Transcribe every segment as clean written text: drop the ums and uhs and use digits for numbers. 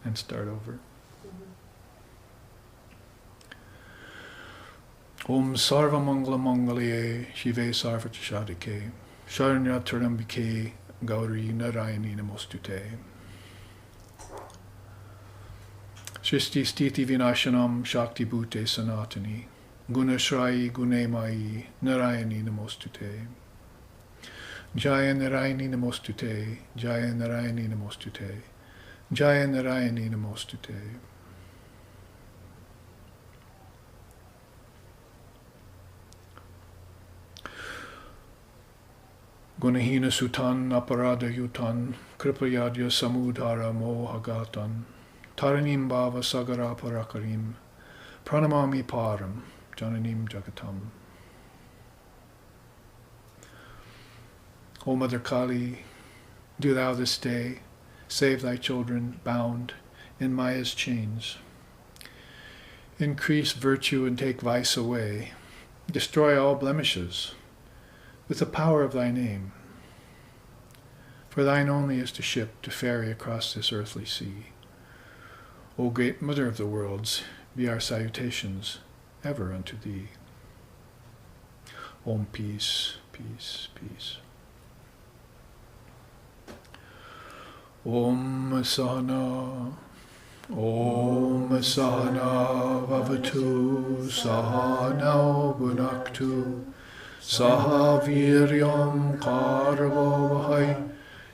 and start over. Om Sarva Mangala Mangalye Shive Sarva Chashadike Sharanya Tarambike Gauri Narayani Namostute Shristi Stiti Vinashanam Shakti Bhute Sanatani Gunashrayi Gunemai Narayani Namostute Jaya Narayani Namostute Jaya Narayani Namostute Jaya Narayani Namostute. Gunahina Sutan Aparada Yutan Kripayadya Samudhara Mohagatan Taranim Bhava Sagara Parakarim Pranamami Param Jananim Jagatam. O Mother Kali, do thou this day save thy children bound in Maya's chains. Increase virtue and take vice away. Destroy all blemishes with the power of thy name. For thine only is the ship to ferry across this earthly sea. O great Mother of the worlds, be our salutations ever unto thee. Om peace, peace, peace. Om Sahana, Om Sahana Vavatu, Sahana Bhunaktu, Saha Viryam Karavo Vahai,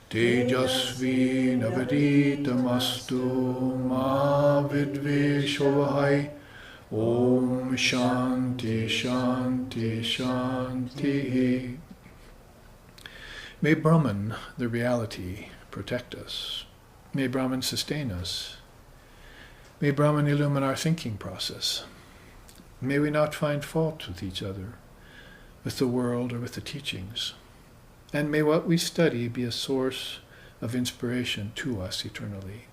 Tejasvi Navaditamastu, Ma Vidvisho Vahai, Om Shanti Shanti Shanti. May Brahman, the reality, protect us. May Brahman sustain us. May Brahman illumine our thinking process. May we not find fault with each other, with the world, or with the teachings. And may what we study be a source of inspiration to us eternally.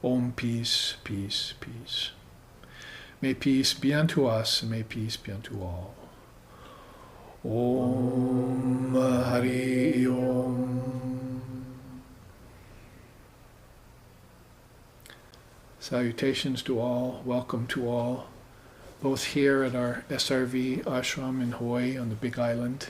Om peace, peace, peace. May peace be unto us, and may peace be unto all. Om Hari Om. Salutations to all, welcome to all, both here at our SRV ashram in Hawaii on the Big Island,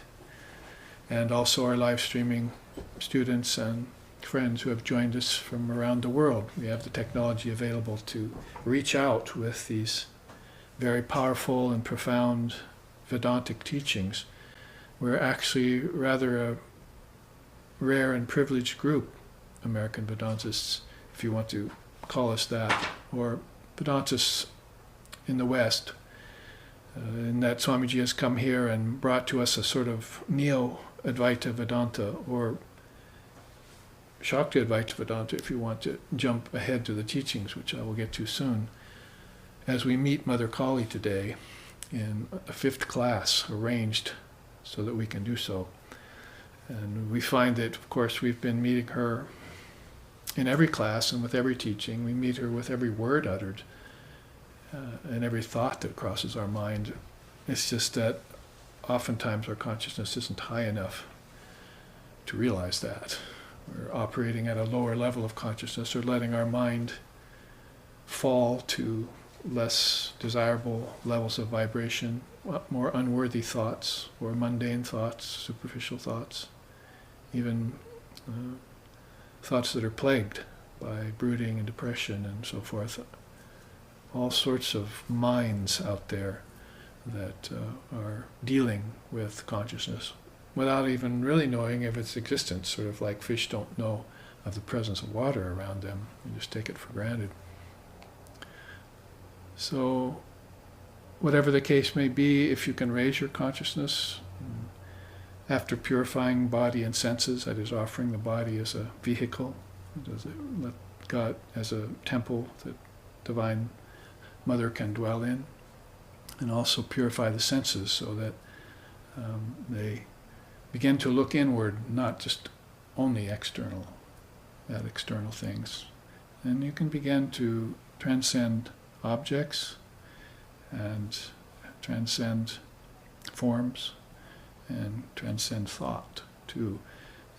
and also our live streaming students and friends who have joined us from around the world. We have the technology available to reach out with these very powerful and profound Vedantic teachings. We're actually rather a rare and privileged group, American Vedantists, if you want to call us that, or Vedantists in the West, in that Swamiji has come here and brought to us a sort of neo-Advaita Vedanta, or Shakti Advaita Vedanta, if you want to jump ahead to the teachings, which I will get to soon, as we meet Mother Kali today in a 5th class arranged so that we can do so. And we find that, of course, we've been meeting her in every class and with every teaching. We meet her with every word uttered and every thought that crosses our mind. It's just that oftentimes our consciousness isn't high enough to realize that. We're operating at a lower level of consciousness, or letting our mind fall to less desirable levels of vibration, more unworthy thoughts, or mundane thoughts, superficial thoughts, even thoughts that are plagued by brooding and depression and so forth. All sorts of minds out there that are dealing with consciousness without even really knowing of its existence, sort of like fish don't know of the presence of water around them. You just take it for granted. So, whatever the case may be, if you can raise your consciousness, after purifying body and senses, that is, offering the body as a vehicle, let God as a temple that Divine Mother can dwell in, and also purify the senses so that they begin to look inward, not just only external, at external things. And you can begin to transcend objects and transcend forms and transcend thought too,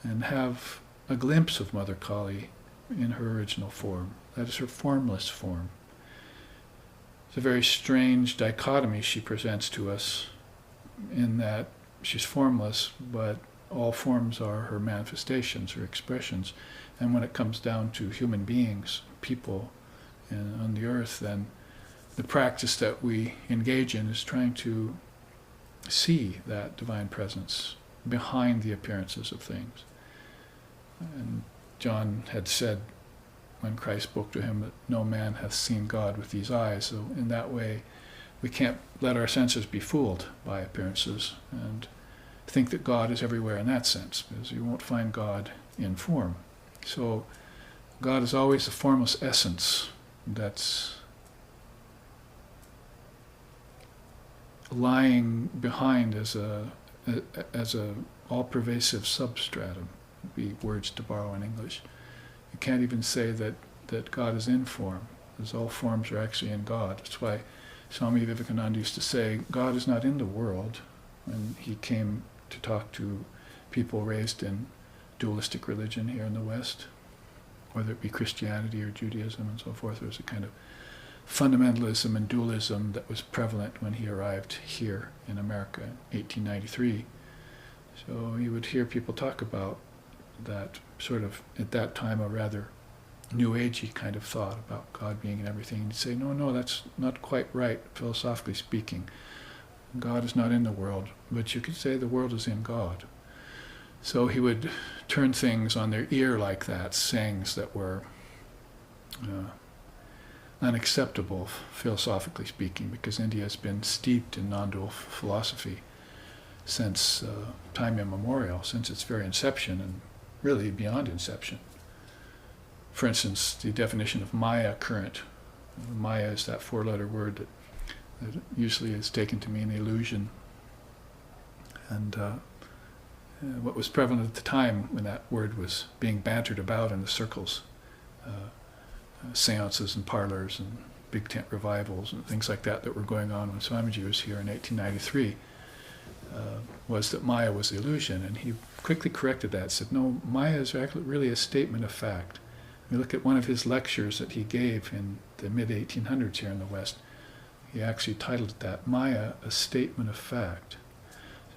and have a glimpse of Mother Kali in her original form. That is her formless form. It's a very strange dichotomy she presents to us in that she's formless, but all forms are her manifestations, her expressions. And when it comes down to human beings, people on the earth, then the practice that we engage in is trying to see that divine presence behind the appearances of things. And John had said when Christ spoke to him that no man hath seen God with these eyes. So in that way, we can't let our senses be fooled by appearances and think that God is everywhere in that sense, because you won't find God in form. So God is always the formless essence that's lying behind as a all-pervasive substratum, would be words to borrow in English. You can't even say that God is in form, because all forms are actually in God. That's why Swami Vivekananda used to say, God is not in the world, when he came to talk to people raised in dualistic religion here in the West, whether it be Christianity or Judaism and so forth. There was a kind of fundamentalism and dualism that was prevalent when he arrived here in America in 1893. So you would hear people talk about that sort of, at that time, a rather New Agey kind of thought about God being in everything. And he'd say, no, that's not quite right, philosophically speaking. God is not in the world, but you could say the world is in God. So he would turn things on their ear like that, sayings that were unacceptable, philosophically speaking, because India has been steeped in non-dual philosophy since time immemorial, since its very inception, and really beyond inception. For instance, the definition of Maya current. Maya is that four-letter word that usually is taken to mean illusion. And what was prevalent at the time when that word was being bantered about in the circles, seances and parlors and big tent revivals and things like that were going on when Swamiji was here in 1893, was that Maya was illusion. And he quickly corrected that, said, no, Maya is actually really a statement of fact. We look at one of his lectures that he gave in the mid-1800s here in the West. He actually titled it that, Maya, a Statement of Fact.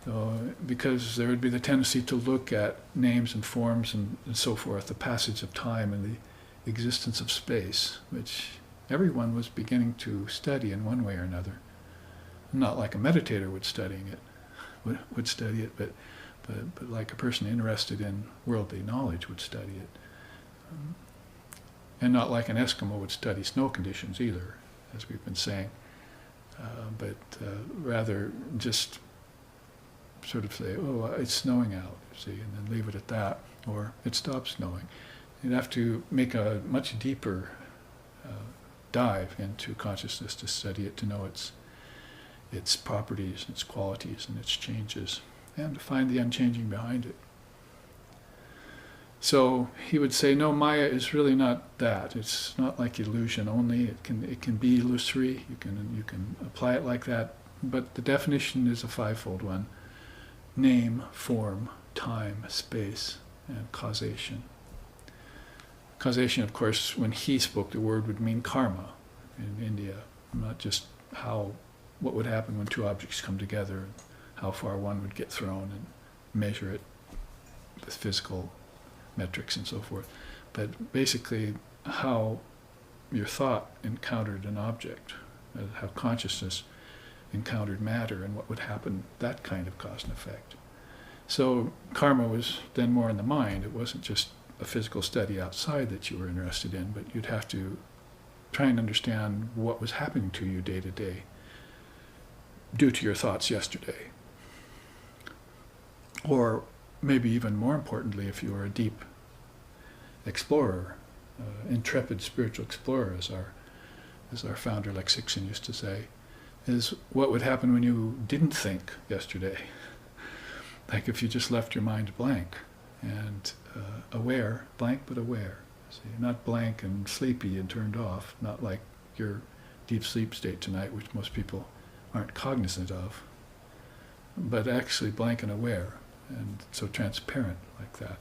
So, because there would be the tendency to look at names and forms and so forth, the passage of time and the existence of space, which everyone was beginning to study in one way or another. Not like a meditator would study it, but like a person interested in worldly knowledge would study it. And not like an Eskimo would study snow conditions either, as we've been saying, but rather just sort of say, oh, it's snowing out, see, and then leave it at that, or it stopped snowing. You'd have to make a much deeper dive into consciousness to study it, to know its properties, its qualities, and its changes, and to find the unchanging behind it. So he would say, no, Maya is really not that. It's not like illusion only. It can be illusory. You can apply it like that. But the definition is a fivefold one: name, form, time, space, and causation. Causation, of course, when he spoke the word, would mean karma in India, not just what would happen when two objects come together, and how far one would get thrown, and measure it with physical metrics and so forth, but basically how your thought encountered an object, how consciousness encountered matter, and what would happen, that kind of cause and effect. So karma was then more in the mind. It wasn't just a physical study outside that you were interested in, but you'd have to try and understand what was happening to you day to day due to your thoughts yesterday. Or maybe even more importantly, if you were a deep explorer, intrepid spiritual explorer, as our founder Lexixin used to say, is what would happen when you didn't think yesterday. Like if you just left your mind blank and aware, blank but aware. See, not blank and sleepy and turned off, not like your deep sleep state tonight, which most people aren't cognizant of, but actually blank and aware, and so transparent like that.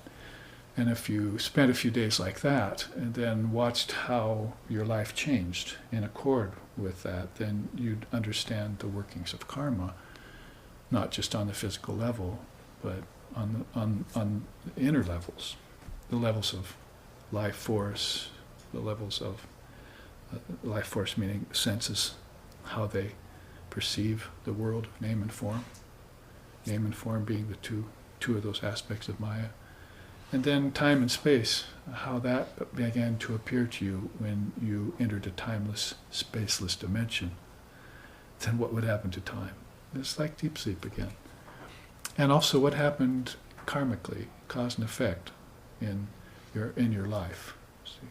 And if you spent a few days like that and then watched how your life changed in accord with that, then you'd understand the workings of karma, not just on the physical level, but on the inner levels, the levels of life force, the levels of life force meaning senses, how they perceive the world of name and form. Name and form being the two of those aspects of Maya. And then time and space, how that began to appear to you when you entered a timeless, spaceless dimension. Then what would happen to time? It's like deep sleep again. And also what happened karmically, cause and effect in your life. See?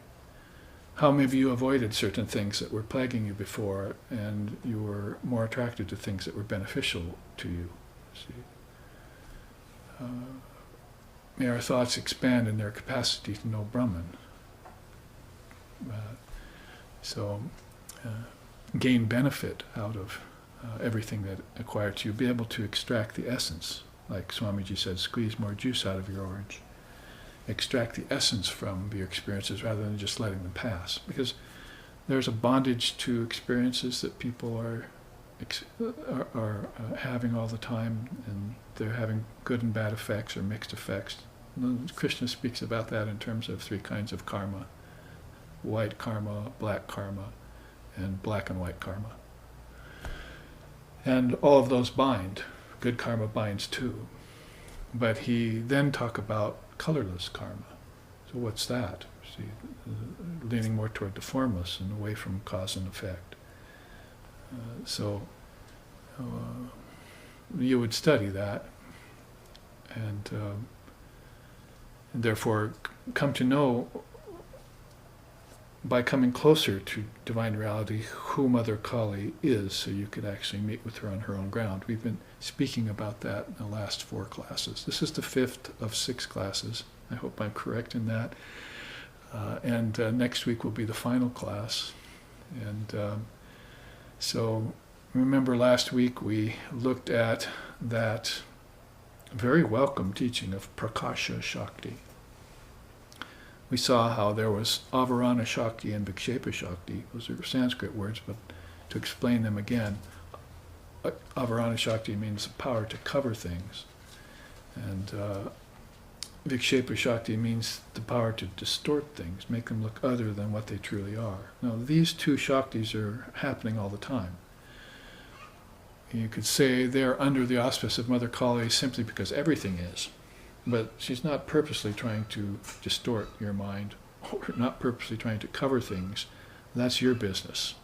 How maybe you avoided certain things that were plaguing you before, and you were more attracted to things that were beneficial to you. See? May our thoughts expand in their capacity to know Brahman. Gain benefit out of everything that acquired to you. Be able to extract the essence. Like Swamiji said, squeeze more juice out of your orange. Extract the essence from your experiences rather than just letting them pass. Because there's a bondage to experiences that people are having all the time, and they're having good and bad effects or mixed effects. Krishna speaks about that in terms of 3 kinds of karma: white karma, black karma, and black and white karma. And all of those bind. Good karma binds too. But he then talks about colorless karma. So what's that? See, leaning more toward the formless and away from cause and effect. You would study that, and therefore come to know, by coming closer to divine reality, who Mother Kali is, so you could actually meet with her on her own ground. We've been speaking about that in the last 4 classes. This is the 5th of 6 classes. I hope I'm correct in that. And next week will be the final class. And so remember last week we looked at that very welcome teaching of Prakasha Shakti. We saw how there was Avarana Shakti and Vikshepa Shakti. Those are Sanskrit words, but to explain them again, Avarana Shakti means the power to cover things. And Vikshepa Shakti means the power to distort things, make them look other than what they truly are. Now, these 2 Shaktis are happening all the time. You could say they're under the auspice of Mother Kali simply because everything is. But she's not purposely trying to distort your mind, or not purposely trying to cover things. That's your business.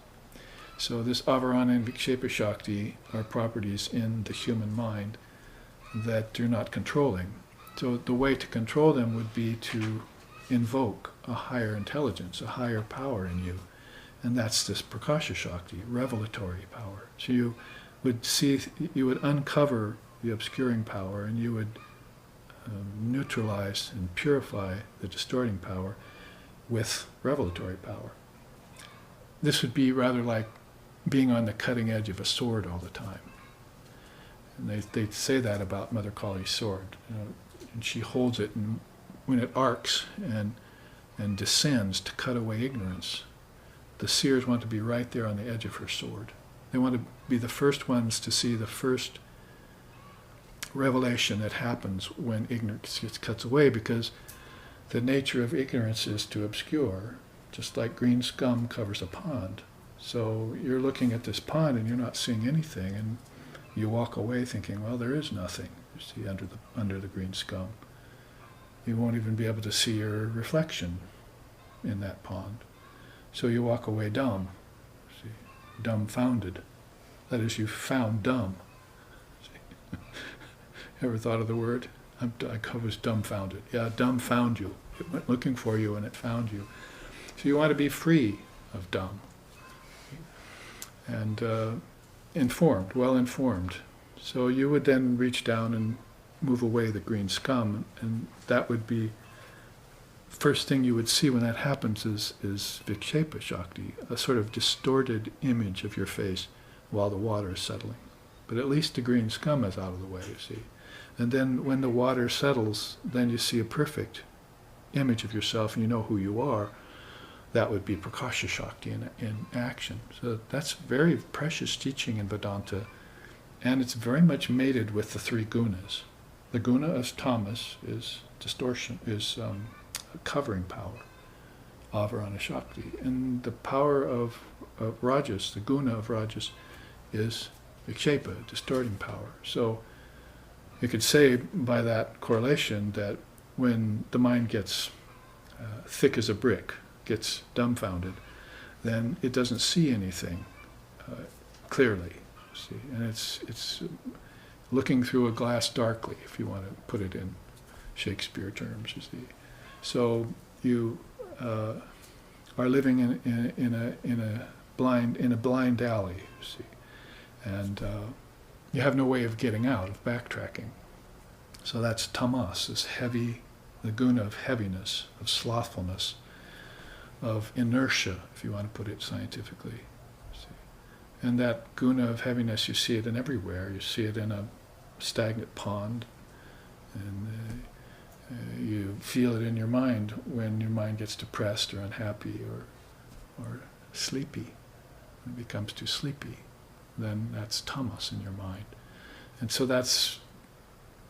So this Avarana and Vikshepa Shakti are properties in the human mind that you're not controlling. So the way to control them would be to invoke a higher intelligence, a higher power in you. And that's this Prakasha Shakti, revelatory power. So you would uncover the obscuring power, and you would neutralize and purify the distorting power with revelatory power. This would be rather like being on the cutting edge of a sword all the time. And they say that about Mother Kali's sword. And she holds it, and when it arcs and descends to cut away ignorance, the seers want to be right there on the edge of her sword. They want to be the first ones to see the first revelation that happens when ignorance gets cut away, because the nature of ignorance is to obscure, just like green scum covers a pond. So you're looking at this pond and you're not seeing anything, and you walk away thinking, well, there is nothing, you see, under the green scum. You won't even be able to see your reflection in that pond. So you walk away dumb, see, dumbfounded. That is, you found dumb. See? Ever thought of the word? I was dumbfounded. Yeah, dumb found you. It went looking for you and it found you. So you want to be free of dumb. And informed, well informed. So you would then reach down and move away the green scum, and that would be, first thing you would see when that happens is Vikshepa Shakti, a sort of distorted image of your face while the water is settling. But at least the green scum is out of the way, you see. And then when the water settles, then you see a perfect image of yourself and you know who you are, that would be Prakasha Shakti in action. So that's very precious teaching in Vedanta, and it's very much mated with the three gunas. The guna of tamas is distortion, is covering power, avarana Shakti, and the power of rajas, the guna of rajas, is vikshepa, distorting power. So you could say by that correlation that when the mind gets thick as a brick, gets dumbfounded, then it doesn't see anything clearly. See, and it's looking through a glass darkly, if you want to put it in Shakespeare terms. You see, so you are living in a blind alley. You see, and you have no way of getting out, of backtracking. So that's tamas, this heavy, the guna of heaviness, of slothfulness, of inertia, if you want to put it scientifically. See? And that guna of heaviness, you see it in everywhere. You see it in a stagnant pond, and you feel it in your mind when your mind gets depressed or unhappy or sleepy. When it becomes too sleepy, then that's tamas in your mind. And so that's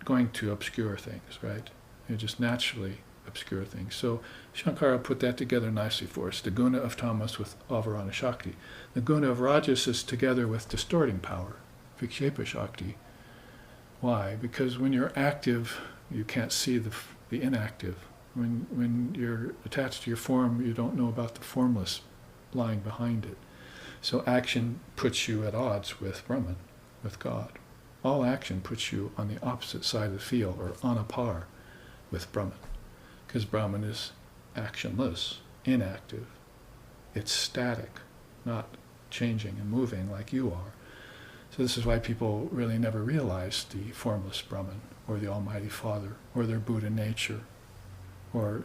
going to obscure things, right? You just naturally obscure things. So Shankara put that together nicely for us. The guna of tamas with avarana Shakti. The guna of rajas is together with distorting power, vikshepa Shakti. Why? Because when you're active, you can't see the inactive. When you're attached to your form, you don't know about the formless lying behind it. So action puts you at odds with Brahman, with God. All action puts you on the opposite side of the field, or on a par with Brahman. Because Brahman is actionless, inactive. It's static, not changing and moving like you are. So this is why people really never realize the formless Brahman, or the Almighty Father, or their Buddha nature, or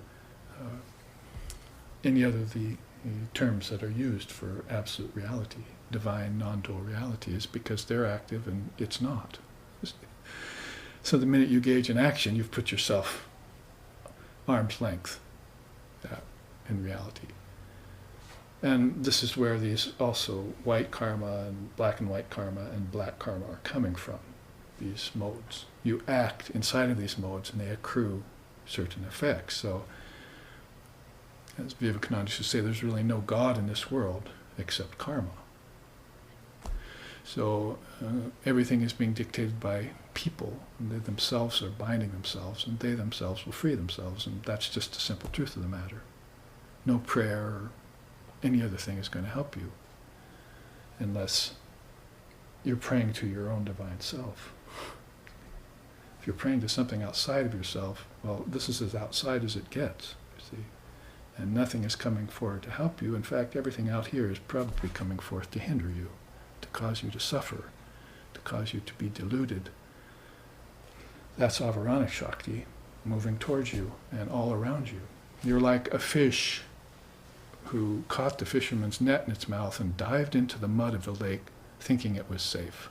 any other of the terms that are used for absolute reality, divine non-dual reality, is because they're active and it's not. So the minute you engage in action, you've put yourself arm's length in reality. And this is where these also white karma and black and white karma and black karma are coming from, these modes. You act inside of these modes and they accrue certain effects. So, as Vivekananda used to say, there's really no God in this world except karma. So everything is being dictated by people, and they themselves are binding themselves, and they themselves will free themselves, and that's just the simple truth of the matter. No prayer or any other thing is going to help you unless you're praying to your own divine self. If you're praying to something outside of yourself, well, this is as outside as it gets, you see. And nothing is coming forward to help you. In fact, everything out here is probably coming forth to hinder you, to cause you to suffer, to cause you to be deluded. That's avarana Shakti moving towards you and all around you. You're like a fish who caught the fisherman's net in its mouth and dived into the mud of the lake thinking it was safe.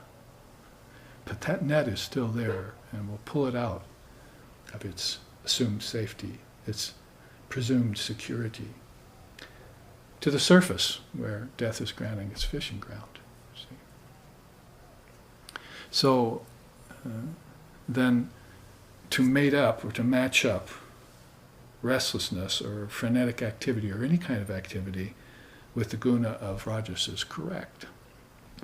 But that net is still there and will pull it out of its assumed safety, its presumed security, to the surface where death is granting its fishing ground. See? So then to mate up or to match up restlessness or frenetic activity or any kind of activity with the guna of rajas is correct.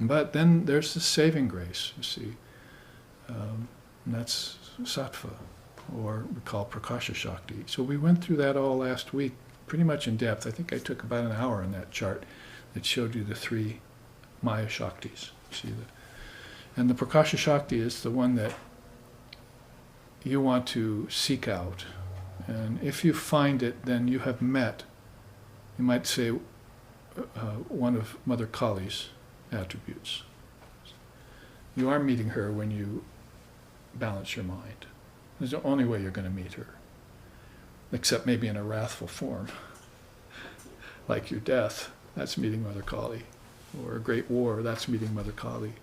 But then there's the saving grace, you see. And that's sattva, or we call Prakasha Shakti. So we went through that all last week, pretty much in depth. I think I took about an hour on that chart that showed you the three Maya Shaktis. See that? And the Prakasha Shakti is the one that you want to seek out. And if you find it, then you have met, you might say, one of Mother Kali's attributes. You are meeting her when you balance your mind. It's the only way you're going to meet her, except maybe in a wrathful form, like your death, that's meeting Mother Kali, or a great war, that's meeting Mother Kali.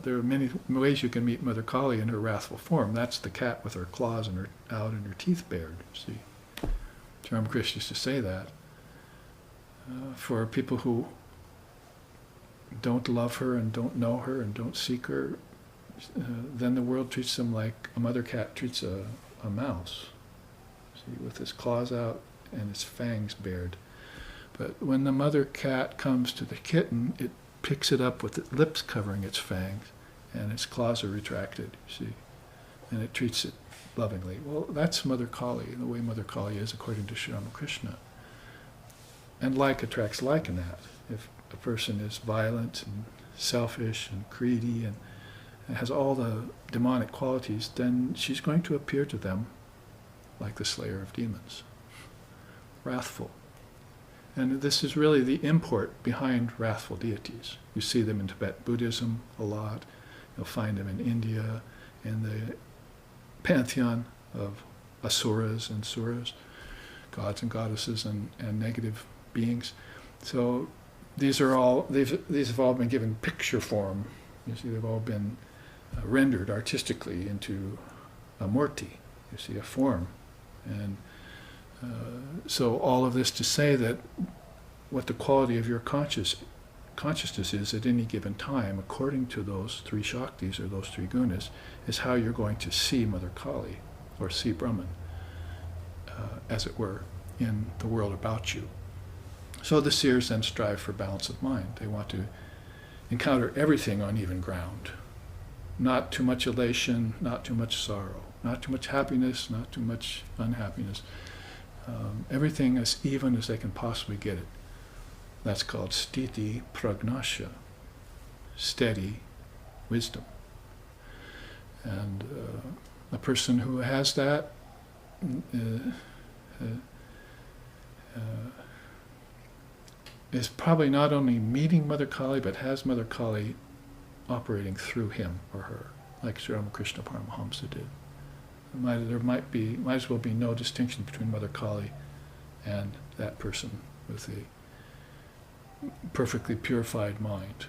There are many ways you can meet Mother Kali in her wrathful form. That's the cat with her claws and her out and her teeth bared, see. Sri Ramakrishna used to say that. For people who don't love her and don't know her and don't seek her, then the world treats them like a mother cat treats a mouse. See, with its claws out and its fangs bared. But when the mother cat comes to the kitten, it picks it up with its lips covering its fangs, and its claws are retracted, you see, and it treats it lovingly. Well, that's Mother Kali, the way Mother Kali is according to Sri Ramakrishna. And like attracts like in that. If a person is violent and selfish and greedy and has all the demonic qualities, then she's going to appear to them like the slayer of demons, wrathful. And this is really the import behind wrathful deities. You see them in Tibetan Buddhism a lot. You'll find them in India, in the pantheon of asuras and suras, gods and goddesses and negative beings. So these have all been given picture form. You see, they've all been rendered artistically into a murti, you see, a form. And so all of this to say that what the quality of your consciousness is at any given time, according to those three Shaktis or those three gunas, is how you're going to see Mother Kali or see Brahman, as it were, in the world about you. So the seers then strive for balance of mind. They want to encounter everything on even ground. Not too much elation, not too much sorrow, not too much happiness, not too much unhappiness. Everything as even as they can possibly get it. That's called sthiti pragnasya, steady wisdom. And a person who has that is probably not only meeting Mother Kali, but has Mother Kali operating through him or her, like Sri Ramakrishna Paramahamsa did. There might as well be no distinction between Mother Kali and that person with a perfectly purified mind.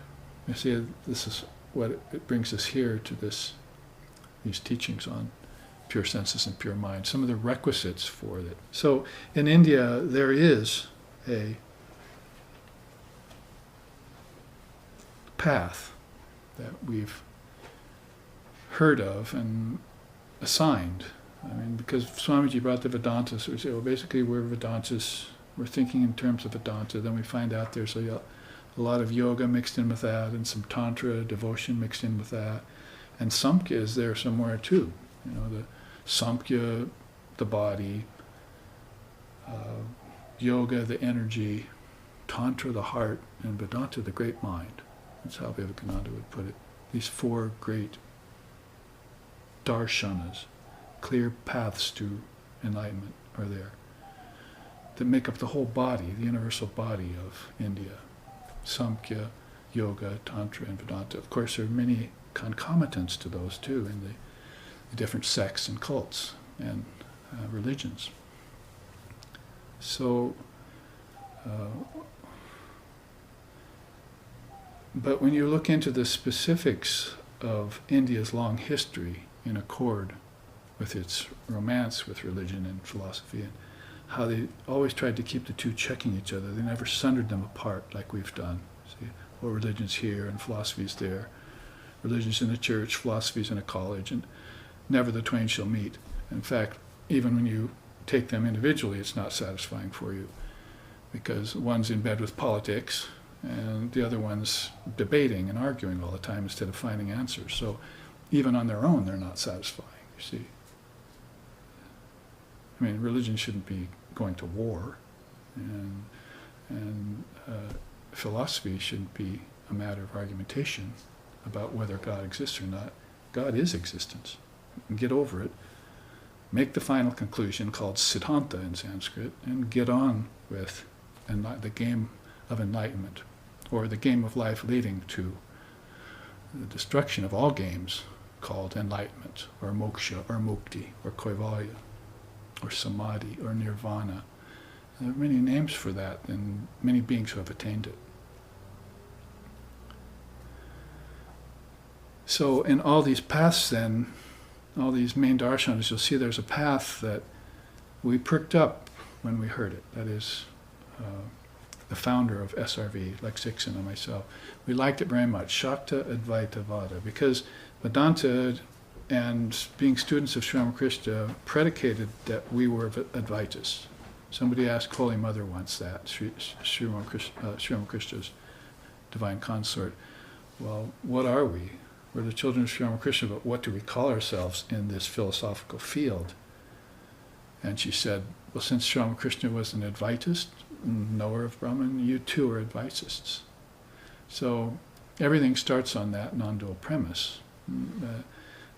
You see, this is what it brings us here to these teachings on pure senses and pure mind, some of the requisites for it. So in India, there is a path that we've heard of and assigned. I mean, because Swamiji brought the Vedantas, so we say, well, basically we're Vedantas, we're thinking in terms of Vedanta, then we find out there's a lot of yoga mixed in with that, and some Tantra devotion mixed in with that, and Samkhya is there somewhere too. You know, the Samkhya, the body, yoga, the energy, Tantra, the heart, and Vedanta, the great mind. That's how Vivekananda would put it. These four great darshanas, clear paths to enlightenment, are there that make up the whole body, the universal body of India. Samkhya, Yoga, Tantra, and Vedanta. Of course, there are many concomitants to those too in the different sects and cults and religions. So, but when you look into the specifics of India's long history in accord with its romance with religion and philosophy, and how they always tried to keep the two checking each other. They never sundered them apart like we've done. See, well, religion's here and philosophy's there. Religion's in a church, philosophy's in a college, and never the twain shall meet. In fact, even when you take them individually, it's not satisfying for you, because one's in bed with politics and the other one's debating and arguing all the time instead of finding answers. So even on their own, they're not satisfying, you see. I mean, religion shouldn't be going to war, and philosophy shouldn't be a matter of argumentation about whether God exists or not. God is existence. Get over it. Make the final conclusion, called Siddhanta in Sanskrit, and get on with the game of enlightenment, or the game of life leading to the destruction of all games, called enlightenment, or moksha, or mukti, or kaivalya, or samadhi, or nirvana. There are many names for that, and many beings who have attained it. So in all these paths then, all these main darshanas, you'll see there's a path that we pricked up when we heard it. That is the founder of SRV, Lex Dixon and myself. We liked it very much, Shakta Advaita Vada, because Vedanta and being students of Sri Ramakrishna predicated that we were Advaitas. Somebody asked Holy Mother once that, Sri Ramakrishna's divine consort, well, what are we? We're the children of Sri Ramakrishna, but what do we call ourselves in this philosophical field? And she said, well, since Sri Ramakrishna was an Advaitist, knower of Brahman, you too are Advaitists. So everything starts on that non-dual premise.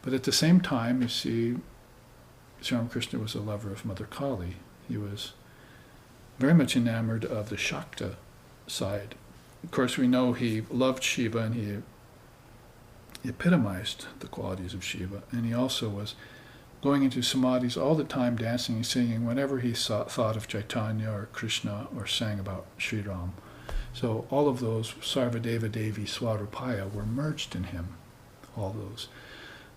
But at the same time, you see, Sri Ramakrishna was a lover of Mother Kali. He was very much enamored of the Shakta side. Of course, we know he loved Shiva and he epitomized the qualities of Shiva. And he also was going into samadhis all the time, dancing and singing whenever he thought of Chaitanya or Krishna or sang about Sri Ram. So all of those Sarvadeva Devi Swarupaya were merged in him, all those.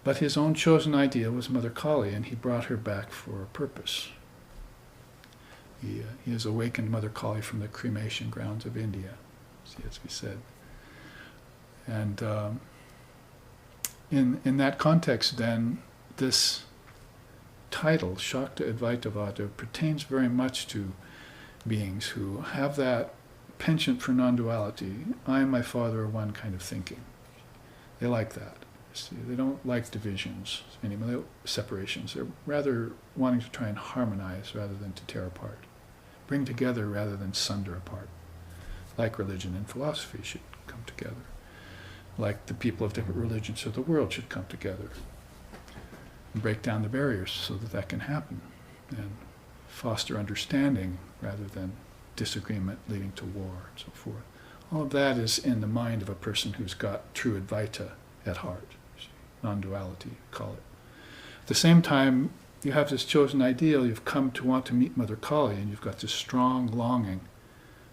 But his own chosen idea was Mother Kali, and he brought her back for a purpose. He has awakened Mother Kali from the cremation grounds of India, as we said. And in that context, then, this title, Shakta Advaita Vada, pertains very much to beings who have that penchant for non-duality. I and my Father are one kind of thinking. They like that. See, they don't like divisions anymore, separations. They're rather wanting to try and harmonize rather than to tear apart. Bring together rather than sunder apart. Like religion and philosophy should come together. Like the people of different religions of the world should come together. And break down the barriers so that that can happen. And foster understanding rather than disagreement leading to war and so forth. All of that is in the mind of a person who's got true Advaita at heart. Non-duality, call it. At the same time, you have this chosen ideal, you've come to want to meet Mother Kali, and you've got this strong longing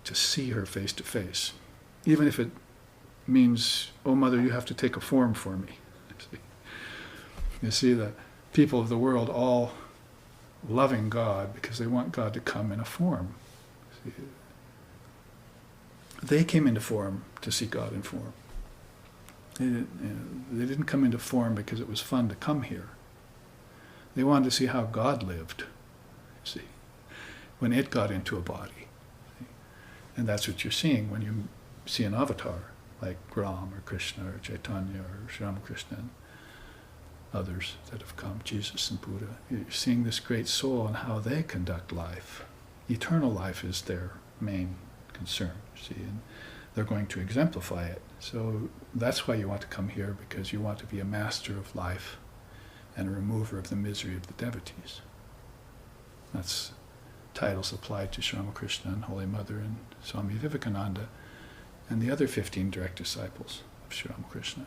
to see her face to face. Even if it means, oh Mother, you have to take a form for me. You see, the people of the world all loving God because they want God to come in a form. See, they came into form to see God in form. They didn't come into form because it was fun to come here. They wanted to see how God lived, see, when it got into a body. See? And that's what you're seeing when you see an avatar, like Ram or Krishna or Chaitanya or Sri Ramakrishna and others that have come, Jesus and Buddha. You're seeing this great soul and how they conduct life. Eternal life is their main concern, see, and they're going to exemplify it. So that's why you want to come here, because you want to be a master of life and a remover of the misery of the devotees. That's titles applied to Sri Ramakrishna and Holy Mother and Swami Vivekananda and the other 15 direct disciples of Sri Ramakrishna.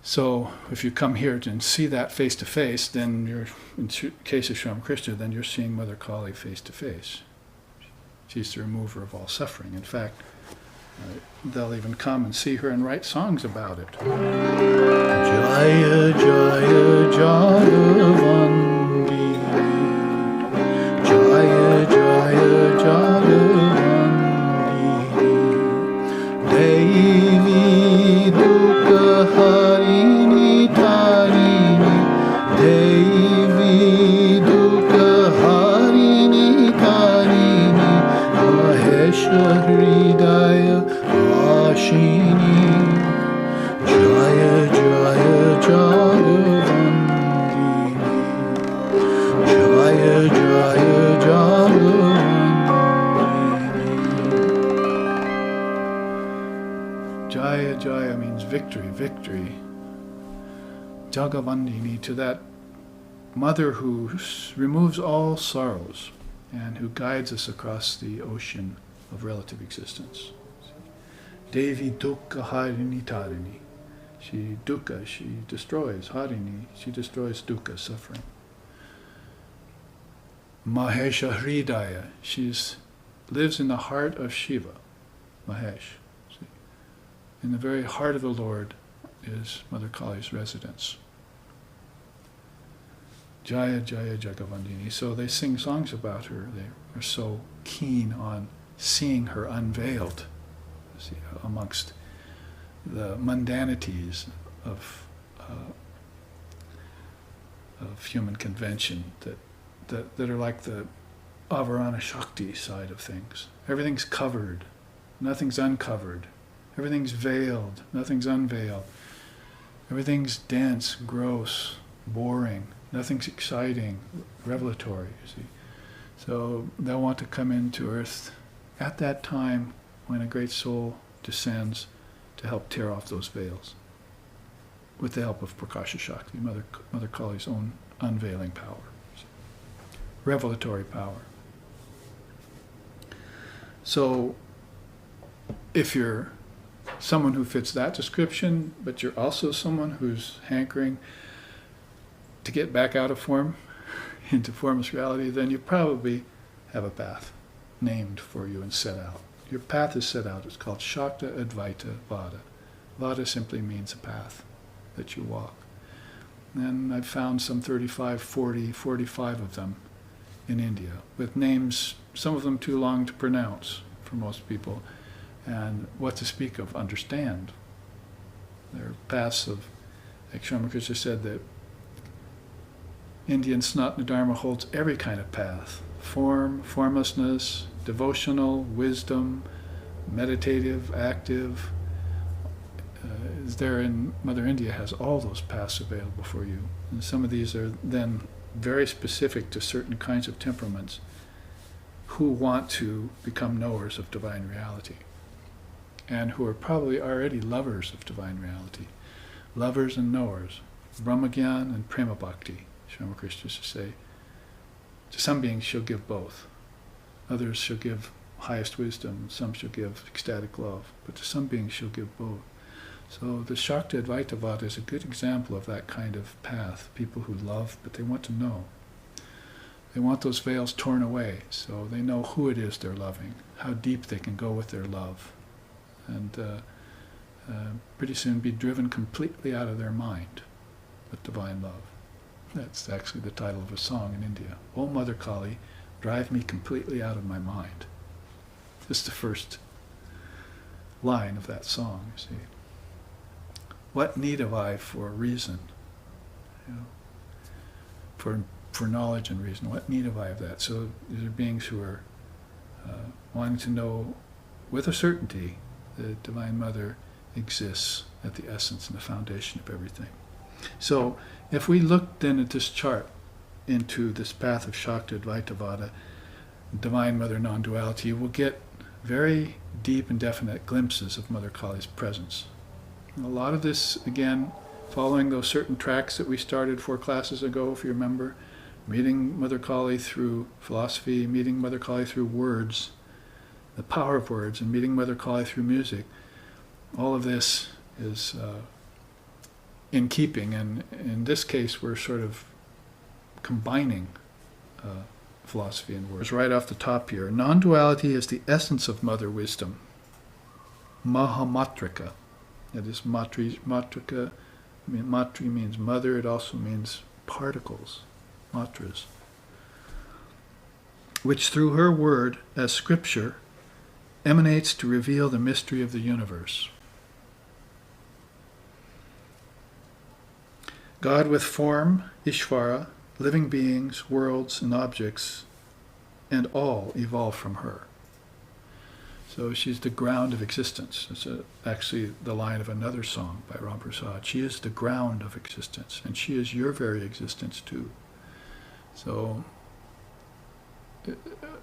So if you come here and see that face to face, then you're, in the case of Sri Ramakrishna, then you're seeing Mother Kali face to face. She's the remover of all suffering. In fact, they'll even come and see her and write songs about it. Jaya Jaya Jagavandi, Jaya Jaya Jagavandi, Devi Dukha Harini Tarini, Devi Dukha Harini Tarini, Mahesha Hridaya Ashini, Jaya Jaya Jagavandini, Jaya Jaya Jagavandini. Jaya Jaya means victory, victory. Jagavandini, to that mother who removes all sorrows and who guides us across the ocean of relative existence. Devi Dukkha Harini Tarini. She dukkha, she destroys. Harini, she destroys dukkha, suffering. Mahesha Hridaya, she lives in the heart of Shiva, Mahesh. See? In the very heart of the Lord is Mother Kali's residence. Jaya Jaya Jagavandini. So they sing songs about her. They are so keen on seeing her unveiled, see, amongst the mundanities of human convention that are like the Avarana Shakti side of things. Everything's covered, nothing's uncovered. Everything's veiled, nothing's unveiled. Everything's dense, gross, boring. Nothing's exciting, revelatory, you see. So they'll want to come into earth at that time when a great soul descends to help tear off those veils with the help of Prakasha Shakti, Mother Kali's own unveiling power, revelatory power. So if you're someone who fits that description, but you're also someone who's hankering to get back out of form into formless reality, then you probably have a path named for you and set out. Your path is set out. It's called Shakta Advaita Vada. Vada simply means a path that you walk. And I've found some 35, 40, 45 of them in India, with names, some of them too long to pronounce for most people, and what to speak of, understand. They're paths of, like Ramakrishna said, that Indian Sanatana Dharma holds every kind of path. Form, formlessness, devotional, wisdom, meditative, active. Is there in Mother India has all those paths available for you. And some of these are then very specific to certain kinds of temperaments who want to become knowers of divine reality, and who are probably already lovers of divine reality. Lovers and knowers. Brahmagyan and Prema Bhakti. Sri Ramakrishna used to say, to some beings she'll give both. Others she'll give highest wisdom, some she'll give ecstatic love, but to some beings she'll give both. So the Shakta Advaita Vada is a good example of that kind of path. People who love, but they want to know. They want those veils torn away, so they know who it is they're loving, how deep they can go with their love, and pretty soon be driven completely out of their mind with divine love. That's actually the title of a song in India. Oh Mother Kali, drive me completely out of my mind. Just the first line of that song, you see. What need have I for reason? You know, for knowledge and reason. What need have I of that? So these are beings who are wanting to know with a certainty that Divine Mother exists at the essence and the foundation of everything. So if we look then at this chart into this path of Shakta Advaita Vada, Divine Mother non-duality, we'll get very deep and definite glimpses of Mother Kali's presence. And a lot of this, again, following those certain tracks that we started 4 classes ago, if you remember, meeting Mother Kali through philosophy, meeting Mother Kali through words, the power of words, and meeting Mother Kali through music. All of this is in keeping, and in this case we're sort of combining philosophy and words. Right off the top here, non-duality is the essence of Mother Wisdom. Mahamatrika. That is matrika. I mean, matri means mother. It also means particles, matras, which through her word as scripture emanates to reveal the mystery of the universe. God with form, Ishvara, living beings, worlds, and objects, and all evolve from her. So she's the ground of existence. It's actually the line of another song by Ram Prasad. She is the ground of existence, and she is your very existence too. So,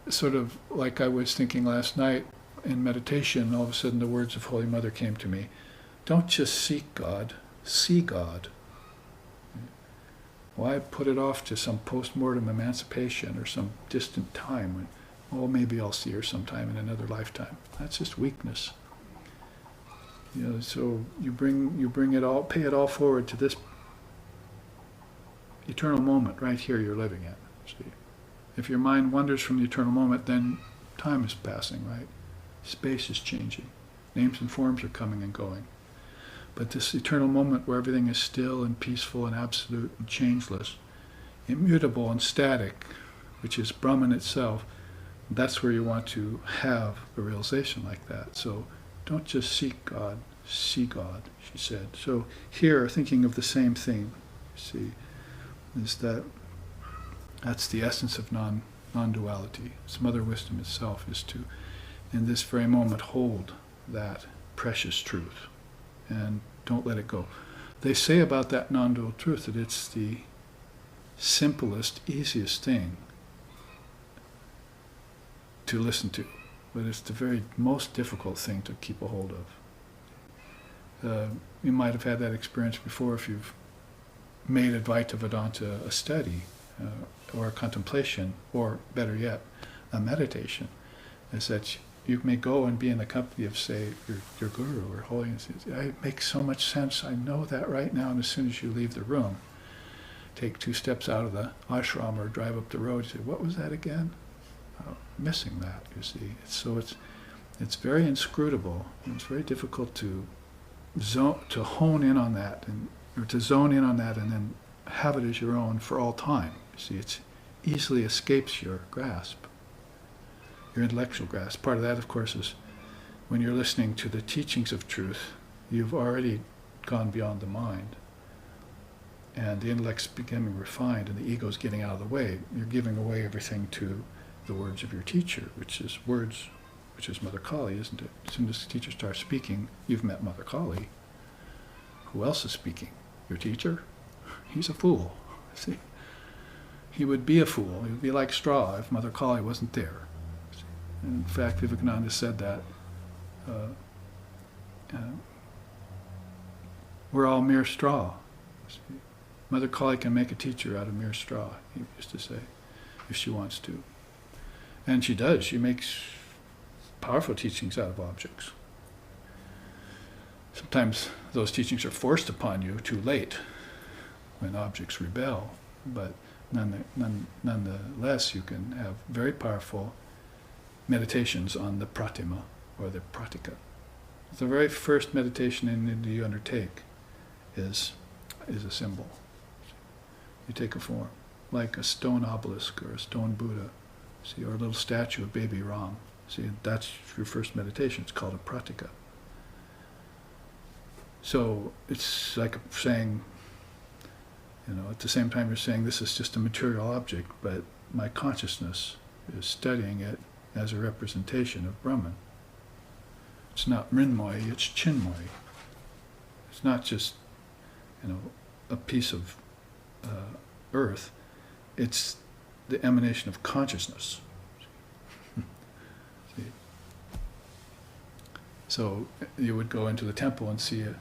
sort of like I was thinking last night in meditation, all of a sudden the words of Holy Mother came to me. Don't just seek God, see God. Why put it off to some post-mortem emancipation or some distant time when, oh, maybe I'll see her sometime in another lifetime. That's just weakness. You know, so you bring it all, pay it all forward to this eternal moment right here you're living at. See, if your mind wanders from the eternal moment, then time is passing, right? Space is changing. Names and forms are coming and going. But this eternal moment where everything is still and peaceful and absolute and changeless, immutable and static, which is Brahman itself, that's where you want to have a realization like that. So don't just seek God, see God, she said. So here, thinking of the same thing, you see, is that's the essence of non-duality. It's Mother Wisdom itself, is to, in this very moment, hold that precious truth and don't let it go. They say about that non-dual truth that it's the simplest, easiest thing to listen to, but it's the very most difficult thing to keep a hold of. You might have had that experience before if you've made Advaita Vedanta a study or a contemplation, or better yet, a meditation, is that you may go and be in the company of, say, your guru or holiness. It makes so much sense. I know that right now, and as soon as you leave the room, take 2 steps out of the ashram or drive up the road, you say, what was that again? Missing that, you see. It's very inscrutable, and it's very difficult to hone in on that, or to zone in on that and then have it as your own for all time. You see, it easily escapes your grasp, your intellectual grasp. Part of that, of course, is when you're listening to the teachings of truth, you've already gone beyond the mind, and the intellect's becoming refined, and the ego's getting out of the way. You're giving away everything to the words of your teacher, which is Mother Kali, isn't it? As soon as the teacher starts speaking, you've met Mother Kali. Who else is speaking? Your teacher? He's a fool. See? He would be a fool. He would be like straw if Mother Kali wasn't there. In fact, Vivekananda said that we're all mere straw. See? Mother Kali can make a teacher out of mere straw, he used to say, if she wants to. And she does. She makes powerful teachings out of objects. Sometimes those teachings are forced upon you too late when objects rebel, but nonetheless you can have very powerful meditations on the pratima or the pratika. The very first meditation in India you undertake is a symbol. You take a form, like a stone obelisk or a stone Buddha, see, or a little statue of baby Ram. See, that's your first meditation. It's called a pratika. So it's like saying, at the same time you're saying this is just a material object, but my consciousness is studying it as a representation of Brahman. It's not Mrinmoy, it's Chinmoy. It's not just, a piece of earth. It's the emanation of consciousness. See? So you would go into the temple and see an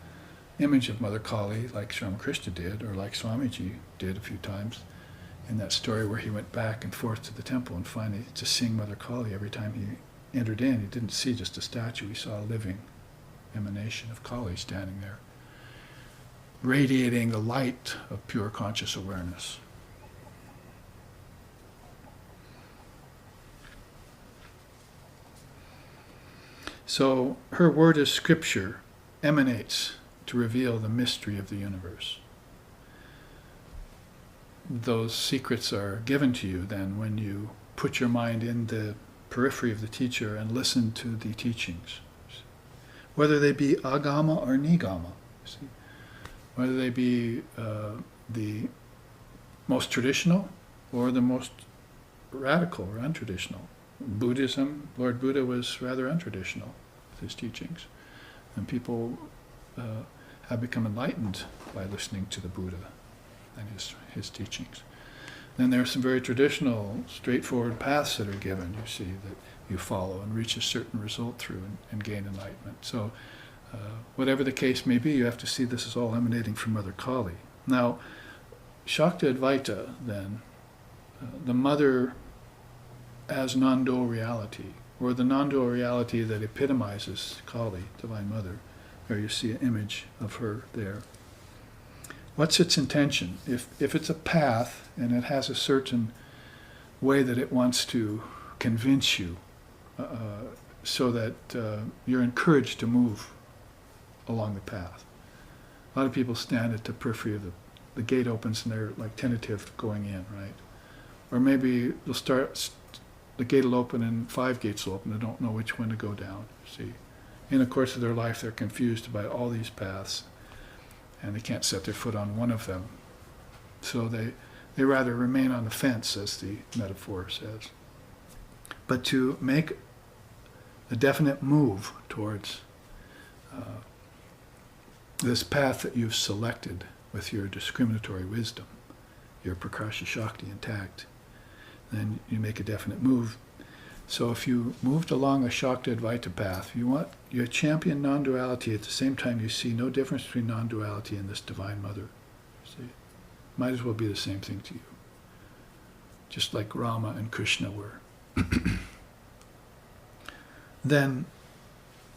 image of Mother Kali, like Sri Ramakrishna did, or like Swamiji did a few times, in that story where he went back and forth to the temple and finally to seeing Mother Kali every time he entered in. He didn't see just a statue, he saw a living emanation of Kali standing there, radiating the light of pure conscious awareness. So her word as scripture emanates to reveal the mystery of the universe. Those secrets are given to you then when you put your mind in the periphery of the teacher and listen to the teachings, whether they be agama or nigama, see? Whether they be the most traditional or the most radical or untraditional. Buddhism, Lord Buddha was rather untraditional with his teachings, and people have become enlightened by listening to the Buddha and his teachings. Then there are some very traditional, straightforward paths that are given, you see, that you follow and reach a certain result through and gain enlightenment. So whatever the case may be, you have to see this is all emanating from Mother Kali. Now, Shakta Advaita, then, the mother as non-dual reality, or the non-dual reality that epitomizes Kali, Divine Mother. There you see an image of her there. What's its intention? If it's a path and it has a certain way that it wants to convince you so that you're encouraged to move along the path. A lot of people stand at the periphery of the gate opens and they're like tentative going in, right? Or maybe the gate will open and 5 gates will open. They don't know which one to go down, see. In the course of their life, they're confused about all these paths, and they can't set their foot on one of them. So they rather remain on the fence, as the metaphor says. But to make a definite move towards this path that you've selected with your discriminatory wisdom, your prakasha shakti intact, then you make a definite move. So if you moved along a Shakti Advaita path, you champion non-duality at the same time you see no difference between non-duality and this Divine Mother. See, might as well be the same thing to you. Just like Rama and Krishna were. Then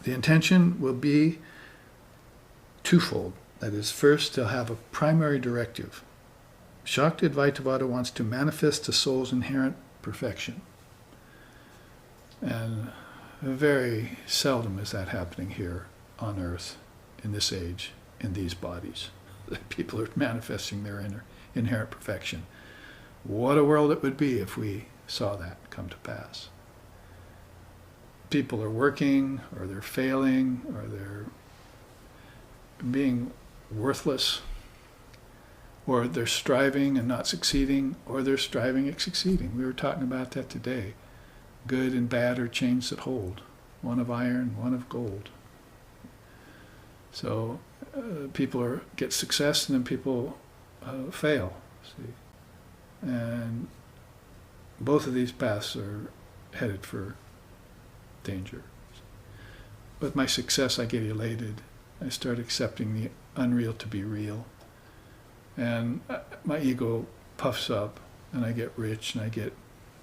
the intention will be twofold. That is, first, to have a primary directive. Shakti Advaitavada wants to manifest the soul's inherent perfection. And very seldom is that happening here on earth, in this age, in these bodies. People are manifesting their inherent perfection. What a world it would be if we saw that come to pass. People are working, or they're failing, or they're being worthless, or they're striving and not succeeding, or they're striving and succeeding. We were talking about that today. Good and bad are chains that hold, one of iron, one of gold. So people get success, and then people fail. See, and both of these paths are headed for danger. With my success, I get elated. I start accepting the unreal to be real, and my ego puffs up, and I get rich, and I get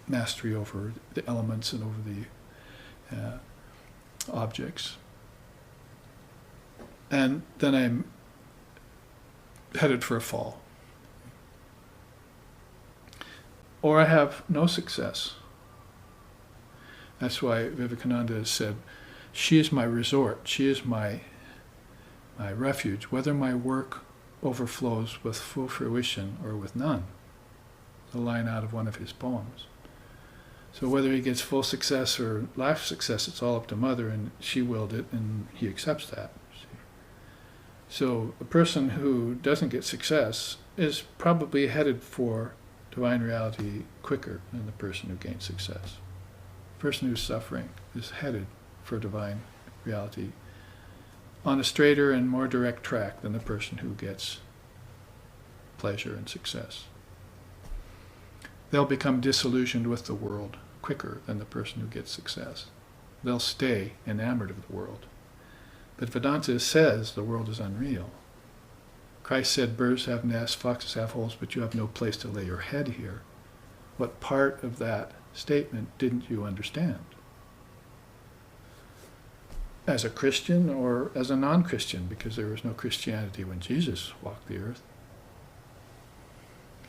mastery over the elements and over the objects. And then I'm headed for a fall. Or I have no success. That's why Vivekananda said, she is my resort, she is my refuge, whether my work overflows with full fruition or with none. A line out of one of his poems. So whether he gets full success or lack of success, it's all up to Mother, and she willed it, and he accepts that. See? So a person who doesn't get success is probably headed for divine reality quicker than the person who gains success. The person who's suffering is headed for divine reality on a straighter and more direct track than the person who gets pleasure and success. They'll become disillusioned with the world quicker than the person who gets success. They'll stay enamored of the world. But Vedanta says the world is unreal. Christ said, birds have nests, foxes have holes, but you have no place to lay your head here. What part of that statement didn't you understand? As a Christian or as a non-Christian, because there was no Christianity when Jesus walked the earth.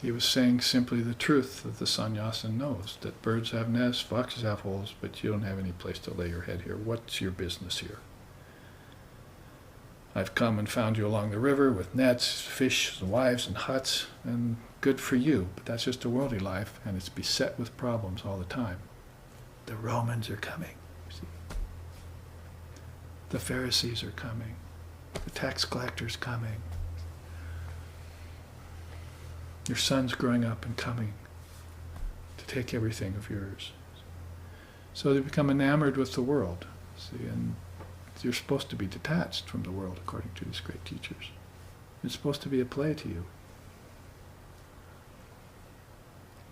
He was saying simply the truth that the sannyasin knows, that birds have nests, foxes have holes, but you don't have any place to lay your head here. What's your business here? I've come and found you along the river with nets, fish, wives, and huts, and good for you, but that's just a worldly life, and it's beset with problems all the time. The Romans are coming. See? The Pharisees are coming. The tax collector's coming. Your son's growing up and coming to take everything of yours. So they become enamored with the world. See, and you're supposed to be detached from the world, according to these great teachers. It's supposed to be a play to you.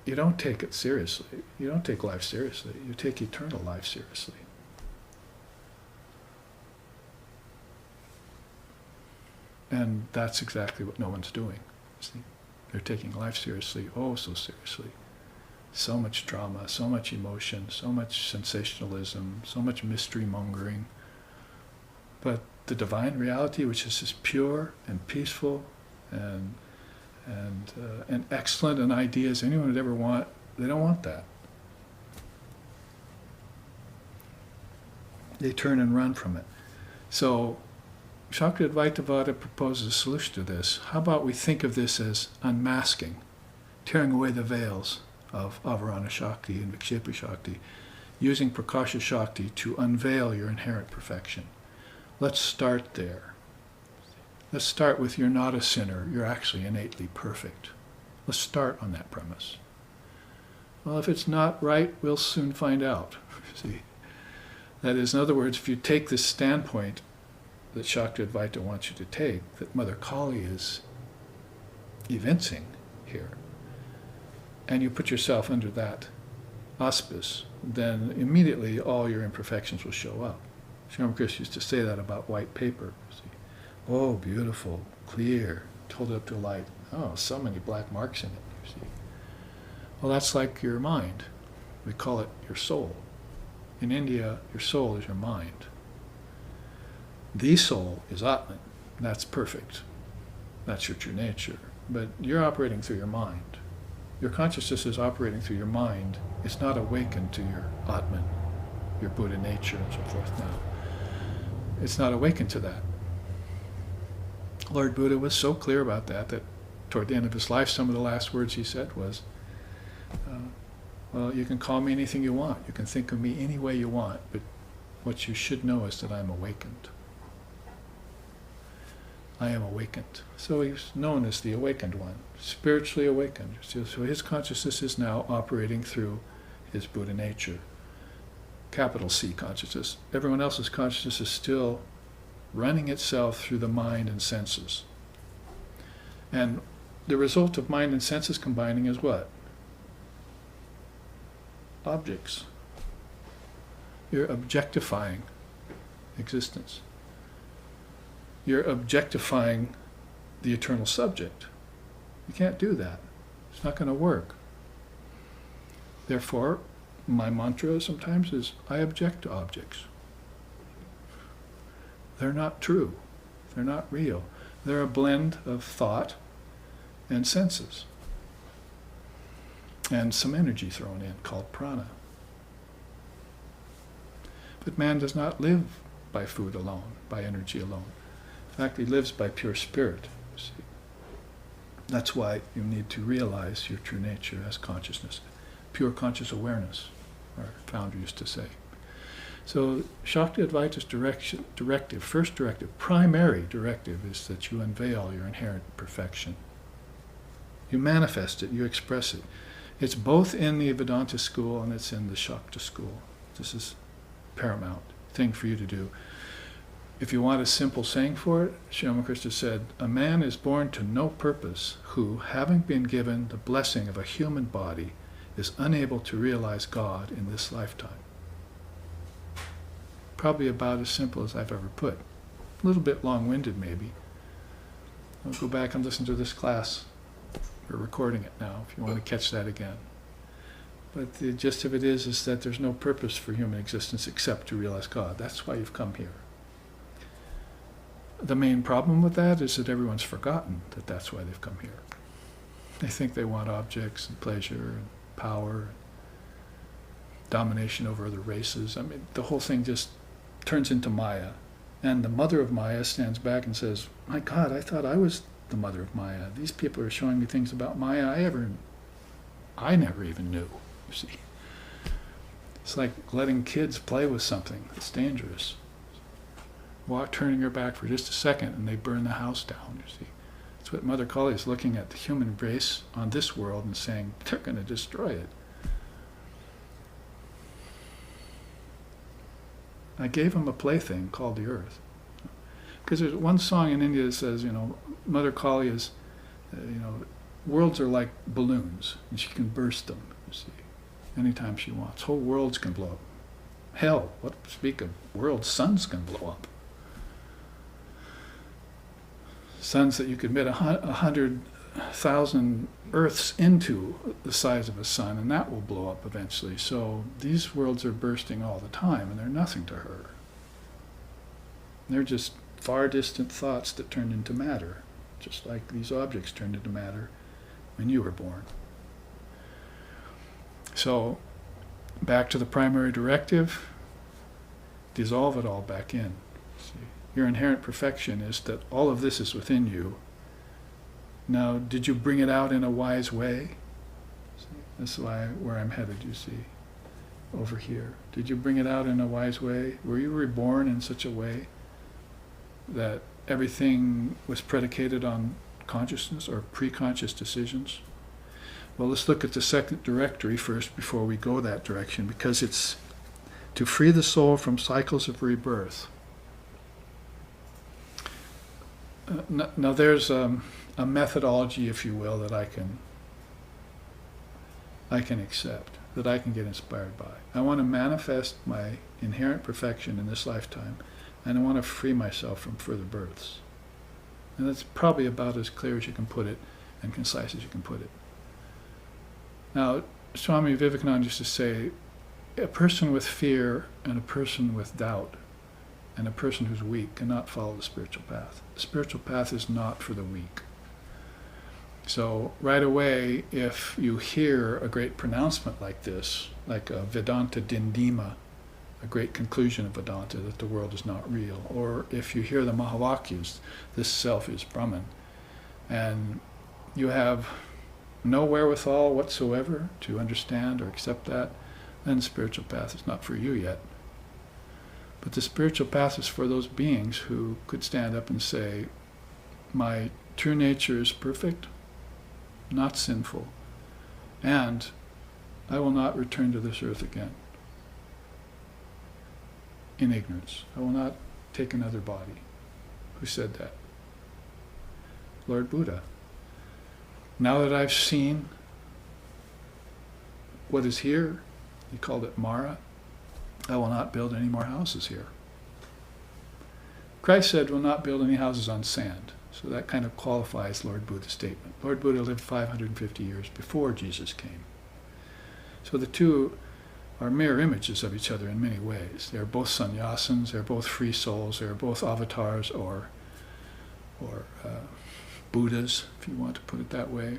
You don't take it seriously. You don't take life seriously. You take eternal life seriously. And that's exactly what no one's doing. See? They're taking life seriously, oh so seriously. So much drama, so much emotion, so much sensationalism, so much mystery mongering. But the divine reality, which is just pure and peaceful and excellent, and ideas anyone would ever want, they don't want that. They turn and run from it. So Shakti Advaita proposes a solution to this. How about we think of this as unmasking, tearing away the veils of Avarana Shakti and Vikshepa Shakti, using Prakasha Shakti to unveil your inherent perfection. Let's start there. Let's start with you're not a sinner, you're actually innately perfect. Let's start on that premise. Well, if it's not right, we'll soon find out. See? That is, in other words, if you take this standpoint that Shakti Advaita wants you to take, that Mother Kali is evincing here, and you put yourself under that auspice, then immediately all your imperfections will show up. Sri Ramakrishna used to say that about white paper. See? Oh, beautiful, clear, hold it up to light. Oh, so many black marks in it, you see. Well, that's like your mind. We call it your soul. In India, your soul is your mind. The soul is Atman. That's perfect. That's your true nature. But you're operating through your mind. Your consciousness is operating through your mind. It's not awakened to your Atman, your Buddha nature, and so forth now. It's not awakened to that. Lord Buddha was so clear about that toward the end of his life, some of the last words he said was, well, you can call me anything you want. You can think of me any way you want, but what you should know is that I'm awakened. I am awakened. So he's known as the awakened one, spiritually awakened. So his consciousness is now operating through his Buddha nature. Capital C consciousness. Everyone else's consciousness is still running itself through the mind and senses. And the result of mind and senses combining is what? Objects. You're objectifying existence. You're objectifying the eternal subject. You can't do that. It's not going to work. Therefore, my mantra sometimes is, I object to objects. They're not true. They're not real. They're a blend of thought and senses. And some energy thrown in called prana. But man does not live by food alone, by energy alone. In fact, he lives by pure spirit. You see. That's why you need to realize your true nature as consciousness. Pure conscious awareness, our founder used to say. So Shakti Advaita's directive, first directive, primary directive is that you unveil your inherent perfection. You manifest it, you express it. It's both in the Vedanta school and it's in the Shakti school. This is paramount thing for you to do. If you want a simple saying for it, Sri Ramakrishna said, a man is born to no purpose who, having been given the blessing of a human body, is unable to realize God in this lifetime. Probably about as simple as I've ever put. A little bit long-winded maybe. I'll go back and listen to this class. We're recording it now if you want to catch that again. But the gist of it is that there's no purpose for human existence except to realize God. That's why you've come here. The main problem with that is that everyone's forgotten that that's why they've come here. They think they want objects and pleasure and power, and domination over other races. I mean, the whole thing just turns into Maya. And the mother of Maya stands back and says, my God, I thought I was the mother of Maya. These people are showing me things about Maya I never even knew, you see. It's like letting kids play with something that's dangerous. Turning your back for just a second and they burn the house down, you see. That's what Mother Kali is looking at the human race on this world and saying, they're going to destroy it. I gave them a plaything called the earth. Because there's one song in India that says, Mother Kali is, worlds are like balloons, and she can burst them, you see, anytime she wants. Whole worlds can blow up. Hell, what speak of worlds, suns can blow up. Suns that you could fit 100,000 Earths into the size of a sun, and that will blow up eventually. So these worlds are bursting all the time, and they're nothing to her. They're just far distant thoughts that turned into matter, just like these objects turned into matter when you were born. So back to the primary directive, dissolve it all back in. See? your inherent perfection is that all of this is within you. Now, did you bring it out in a wise way? That's where I'm headed, you see, over here. Did you bring it out in a wise way? Were you reborn in such a way that everything was predicated on consciousness or pre-conscious decisions? Well, let's look at the second directory first before we go that direction, because it's to free the soul from cycles of rebirth. Now there's a methodology, if you will, that I can accept, that I can get inspired by. I want to manifest my inherent perfection in this lifetime, and I want to free myself from further births. And that's probably about as clear as you can put it and concise as you can put it. Now, Swami Vivekananda used to say, a person with fear and a person with doubt and a person who's weak cannot follow the spiritual path. The spiritual path is not for the weak. So right away, if you hear a great pronouncement like this, like a Vedanta Dindima, a great conclusion of Vedanta that the world is not real, or if you hear the Mahavakyas, this self is Brahman, and you have no wherewithal whatsoever to understand or accept that, then the spiritual path is not for you yet. But the spiritual path is for those beings who could stand up and say, my true nature is perfect, not sinful, and I will not return to this earth again in ignorance. I will not take another body. Who said that? Lord Buddha. Now that I've seen what is here, he called it Mara, I will not build any more houses here. Christ said, we'll not build any houses on sand. So that kind of qualifies Lord Buddha's statement. Lord Buddha lived 550 years before Jesus came. So the two are mirror images of each other in many ways. They're both sannyasins, they're both free souls, they're both avatars or Buddhas, if you want to put it that way.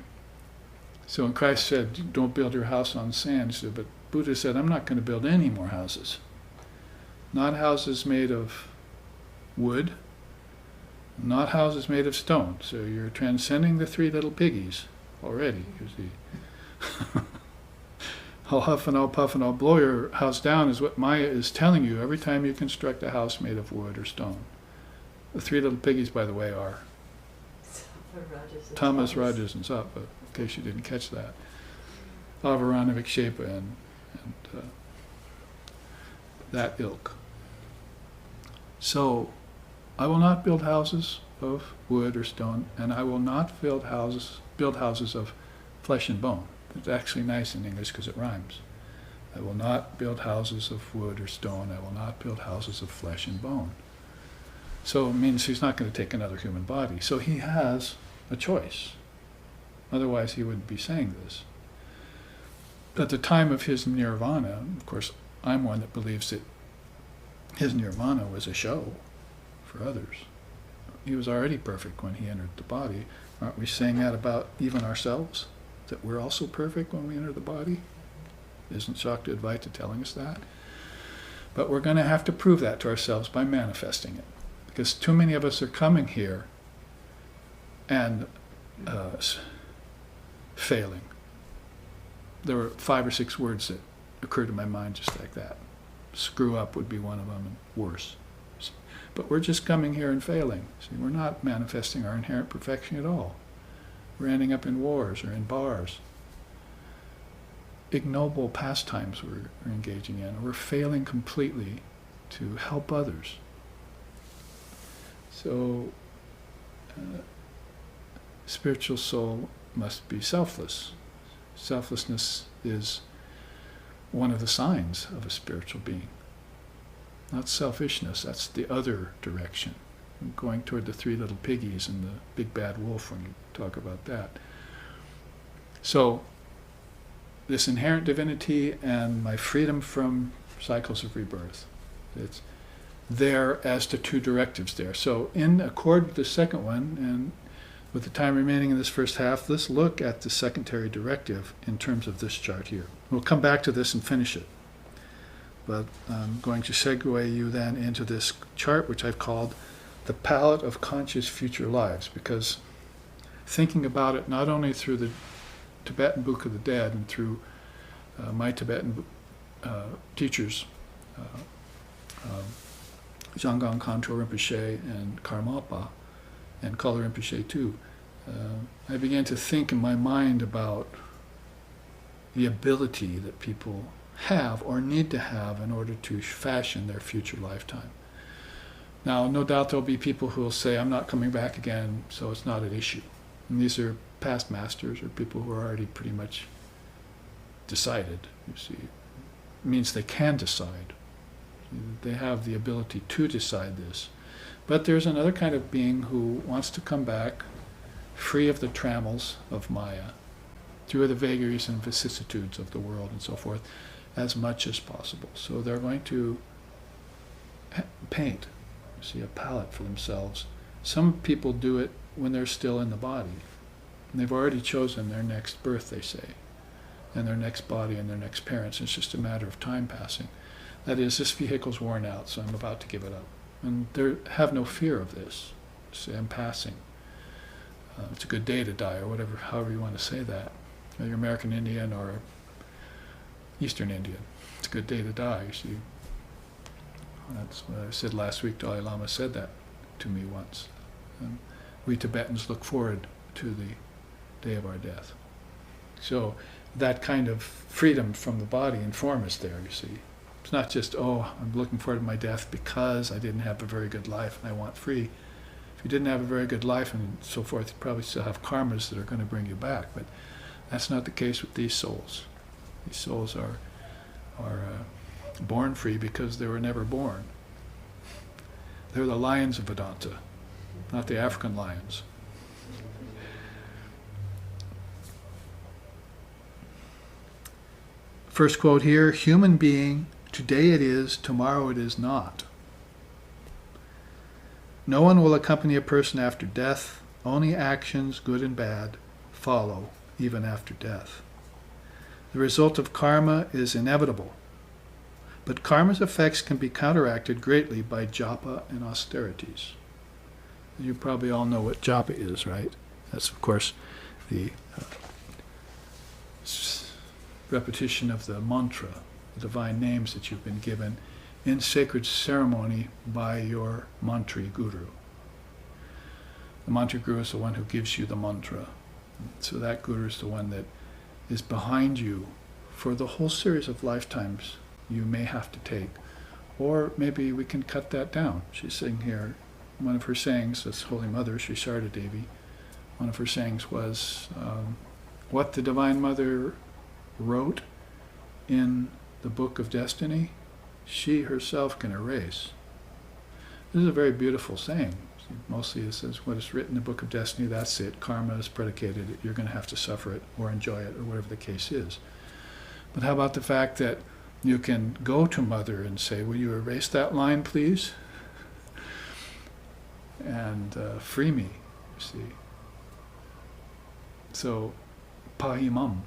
So when Christ said, don't build your house on sand, he said, but Buddha said, I'm not going to build any more houses. Not houses made of wood, not houses made of stone. So you're transcending the three little piggies already, you see. I'll huff and I'll puff and I'll blow your house down is what Maya is telling you every time you construct a house made of wood or stone. The three little piggies, by the way, are Tamas, Rajas, and Sattva, in case you didn't catch that. Avarana, Vikshepa, and that ilk. So, I will not build houses of wood or stone, and I will not build houses of flesh and bone. It's actually nice in English because it rhymes. I will not build houses of wood or stone. I will not build houses of flesh and bone. So it means he's not going to take another human body. So he has a choice. Otherwise he wouldn't be saying this. At the time of his nirvana, of course, I'm one that believes that his nirvana was a show for others. He was already perfect when he entered the body. Aren't we saying that about even ourselves? That we're also perfect when we enter the body? Isn't Shakti Advaita telling us that? But we're going to have to prove that to ourselves by manifesting it. Because too many of us are coming here and failing. There were 5 or 6 words that occurred to my mind just like that. Screw up would be one of them, and worse. But we're just coming here and failing. See, we're not manifesting our inherent perfection at all. We're ending up in wars or in bars. Ignoble pastimes we're engaging in. We're failing completely to help others. So, spiritual soul must be selfless. Selflessness is one of the signs of a spiritual being. Not selfishness, that's the other direction. Going toward the 3 little piggies and the big bad wolf when you talk about that. So, this inherent divinity and my freedom from cycles of rebirth. It's there as the 2 directives there. So in accord with the second one, and with the time remaining in this first half, let's look at the secondary directive in terms of this chart here. We'll come back to this and finish it. But I'm going to segue you then into this chart, which I've called the palette of conscious future lives, because thinking about it not only through the Tibetan Book of the Dead and through my Tibetan teachers, Zhanggang Khantrul Rinpoche and Karmapa, and Kala Rinpoche too, I began to think in my mind about the ability that people have or need to have in order to fashion their future lifetime. Now, no doubt there'll be people who will say, I'm not coming back again, so it's not an issue. And these are past masters or people who are already pretty much decided, you see. It means they can decide. They have the ability to decide this. But there's another kind of being who wants to come back free of the trammels of Maya, through the vagaries and vicissitudes of the world and so forth, as much as possible. So they're going to paint, you see, a palette for themselves. Some people do it when they're still in the body. And they've already chosen their next birth, they say, and their next body and their next parents. It's just a matter of time passing. That is, this vehicle's worn out, so I'm about to give it up. And they have no fear of this. Say, I'm passing. It's a good day to die, or whatever, however you want to say that. Whether you're American Indian or Eastern Indian, it's a good day to die, you see. That's what I said last week. Dalai Lama said that to me once. We Tibetans look forward to the day of our death. So that kind of freedom from the body and form is there, you see. It's not just, oh, I'm looking forward to my death because I didn't have a very good life and I want free. If you didn't have a very good life and so forth, you probably still have karmas that are going to bring you back. But that's not the case with these souls. These souls are born free because they were never born. They're the lions of Vedanta, not the African lions. First quote here, human being, today it is, tomorrow it is not. No one will accompany a person after death. Only actions, good and bad, follow even after death. The result of karma is inevitable, but karma's effects can be counteracted greatly by japa and austerities. You probably all know what japa is, right? That's, of course, the repetition of the mantra, the divine names that you've been given in sacred ceremony by your mantri guru. The mantra guru is the one who gives you the mantra. So that guru is the one that is behind you for the whole series of lifetimes you may have to take. Or maybe we can cut that down. She's saying here, one of her sayings, that's Holy Mother, Sri Sarda Devi, one of her sayings was, what the Divine Mother wrote in the Book of Destiny, she herself can erase. This is a very beautiful saying. Mostly it says, what is written in the Book of Destiny, that's it. Karma is predicated. You're going to have to suffer it or enjoy it or whatever the case is. But how about the fact that you can go to Mother and say, will you erase that line, please? And free me, you see. So, pahimam.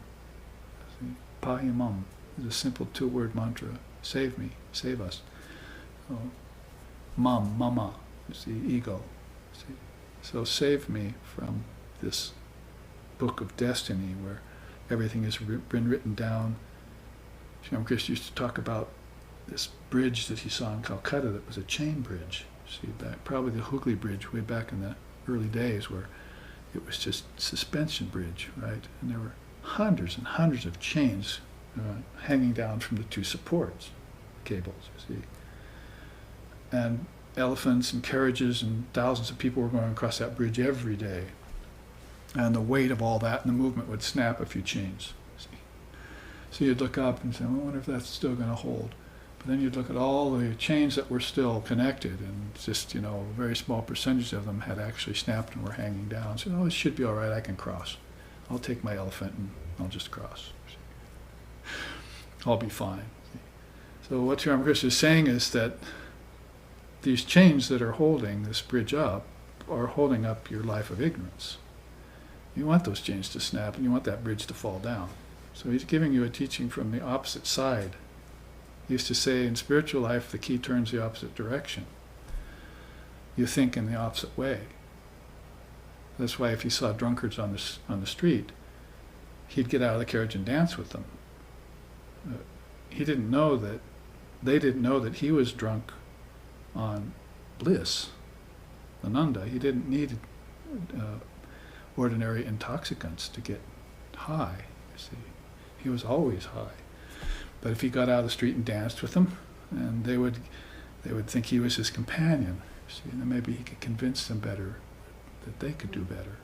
Pahimam is a simple two-word mantra. Save me, save us. Oh, mama, is the ego. See? So save me from this book of destiny where everything has been written down. Sri Ramakrishna used to talk about this bridge that he saw in Calcutta that was a chain bridge. See, back, probably the Hooghly Bridge way back in the early days where it was just suspension bridge, right? And there were hundreds and hundreds of chains hanging down from the two supports, cables, you see. And elephants and carriages and thousands of people were going across that bridge every day. And the weight of all that and the movement would snap a few chains. See? So you'd look up and say, well, I wonder if that's still going to hold. But then you'd look at all the chains that were still connected, and just, a very small percentage of them had actually snapped and were hanging down. So, it should be all right, I can cross. I'll take my elephant and I'll just cross. I'll be fine. So what Sri Ramakrishna is saying is that these chains that are holding this bridge up are holding up your life of ignorance. You want those chains to snap and you want that bridge to fall down. So he's giving you a teaching from the opposite side. He used to say in spiritual life the key turns the opposite direction. you think in the opposite way. That's why if he saw drunkards on the street, he'd get out of the carriage and dance with them. He didn't know that, they didn't know that he was drunk on bliss, Ananda. He didn't need ordinary intoxicants to get high, you see. He was always high. But if he got out of the street and danced with them, and they would think he was his companion, you see, and then maybe he could convince them better that they could do better,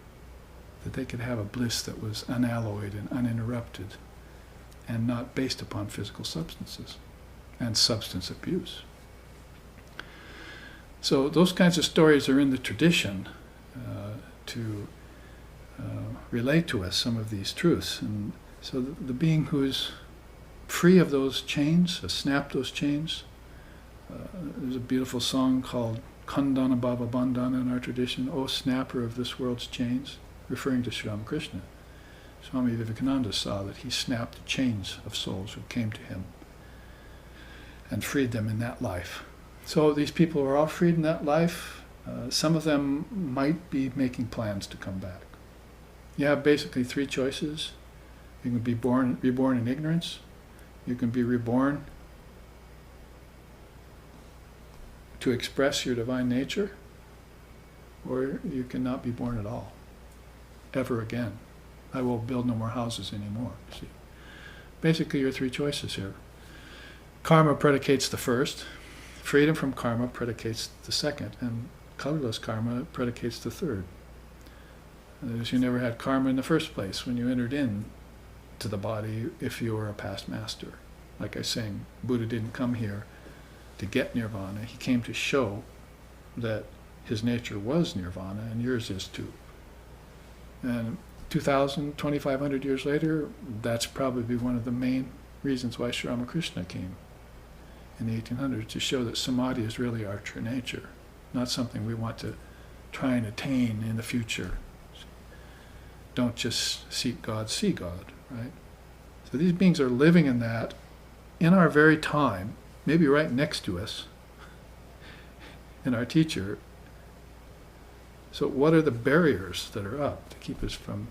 that they could have a bliss that was unalloyed and uninterrupted and not based upon physical substances and substance abuse. So those kinds of stories are in the tradition to relate to us some of these truths. And so the being who is free of those chains, has snapped those chains. There's a beautiful song called Khandana Bhava Bandhana in our tradition, O snapper of this world's chains, referring to Sri Ramakrishna. Swami Vivekananda saw that he snapped the chains of souls who came to him and freed them in that life. So these people are all freed in that life. Some of them might be making plans to come back. You have basically three choices. You can be reborn in ignorance. You can be reborn to express your divine nature, or you cannot be born at all, ever again. I will build no more houses anymore. See, basically your three choices here. Karma predicates the first, freedom from karma predicates the second, and colorless karma predicates the third. That is, you never had karma in the first place when you entered in to the body if you were a past master. Like I was saying, Buddha didn't come here to get nirvana. He came to show that his nature was nirvana, and yours is too. And 2,000, 2,500 years later, that's probably one of the main reasons why Sri Ramakrishna came in the 1800s, to show that samadhi is really our true nature, not something we want to try and attain in the future. Don't just seek God, see God, right? So these beings are living in that, in our very time, maybe right next to us, in our teacher. So what are the barriers that are up to keep us from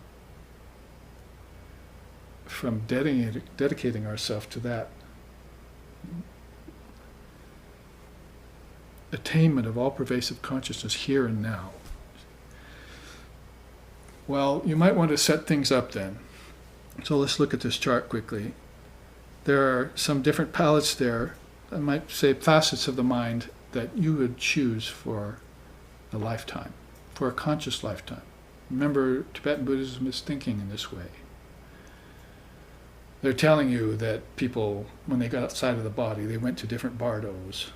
dedicating ourselves to that attainment of all-pervasive consciousness here and now? Well, you might want to set things up then. So let's look at this chart quickly. There are some different palettes there, I might say facets of the mind, that you would choose for a lifetime, for a conscious lifetime. Remember, Tibetan Buddhism is thinking in this way. They're telling you that people, when they got outside of the body, they went to different bardos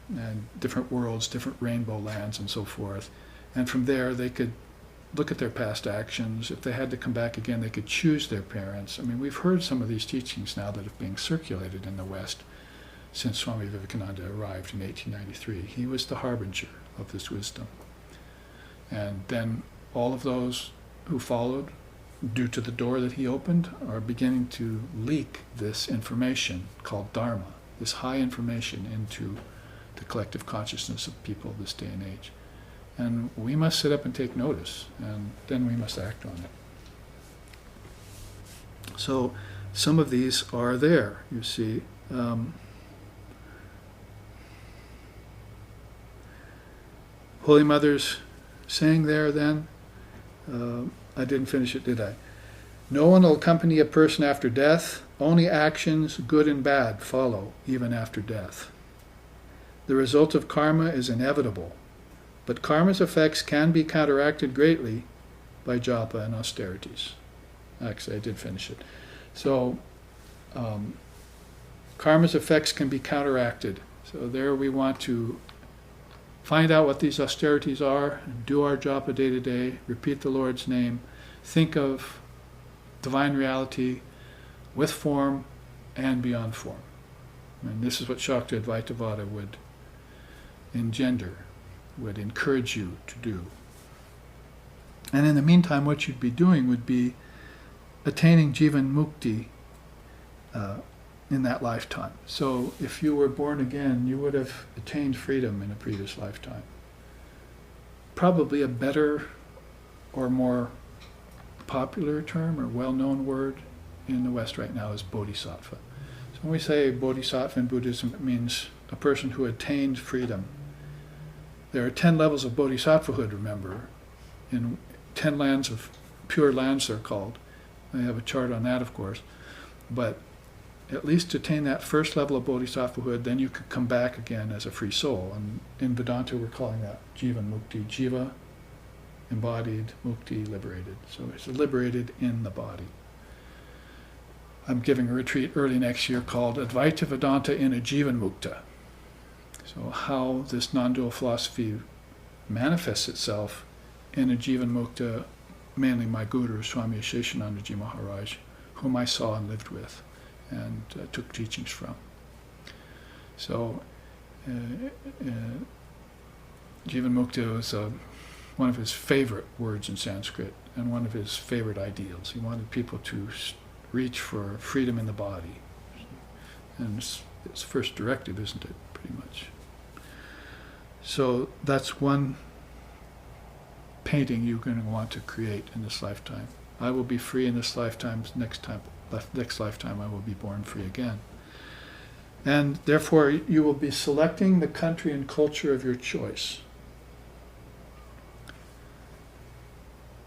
and different worlds, different rainbow lands and so forth. And from there they could look at their past actions. If they had to come back again, they could choose their parents. I mean, we've heard some of these teachings now that are being circulated in the West since Swami Vivekananda arrived in 1893. He was the harbinger of this wisdom. And then all of those who followed, due to the door that he opened, are beginning to leak this information called Dharma, this high information into the collective consciousness of people of this day and age. And we must sit up and take notice, and then we must act on it. So some of these are there, you see. Holy Mother's saying there then, I didn't finish it, did I? No one will accompany a person after death. Only actions, good and bad, follow even after death. The result of karma is inevitable, but karma's effects can be counteracted greatly by japa and austerities. Actually, I did finish it. So, karma's effects can be counteracted. So there we want to find out what these austerities are, and do our japa day to day, repeat the Lord's name, think of divine reality with form and beyond form. And this is what Shakti Advaita Vada would engender, would encourage you to do. And in the meantime, what you'd be doing would be attaining Jivan Mukti in that lifetime. So if you were born again, you would have attained freedom in a previous lifetime. probably a better or more popular term or well-known word in the West right now is bodhisattva. So when we say bodhisattva in Buddhism, it means a person who attained freedom. There are 10 levels of bodhisattvahood, remember, in 10 lands of pure lands they're called. I have a chart on that, of course. But at least to attain that first level of bodhisattvahood, then you could come back again as a free soul. And in Vedanta, we're calling that jiva mukti. Jiva, embodied, mukti, liberated. So it's liberated in the body. I'm giving a retreat early next year called Advaita Vedanta in a Jivan Mukta. So how this non-dual philosophy manifests itself in a Jivan Mukta, mainly my guru, Swami Sheshanandaji Maharaj, whom I saw and lived with and took teachings from. So Jivan Mukta was one of his favorite words in Sanskrit and one of his favorite ideals. He wanted people to reach for freedom in the body. And it's first directive, isn't it, pretty much? So that's one painting you're going to want to create in this lifetime. I will be free in this lifetime. Next lifetime I will be born free again. And therefore you will be selecting the country and culture of your choice.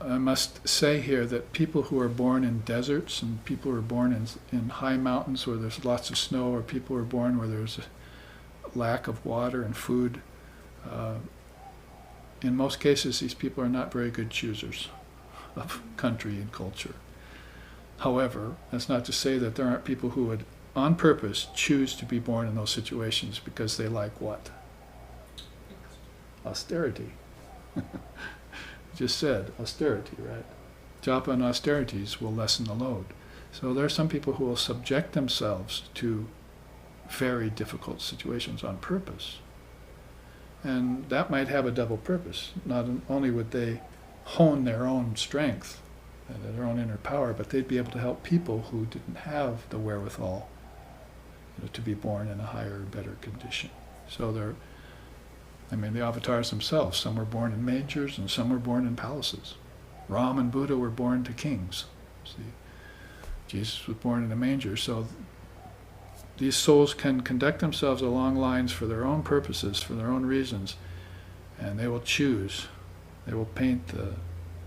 I must say here that people who are born in deserts and people who are born in high mountains where there's lots of snow, or people who are born where there's a lack of water and food, in most cases these people are not very good choosers of country and culture. However, that's not to say that there aren't people who would on purpose choose to be born in those situations because they like what? Austerity. Just said, austerity, right? Japa and austerities will lessen the load. So there are some people who will subject themselves to very difficult situations on purpose. And that might have a double purpose. Not only would they hone their own strength and their own inner power, but they'd be able to help people who didn't have the wherewithal, to be born in a higher, better condition. So the avatars themselves, some were born in mangers and some were born in palaces. Ram and Buddha were born to kings. See, Jesus was born in a manger. So these souls can conduct themselves along lines for their own purposes, for their own reasons, and they will choose. They will paint the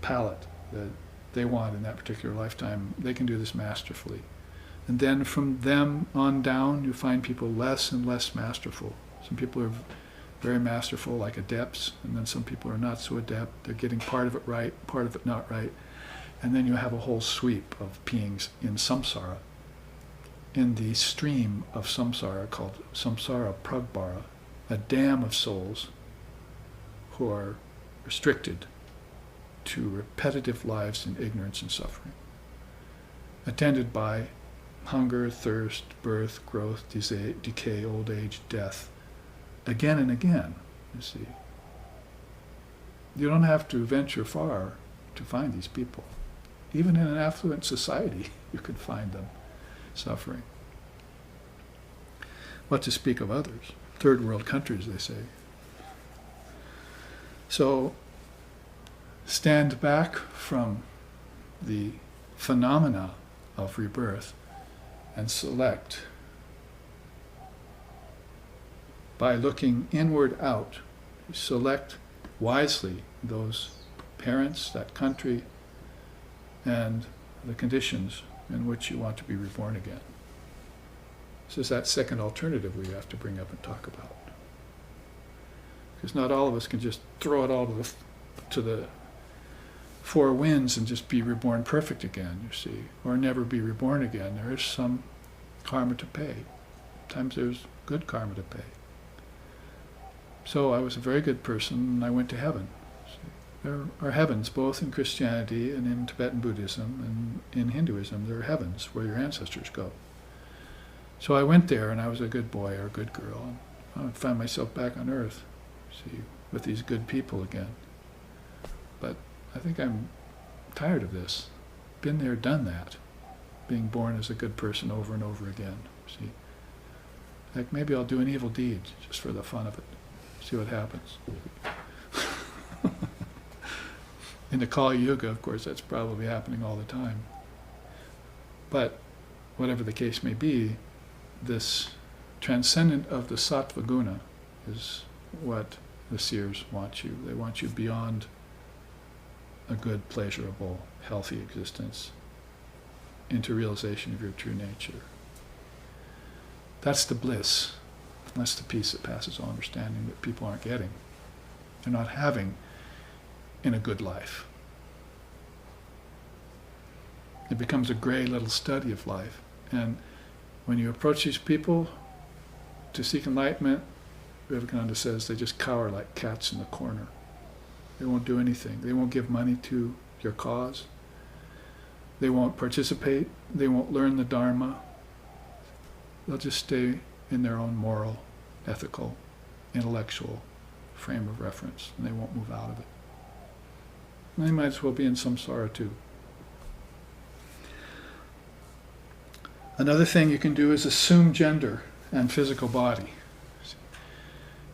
palette that they want in that particular lifetime. They can do this masterfully. And then from them on down, you find people less and less masterful. Some people are very masterful, like adepts, and then some people are not so adept. They're getting part of it right, part of it not right. And then you have a whole sweep of beings in samsara, in the stream of samsara called samsara pragbara, a dam of souls who are restricted to repetitive lives in ignorance and suffering, attended by hunger, thirst, birth, growth, decay, old age, death, again and again, you see. You don't have to venture far to find these people. Even in an affluent society, you can find them suffering. What to speak of others? Third world countries, they say. So, stand back from the phenomena of rebirth and select by looking inward out. Select wisely those parents, that country, and the conditions in which you want to be reborn again. This is that second alternative we have to bring up and talk about. Because not all of us can just throw it all to the four winds and just be reborn perfect again, you see, or never be reborn again. There is some karma to pay. Sometimes there's good karma to pay. So I was a very good person and I went to heaven. There are heavens both in Christianity and in Tibetan Buddhism and in Hinduism. There are heavens where your ancestors go. So I went there and I was a good boy or a good girl. And I found myself back on earth, see, with these good people again. But I think I'm tired of this. Been there, done that. Being born as a good person over and over again, see. Like maybe I'll do an evil deed just for the fun of it. See what happens. In the Kali Yuga, of course, that's probably happening all the time. But whatever the case may be, this transcendent of the sattva guna is what the seers want you. They want you beyond a good, pleasurable, healthy existence into realization of your true nature. That's the bliss. That's the peace that passes all understanding that people aren't getting. They're not having in a good life. It becomes a gray little study of life. And when you approach these people to seek enlightenment, Vivekananda says they just cower like cats in the corner. They won't do anything. They won't give money to your cause. They won't participate. They won't learn the Dharma. They'll just stay in their own moral, ethical, intellectual frame of reference, and they won't move out of it. And they might as well be in samsara too. Another thing you can do is assume gender and physical body.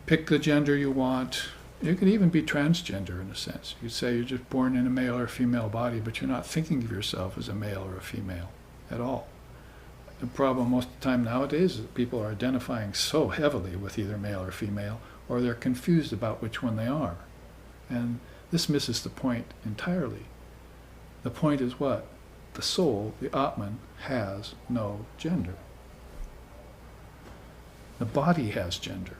Pick the gender you want. You could even be transgender in a sense. You could say you're just born in a male or female body, but you're not thinking of yourself as a male or a female at all. The problem most of the time nowadays is that people are identifying so heavily with either male or female, or they're confused about which one they are. And this misses the point entirely. The point is what? The soul, the Atman, has no gender. The body has gender.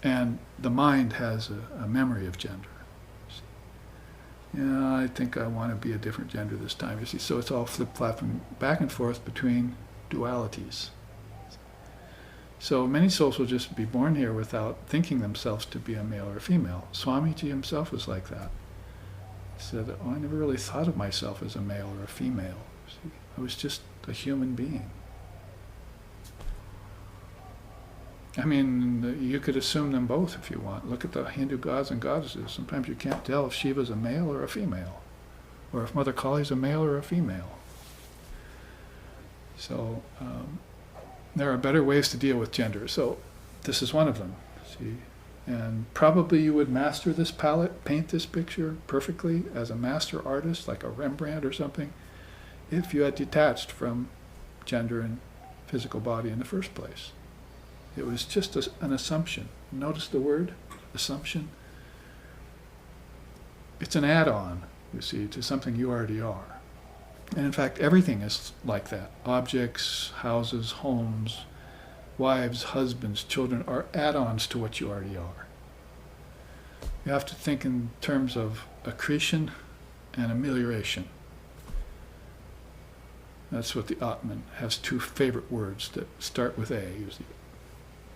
And the mind has a memory of gender. Yeah, I think I want to be a different gender this time. You see, so it's all flip-flopping back and forth between dualities. So many souls will just be born here without thinking themselves to be a male or a female. Swamiji himself was like that. He said, I never really thought of myself as a male or a female. See, I was just a human being. I mean, you could assume them both if you want. Look at the Hindu gods and goddesses. Sometimes you can't tell if Shiva's a male or a female, or if Mother Kali's a male or a female. So there are better ways to deal with gender. So this is one of them. See, and probably you would master this palette, paint this picture perfectly as a master artist, like a Rembrandt or something, if you had detached from gender and physical body in the first place. It was just an assumption. Notice the word, assumption. It's an add-on, you see, to something you already are. And in fact, everything is like that. Objects, houses, homes, wives, husbands, children are add-ons to what you already are. You have to think in terms of accretion and amelioration. That's what the Atman has two favorite words that start with A, usually.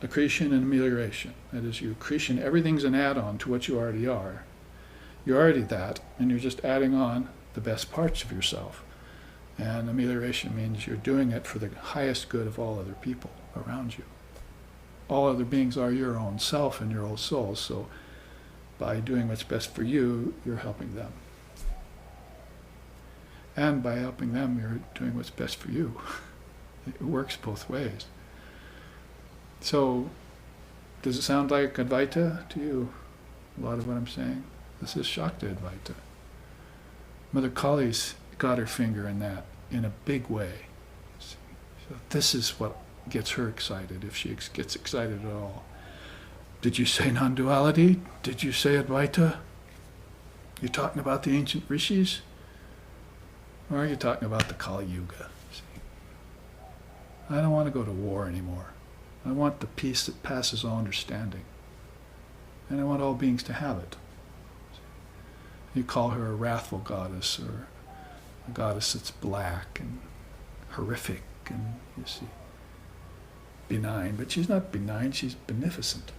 Accretion and amelioration. That is, you accretion, everything's an add-on to what you already are. You're already that, and you're just adding on the best parts of yourself. And amelioration means you're doing it for the highest good of all other people around you. All other beings are your own self and your own soul, so by doing what's best for you, you're helping them. And by helping them, you're doing what's best for you. It works both ways. So, does it sound like Advaita to you? A lot of what I'm saying? This is Shakta Advaita. Mother Kali's got her finger in that in a big way. So this is what gets her excited, if she gets excited at all. Did you say non-duality? Did you say Advaita? You talking about the ancient rishis? Or are you talking about the Kali Yuga? See? I don't want to go to war anymore. I want the peace that passes all understanding. And I want all beings to have it. You call her a wrathful goddess, or a goddess that's black and horrific and, you see, benign. But she's not benign, she's beneficent.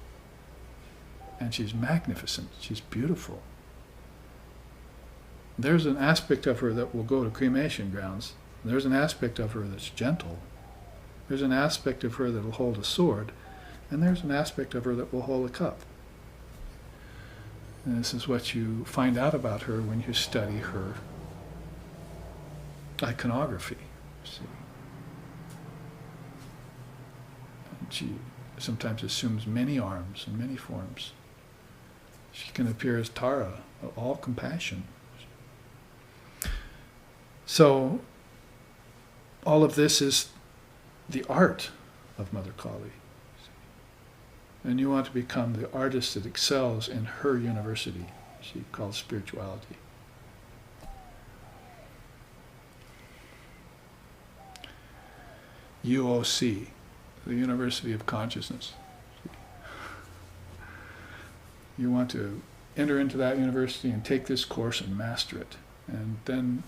And she's magnificent, she's beautiful. There's an aspect of her that will go to cremation grounds. There's an aspect of her that's gentle. There's an aspect of her that will hold a sword, and there's an aspect of her that will hold a cup. And this is what you find out about her when you study her iconography. See? And she sometimes assumes many arms and many forms. She can appear as Tara, all compassion, So all of this is the art of Mother Kali. And you want to become the artist that excels in her university, she calls spirituality. UOC, the University of Consciousness. You want to enter into that university and take this course and master it, and then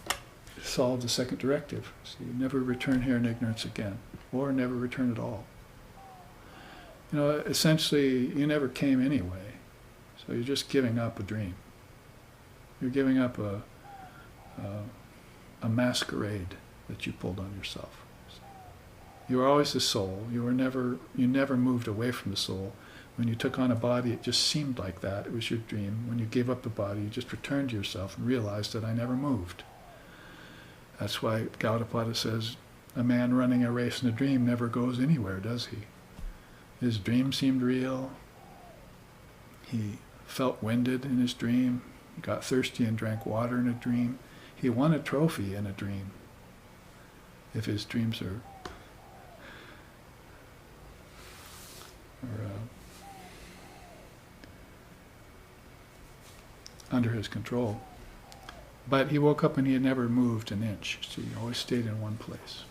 solve the second directive. So you never return here in ignorance again, or never return at all. You know, essentially, you never came anyway, so you're just giving up a dream. You're giving up a masquerade that you pulled on yourself. You were always the soul. You never moved away from the soul. When you took on a body, it just seemed like that. It was your dream. When you gave up the body, you just returned to yourself and realized that I never moved. That's why Gaudapada says, a man running a race in a dream never goes anywhere, does he? His dream seemed real. He felt winded in his dream. He got thirsty and drank water in a dream. He won a trophy in a dream. If his dreams are under his control. But he woke up and he had never moved an inch. So he always stayed in one place.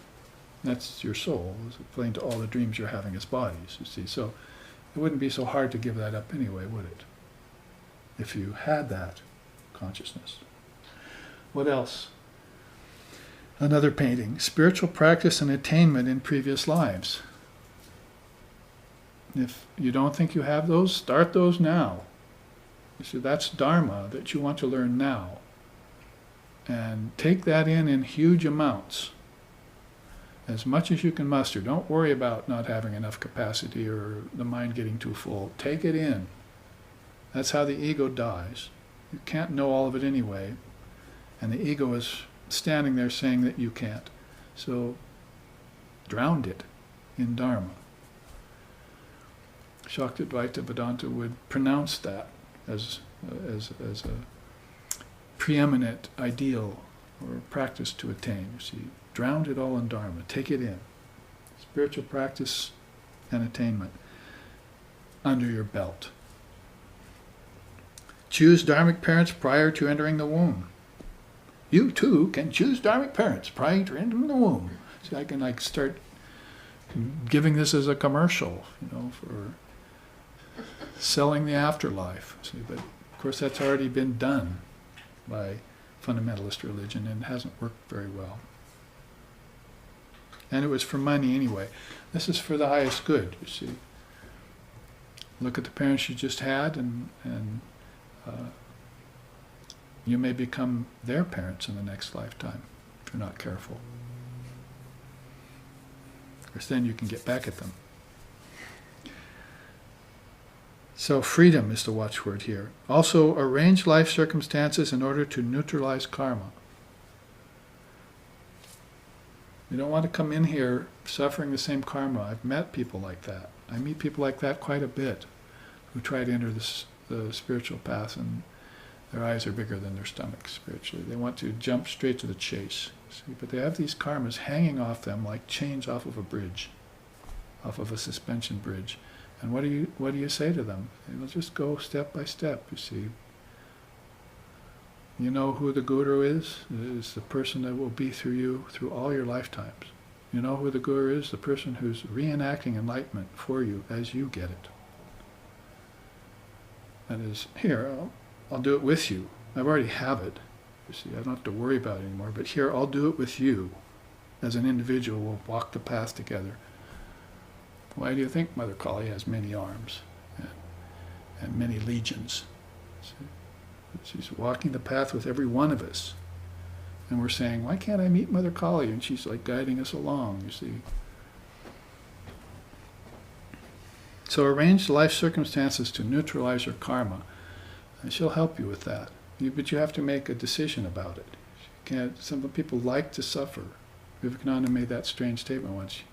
That's your soul, is playing to all the dreams you're having as bodies, you see. So it wouldn't be so hard to give that up anyway, would it? If you had that consciousness. What else? Another painting. Spiritual practice and attainment in previous lives. If you don't think you have those, start those now. You see, that's Dharma that you want to learn now. And take that in huge amounts. As much as you can muster. Don't worry about not having enough capacity or the mind getting too full. Take it in. That's how the ego dies. You can't know all of it anyway. And the ego is standing there saying that you can't. So drown it in Dharma. Shakti Advaita Vedanta would pronounce that as a preeminent ideal or practice to attain. You see, drown it all in Dharma. Take it in. Spiritual practice and attainment under your belt. Choose dharmic parents prior to entering the womb. You too can choose dharmic parents prior to entering the womb. See, I can start giving this as a commercial, for selling the afterlife. See, but of course that's already been done by fundamentalist religion and hasn't worked very well. And it was for money anyway. This is for the highest good, you see. Look at the parents you just had and you may become their parents in the next lifetime if you're not careful. Because then you can get back at them. So freedom is the watchword here. Also, arrange life circumstances in order to neutralize karma. You don't want to come in here suffering the same karma. I've met people like that. I meet people like that quite a bit who try to enter the spiritual path and their eyes are bigger than their stomachs spiritually. They want to jump straight to the chase. See? But they have these karmas hanging off them like chains off of a bridge, off of a suspension bridge. And what do you say to them? Well, just go step by step, you see. You know who the guru is? It is the person that will be through you through all your lifetimes. You know who the guru is? The person who's reenacting enlightenment for you as you get it. That is, here, I'll do it with you. I already have it. You see, I don't have to worry about it anymore. But here, I'll do it with you. As an individual, we'll walk the path together. Why do you think Mother Kali has many arms and many legions? She's walking the path with every one of us. And we're saying, why can't I meet Mother Kali? And she's like guiding us along, you see. So arrange life circumstances to neutralize your karma. And she'll help you with that. But you have to make a decision about it. Some people like to suffer. Vivekananda made that strange statement once.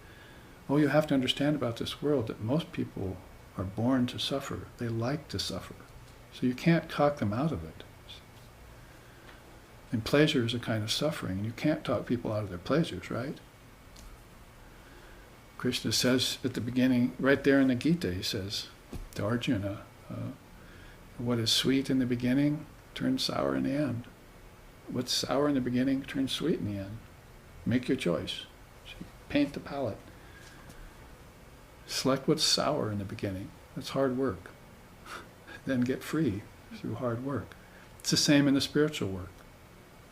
Oh, you have to understand about this world that most people are born to suffer. They like to suffer. So you can't talk them out of it. And pleasure is a kind of suffering. And you can't talk people out of their pleasures, right? Krishna says at the beginning, right there in the Gita, he says to Arjuna, what is sweet in the beginning turns sour in the end. What's sour in the beginning turns sweet in the end. Make your choice. Paint the palette. Select what's sour in the beginning. That's hard work. Then get free through hard work. It's the same in the spiritual work.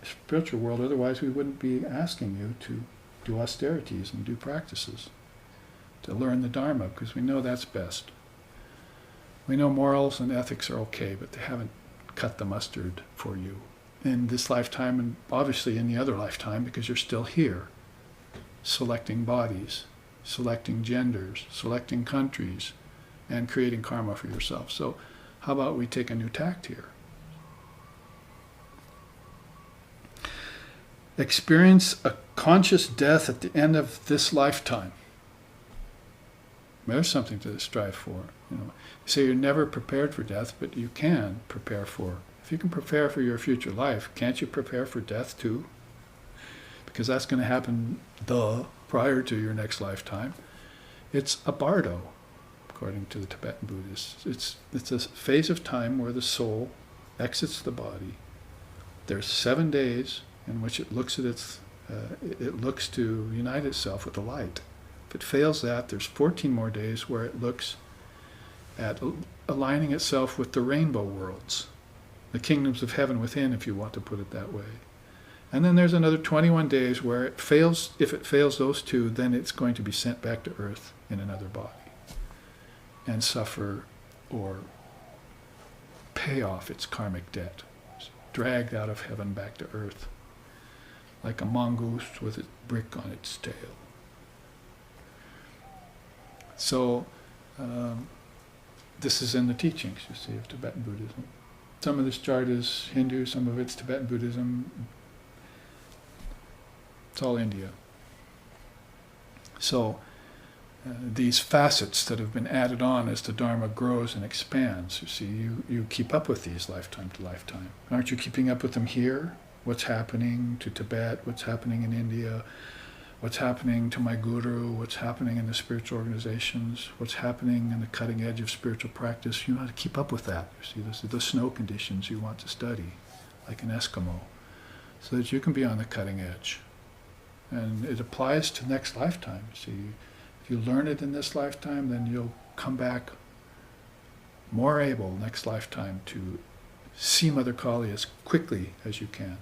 The spiritual world, otherwise we wouldn't be asking you to do austerities and do practices, to learn the Dharma, because we know that's best. We know morals and ethics are okay, but they haven't cut the mustard for you in this lifetime, and obviously in the other lifetime, because you're still here, selecting bodies, selecting genders, selecting countries, and creating karma for yourself. So how about we take a new tact here? Experience a conscious death at the end of this lifetime. There's something to strive for. You say you're never prepared for death, but you can prepare for. If you can prepare for your future life, can't you prepare for death too? Because that's going to happen prior to your next lifetime. It's a bardo, according to the Tibetan Buddhists. It's a phase of time where the soul exits the body. There's 7 days in which it looks at it looks to unite itself with the light. If it fails that, there's 14 more days where it looks at aligning itself with the rainbow worlds, the kingdoms of heaven within, if you want to put it that way. And then there's another 21 days where it fails. If it fails those two, then it's going to be sent back to earth in another body and suffer or pay off its karmic debt. It's dragged out of heaven back to earth, like a mongoose with a brick on its tail. So this is in the teachings, you see, of Tibetan Buddhism. Some of this chart is Hindu, some of it's Tibetan Buddhism. It's all India. So these facets that have been added on as the Dharma grows and expands, you see, you keep up with these lifetime to lifetime. Aren't you keeping up with them here? What's happening to Tibet? What's happening in India? What's happening to my guru? What's happening in the spiritual organizations? What's happening in the cutting edge of spiritual practice? You have to keep up with that. You see, this is the snow conditions you want to study, like an Eskimo, so that you can be on the cutting edge. And it applies to next lifetime. See, if you learn it in this lifetime, then you'll come back more able next lifetime to see Mother Kali as quickly as you can.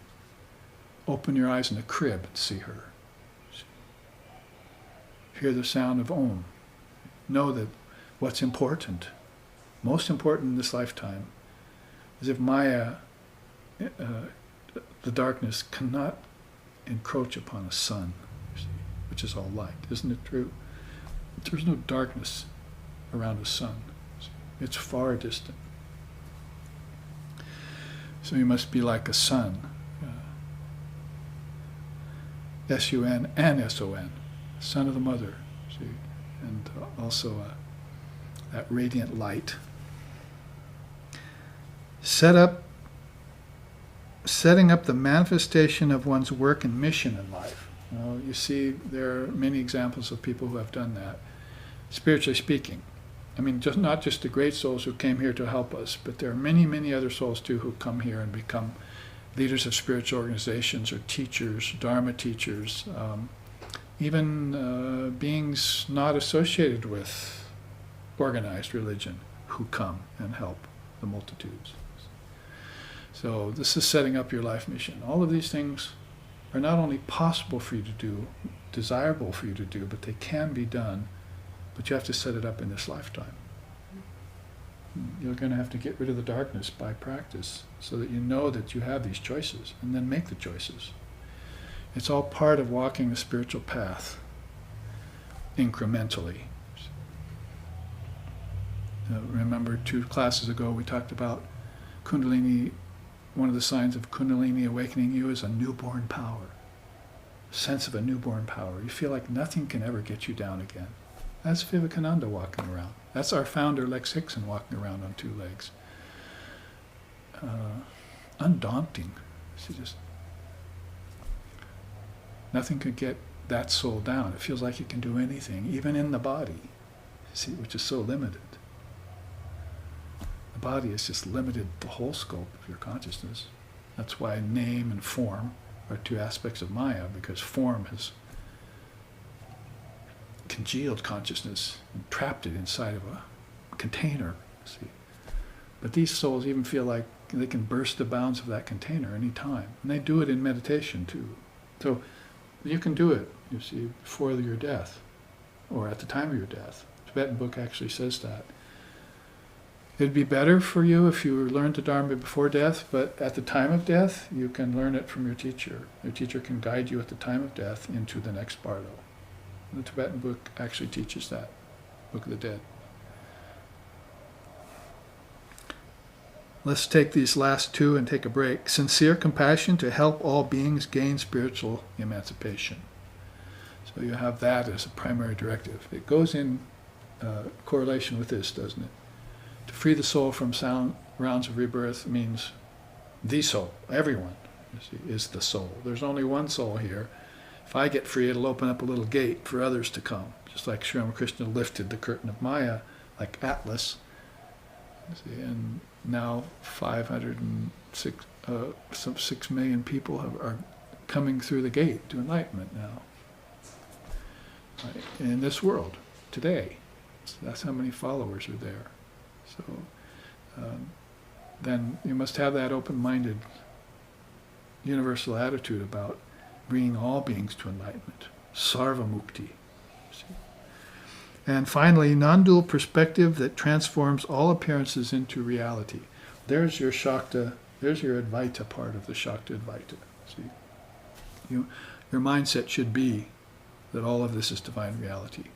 Open your eyes in the crib and see her. Hear the sound of Om. Know that what's important, most important in this lifetime, is if Maya, the darkness, cannot encroach upon a sun, you see, which is all light. Isn't it true? There's no darkness around a sun. It's far distant. So you must be like a sun. S-U-N and S-O-N. Son of the Mother, see, and also that radiant light. Setting up the manifestation of one's work and mission in life. You see, there are many examples of people who have done that, spiritually speaking. I mean, not just the great souls who came here to help us, but there are many, many other souls too who come here and become leaders of spiritual organizations or teachers, Dharma teachers, even beings not associated with organized religion who come and help the multitudes. So this is setting up your life mission. All of these things are not only possible for you to do, desirable for you to do, but they can be done, but you have to set it up in this lifetime. You're going to have to get rid of the darkness by practice so that you know that you have these choices, and then make the choices. It's all part of walking the spiritual path incrementally. Remember 2 classes ago we talked about Kundalini. One of the signs of Kundalini awakening you is a newborn power, a sense of a newborn power. You feel like nothing can ever get you down again. That's Vivekananda walking around. That's our founder Lex Hixon walking around on 2 legs. Undaunting. She just Nothing could get that soul down. It feels like it can do anything, even in the body, see, which is so limited. The body is just limited, the whole scope of your consciousness. That's why name and form are two aspects of Maya, because form has congealed consciousness and trapped it inside of a container, see. But these souls even feel like they can burst the bounds of that container any time. And they do it in meditation too. So you can do it, you see, before your death, or at the time of your death. The Tibetan book actually says that. It'd be better for you if you learned the Dharma before death, but at the time of death, you can learn it from your teacher. Your teacher can guide you at the time of death into the next bardo. The Tibetan book actually teaches that, Book of the Dead. Let's take these last two and take a break. Sincere compassion to help all beings gain spiritual emancipation. So you have that as a primary directive. It goes in correlation with this, doesn't it? To free the soul from sound rounds of rebirth means the soul, everyone, you see, is the soul. There's only one soul here. If I get free, it'll open up a little gate for others to come. Just like Sri Ramakrishna lifted the curtain of Maya, like Atlas. You see, and now 6 million people are coming through the gate to enlightenment now. Right? In this world, today. So that's how many followers are there. So then you must have that open-minded universal attitude about bringing all beings to enlightenment. Sarva Mukti. See? And finally, non-dual perspective that transforms all appearances into reality. There's your Shakta, there's your Advaita part of the Shakta Advaita. See? Your mindset should be that all of this is divine reality.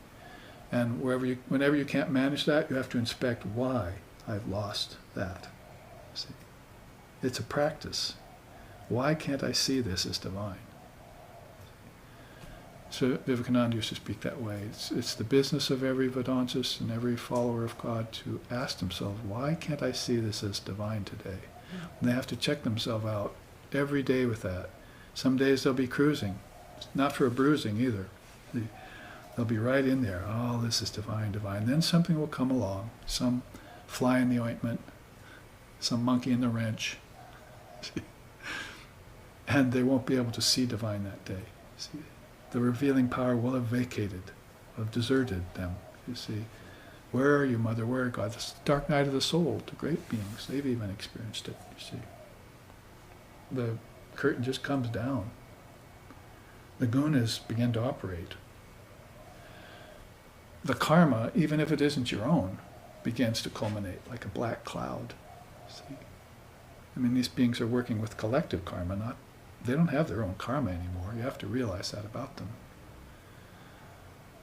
And whenever you can't manage that, you have to inspect why I've lost that. See? It's a practice. Why can't I see this as divine? So Vivekananda used to speak that way. It's the business of every Vedantist and every follower of God to ask themselves, why can't I see this as divine today? And they have to check themselves out every day with that. Some days they'll be cruising, not for a bruising either. They'll be right in there. Oh, this is divine, divine. Then something will come along. Some fly in the ointment, some monkey in the wrench. And they won't be able to see divine that day. See? The revealing power will have vacated, have deserted them. You see, where are you, Mother? Where are God? This dark night of the soul to great beings. They've even experienced it, you see. The curtain just comes down. The gunas begin to operate. The karma, even if it isn't your own, begins to culminate like a black cloud. See? I mean, these beings are working with collective karma, they don't have their own karma anymore. You have to realize that about them.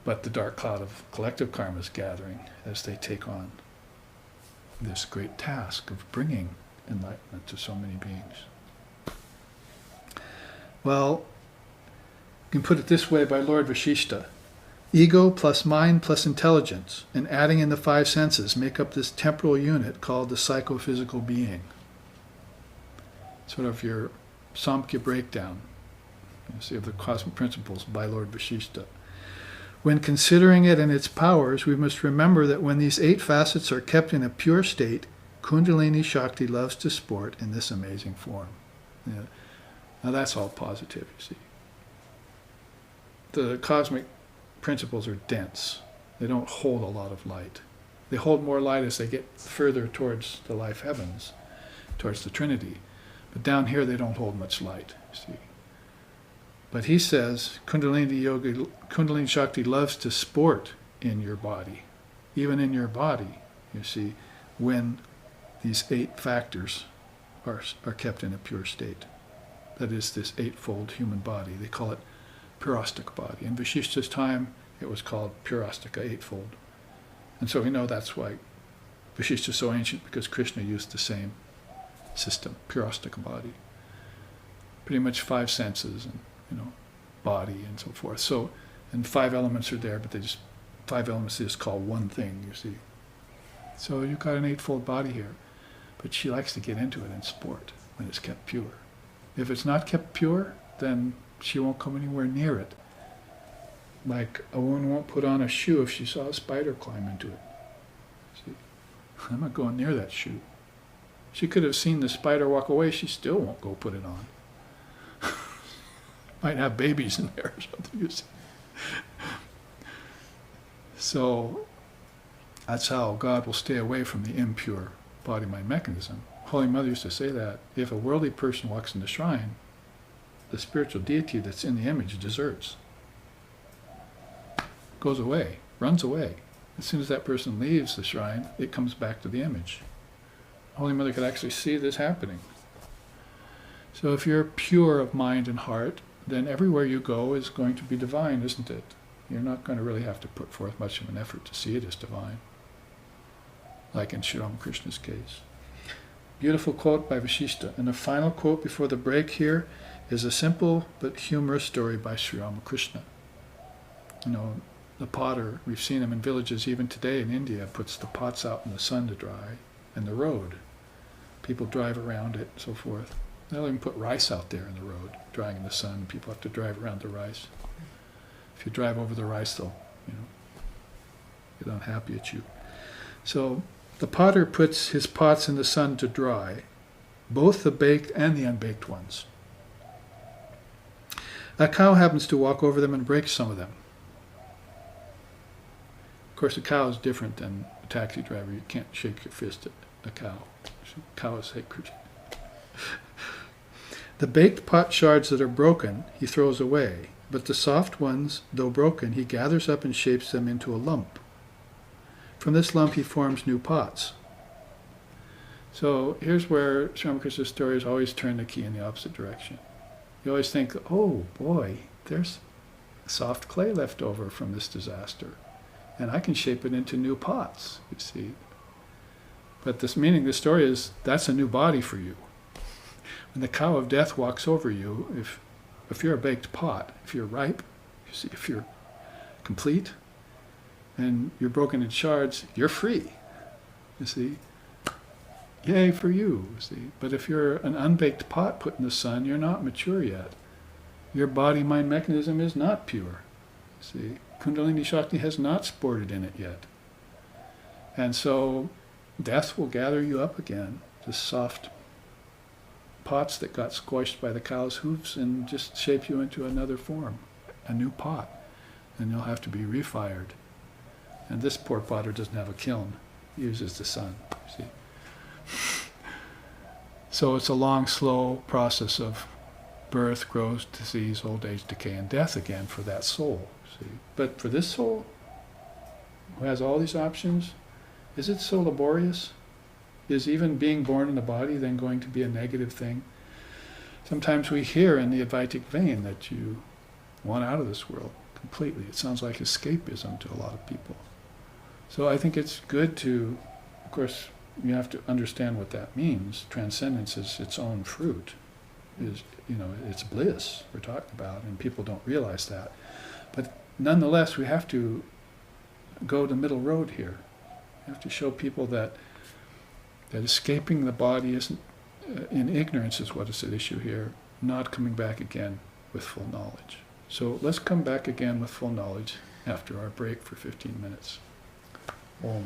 But the dark cloud of collective karma is gathering as they take on this great task of bringing enlightenment to so many beings. Well, you can put it this way by Lord Vashishta. Ego plus mind plus intelligence, and adding in the five senses, make up this temporal unit called the psychophysical being. Sort of your Samkhya breakdown, you see, of the cosmic principles by Lord Vashishta. When considering it and its powers, we must remember that when these 8 facets are kept in a pure state, Kundalini Shakti loves to sport in this amazing form. Yeah. Now that's all positive, you see. The cosmic principles are dense. They don't hold a lot of light. They hold more light as they get further towards the life heavens, towards the Trinity. But down here they don't hold much light, you see. But he says Kundalini Shakti loves to sport in your body, even in your body, you see, when these 8 factors are kept in a pure state. That is this 8-fold human body. They call it Purastika body. In Vashishta's time, it was called Purastika, 8-fold. And so we know that's why Vashishta is so ancient, because Krishna used the same system, Purastika body. Pretty much 5 senses and, body and so forth. So, and 5 elements are there, but 5 elements they just call one thing, you see. So you've got an 8-fold body here, but she likes to get into it and sport when it's kept pure. If it's not kept pure, then she won't come anywhere near it. Like a woman won't put on a shoe if she saw a spider climb into it. See, I'm not going near that shoe. She could have seen the spider walk away, she still won't go put it on. Might have babies in there or something, you see. So that's how God will stay away from the impure body-mind mechanism. Holy Mother used to say that if a worldly person walks in the shrine, the spiritual deity that's in the image deserts. Goes away, runs away. As soon as that person leaves the shrine, it comes back to the image. Holy Mother could actually see this happening. So if you're pure of mind and heart, then everywhere you go is going to be divine, isn't it? You're not going to really have to put forth much of an effort to see it as divine, like in Sri Ramakrishna's case. Beautiful quote by Vasishta. And the final quote before the break here is a simple but humorous story by Sri Ramakrishna. You know, the potter, we've seen him in villages even today in India, puts the pots out in the sun to dry, and the road. People drive around it, so forth. They'll even put rice out there in the road, drying in the sun. People have to drive around the rice. If you drive over the rice, they'll, get unhappy at you. So the potter puts his pots in the sun to dry, both the baked and the unbaked ones. A cow happens to walk over them and break some of them. Of course, a cow is different than a taxi driver. You can't shake your fist at a cow. A cow is sacred. The baked pot shards that are broken, he throws away, but the soft ones, though broken, he gathers up and shapes them into a lump. From this lump he forms new pots. So here's where Sri Ramakrishna's stories always turn the key in the opposite direction. You always think, oh boy, there's soft clay left over from this disaster, and I can shape it into new pots, you see. But this meaning, the story is, that's a new body for you. When the cow of death walks over you, if you're a baked pot, if you're ripe, you see, if you're complete, and you're broken in shards, you're free, you see. Yay for you, see. But if you're an unbaked pot put in the sun, you're not mature yet. Your body-mind mechanism is not pure, see. Kundalini Shakti has not sported in it yet. And so death will gather you up again, the soft pots that got squashed by the cow's hooves, and just shape you into another form, a new pot. And you'll have to be refired. And this poor potter doesn't have a kiln. He uses the sun, see. So it's a long, slow process of birth, growth, disease, old age, decay, and death again for that soul, see. But for this soul, who has all these options, is it so laborious? Is even being born in the body then going to be a negative thing? Sometimes we hear in the Advaitic vein that you want out of this world completely. It sounds like escapism to a lot of people. So I think it's good to, of course, you have to understand what that means. Transcendence is its own fruit. It's bliss we're talking about, and people don't realize that. But nonetheless, we have to go the middle road here. We have to show people that escaping the body isn't, in ignorance is what is at issue here, not coming back again with full knowledge. So let's come back again with full knowledge after our break for 15 minutes. Om.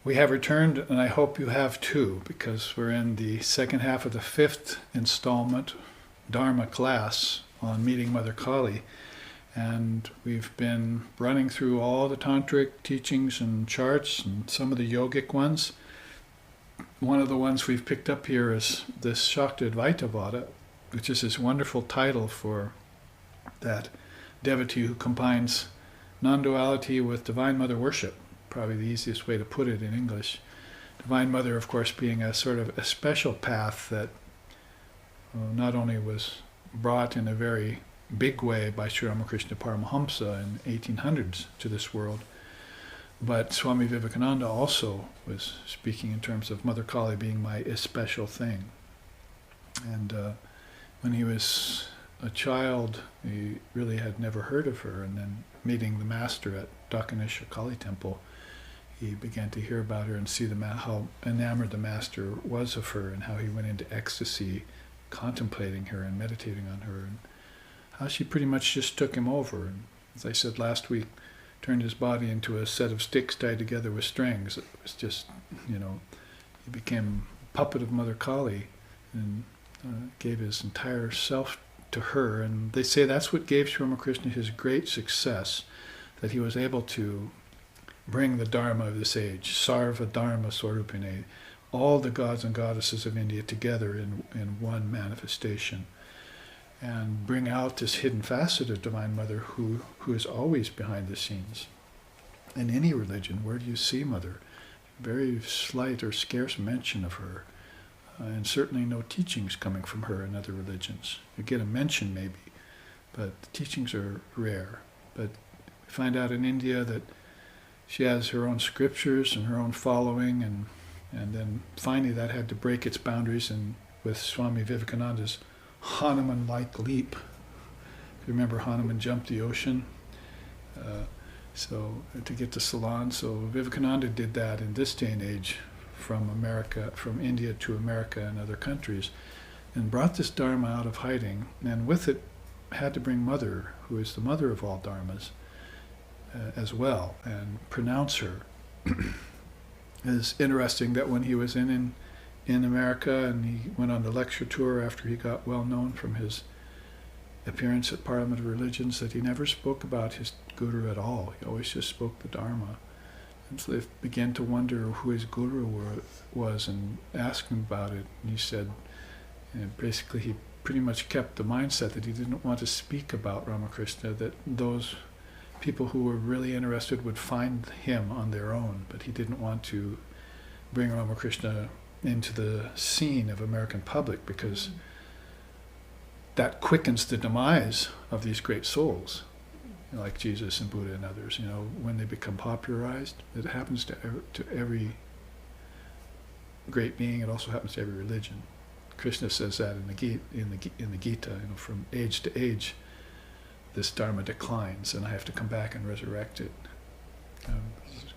We have returned, and I hope you have too, because we're in the second half of the 5th installment Dharma class on meeting Mother Kali. And we've been running through all the tantric teachings and charts and some of the yogic ones. One of the ones we've picked up here is this Shakta Advaita Vada, which is this wonderful title for that devotee who combines non-duality with Divine Mother worship. Probably the easiest way to put it in English. Divine Mother, of course, being a sort of a special path that not only was brought in a very big way by Sri Ramakrishna Paramahamsa in 1800s to this world, but Swami Vivekananda also was speaking in terms of Mother Kali being my especial thing. And when he was a child, he really had never heard of her, and then meeting the master at Dakaneshwar Kali Temple, he began to hear about her and see how enamored the master was of her, and how he went into ecstasy contemplating her and meditating on her, and how she pretty much just took him over. And as I said last week, turned his body into a set of sticks tied together with strings. It was just, he became a puppet of Mother Kali and gave his entire self to her. And they say that's what gave Sri Ramakrishna his great success, that he was able to bring the Dharma of this age, Sarva Dharma Swarupine, all the gods and goddesses of India together in one manifestation, and bring out this hidden facet of Divine Mother who is always behind the scenes. In any religion, where do you see Mother? Very slight or scarce mention of her, and certainly no teachings coming from her in other religions. You get a mention maybe, but the teachings are rare. But we find out in India that she has her own scriptures and her own following, and then finally that had to break its boundaries, and with Swami Vivekananda's Hanuman-like leap. If you remember, Hanuman jumped the ocean so to get to Ceylon. So Vivekananda did that in this day and age from India to America and other countries, and brought this Dharma out of hiding, and with it had to bring Mother, who is the mother of all Dharmas, as well, and pronounce her. It's interesting that when he was in America, and he went on the lecture tour after he got well known from his appearance at Parliament of Religions, that he never spoke about his guru at all. He always just spoke the Dharma. And so they began to wonder who his guru was and asked him about it. And he said, basically he pretty much kept the mindset that he didn't want to speak about Ramakrishna, that those people who were really interested would find him on their own, but he didn't want to bring Ramakrishna into the scene of American public, because that quickens the demise of these great souls, like Jesus and Buddha and others. When they become popularized, it happens to every great being. It also happens to every religion. Krishna says that in the Gita. From age to age, this Dharma declines, and I have to come back and resurrect it.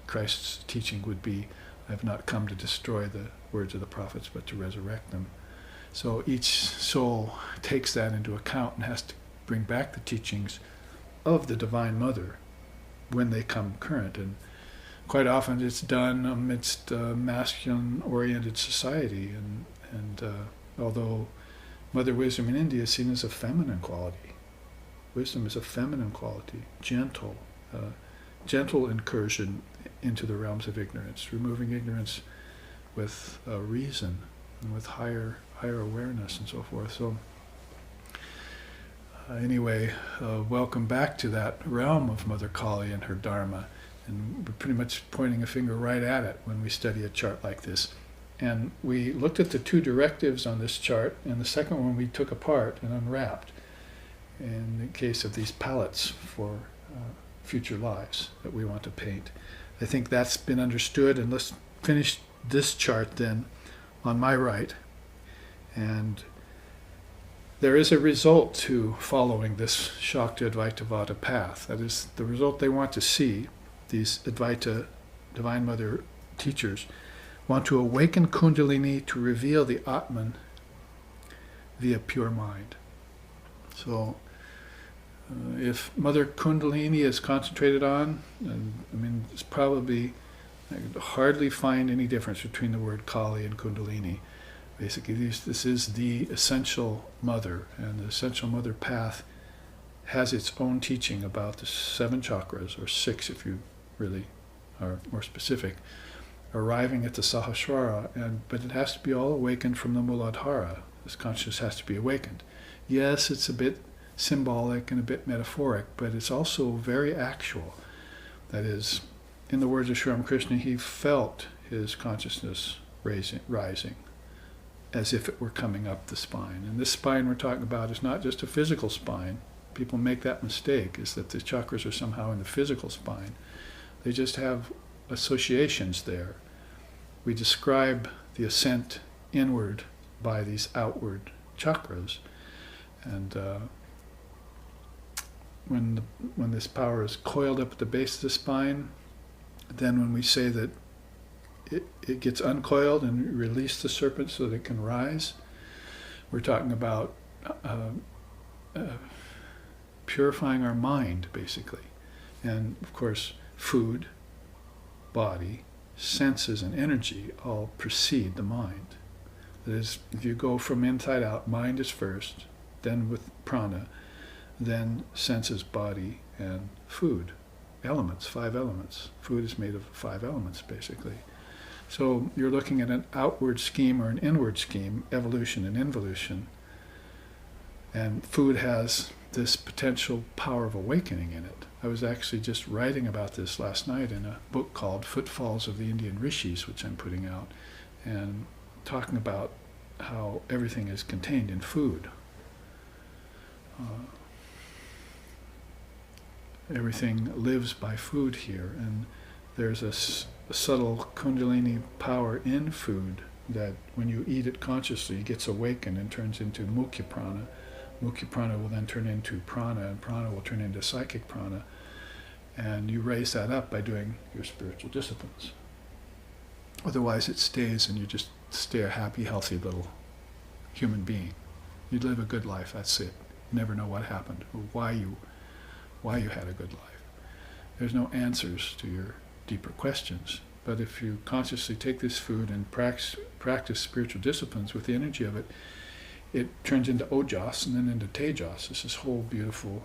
Christ's teaching would be, I have not come to destroy the words of the prophets, but to resurrect them. So each soul takes that into account and has to bring back the teachings of the Divine Mother when they come current. And quite often it's done amidst a masculine-oriented society. And although Mother Wisdom in India is seen as a feminine quality, wisdom is a feminine quality, gentle incursion into the realms of ignorance, removing ignorance with reason and with higher awareness and so forth. So anyway, welcome back to that realm of Mother Kali and her Dharma. And we're pretty much pointing a finger right at it when we study a chart like this. And we looked at the two directives on this chart, and the second one we took apart and unwrapped in the case of these palettes for future lives that we want to paint. I think that's been understood, and let's finish this chart then on my right. And there is a result to following this Shakta Advaita Vada path. That is the result they want to see. These Advaita, Divine Mother teachers, want to awaken Kundalini to reveal the Atman via pure mind. So if Mother Kundalini is concentrated on, it's probably I could hardly find any difference between the word Kali and Kundalini. Basically, this is the essential mother, and the essential mother path has its own teaching about the 7 chakras, or 6 if you really are more specific, arriving at the Sahasrara, but it has to be all awakened from the Muladhara. This consciousness has to be awakened. Yes, it's a bit symbolic and a bit metaphoric, but it's also very actual. That is, in the words of Sri Ramakrishna, he felt his consciousness rising as if it were coming up the spine. And this spine we're talking about is not just a physical spine. People make that mistake, is that the chakras are somehow in the physical spine. They just have associations there. We describe the ascent inward by these outward chakras. And when this power is coiled up at the base of the spine, then when we say that it gets uncoiled and release the serpent so that it can rise, we're talking about purifying our mind, basically. And of course, food, body, senses, and energy all precede the mind. That is, if you go from inside out, mind is first, then with prana, then senses, body, and food. Elements, 5 elements. Food is made of 5 elements, basically. So you're looking at an outward scheme or an inward scheme, evolution and involution. And food has this potential power of awakening in it. I was actually just writing about this last night in a book called Footfalls of the Indian Rishis, which I'm putting out, and talking about how everything is contained in food. Everything lives by food here, and there's a subtle Kundalini power in food that when you eat it consciously, it gets awakened and turns into Mukhya Prana. Mukhya Prana will then turn into Prana, and Prana will turn into Psychic Prana. And you raise that up by doing your spiritual disciplines. Otherwise it stays and you just stay a happy, healthy little human being. You live a good life, that's it. You never know what happened or why you had a good life. There's no answers to your deeper questions. But if you consciously take this food and practice spiritual disciplines with the energy of it, it turns into ojas and then into tejas. It's this whole beautiful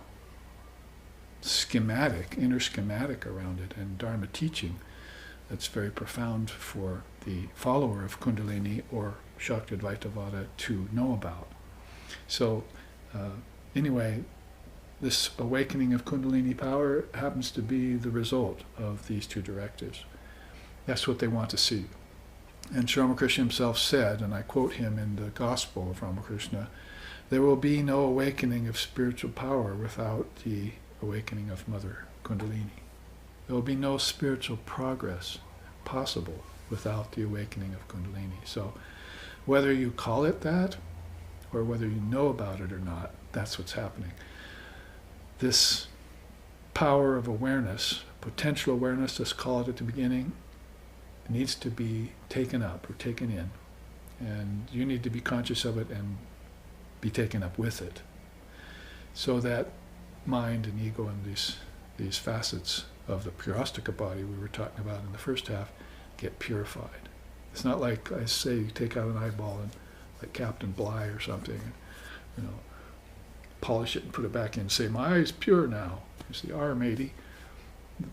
schematic, inner schematic around it, and Dharma teaching that's very profound for the follower of Kundalini or Shakti Advaita Vada to know about. So anyway, this awakening of Kundalini power happens to be the result of these 2 directives. That's what they want to see. And Sri Ramakrishna himself said, and I quote him in the Gospel of Ramakrishna, there will be no awakening of spiritual power without the awakening of Mother Kundalini. There will be no spiritual progress possible without the awakening of Kundalini. So whether you call it that, or whether you know about it or not, that's what's happening. This power of awareness, potential awareness, let's call it at the beginning, needs to be taken up or taken in. And you need to be conscious of it and be taken up with it. So that mind and ego and these facets of the Purastika body we were talking about in the first half get purified. It's not like I say you take out an eyeball and like Captain Bligh or something, and, polish it and put it back in and say, my eye's pure now. It's the R, matey.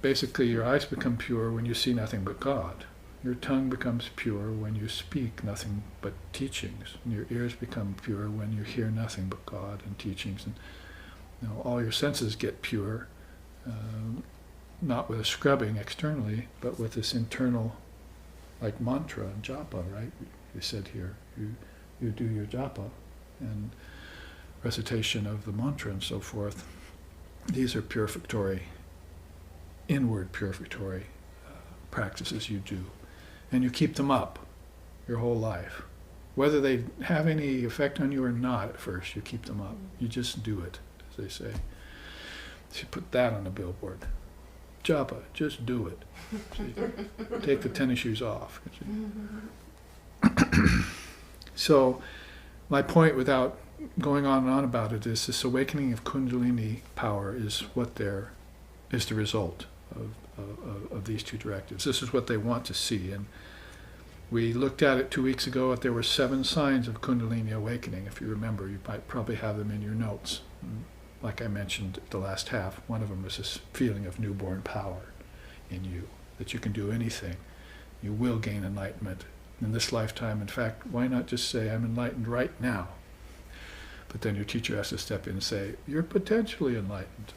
Basically, your eyes become pure when you see nothing but God. Your tongue becomes pure when you speak nothing but teachings. And your ears become pure when you hear nothing but God and teachings. And all your senses get pure, not with a scrubbing externally, but with this internal, like mantra and japa, right? You said here, you do your japa and recitation of the mantra and so forth. These are purificatory, inward purificatory practices you do. And you keep them up your whole life. Whether they have any effect on you or not at first, you keep them up. You just do it, as they say. So you put that on a billboard. Japa, just do it. See, take the tennis shoes off. So my point, without going on and on about it, is this awakening of Kundalini power is the result of these two directives. This is what they want to see. And we looked at it 2 weeks ago. There were 7 signs of Kundalini awakening. If you remember, you might probably have them in your notes. Like I mentioned the last half, one of them is this feeling of newborn power in you, that you can do anything. You will gain enlightenment in this lifetime. In fact, why not just say, I'm enlightened right now? But then your teacher has to step in and say, you're potentially enlightened.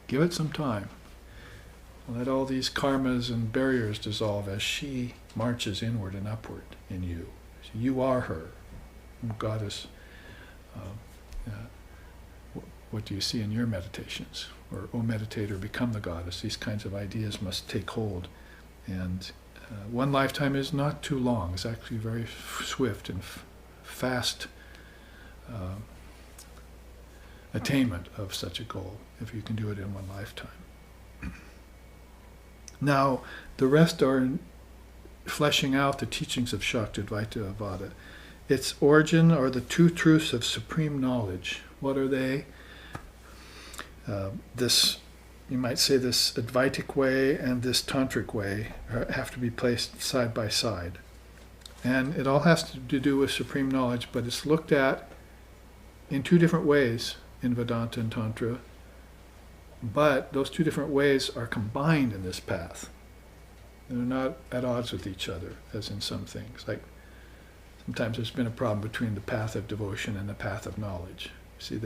Give it some time. Let all these karmas and barriers dissolve as she marches inward and upward in you. So you are her, goddess. What do you see in your meditations? Or, O meditator, become the goddess. These kinds of ideas must take hold. And one lifetime is not too long. It's actually very swift and fast attainment of such a goal, if you can do it in one lifetime. Now, the rest are fleshing out the teachings of Shakti Advaita Avada. Its origin are the 2 truths of supreme knowledge. What are they? This, you might say, this Advaitic way and this Tantric way have to be placed side by side. And it all has to do with supreme knowledge, but it's looked at in 2 different ways in Vedanta and Tantra. But those 2 different ways are combined in this path. They're not at odds with each other, as in some things. Like sometimes there's been a problem between the path of devotion and the path of knowledge. See,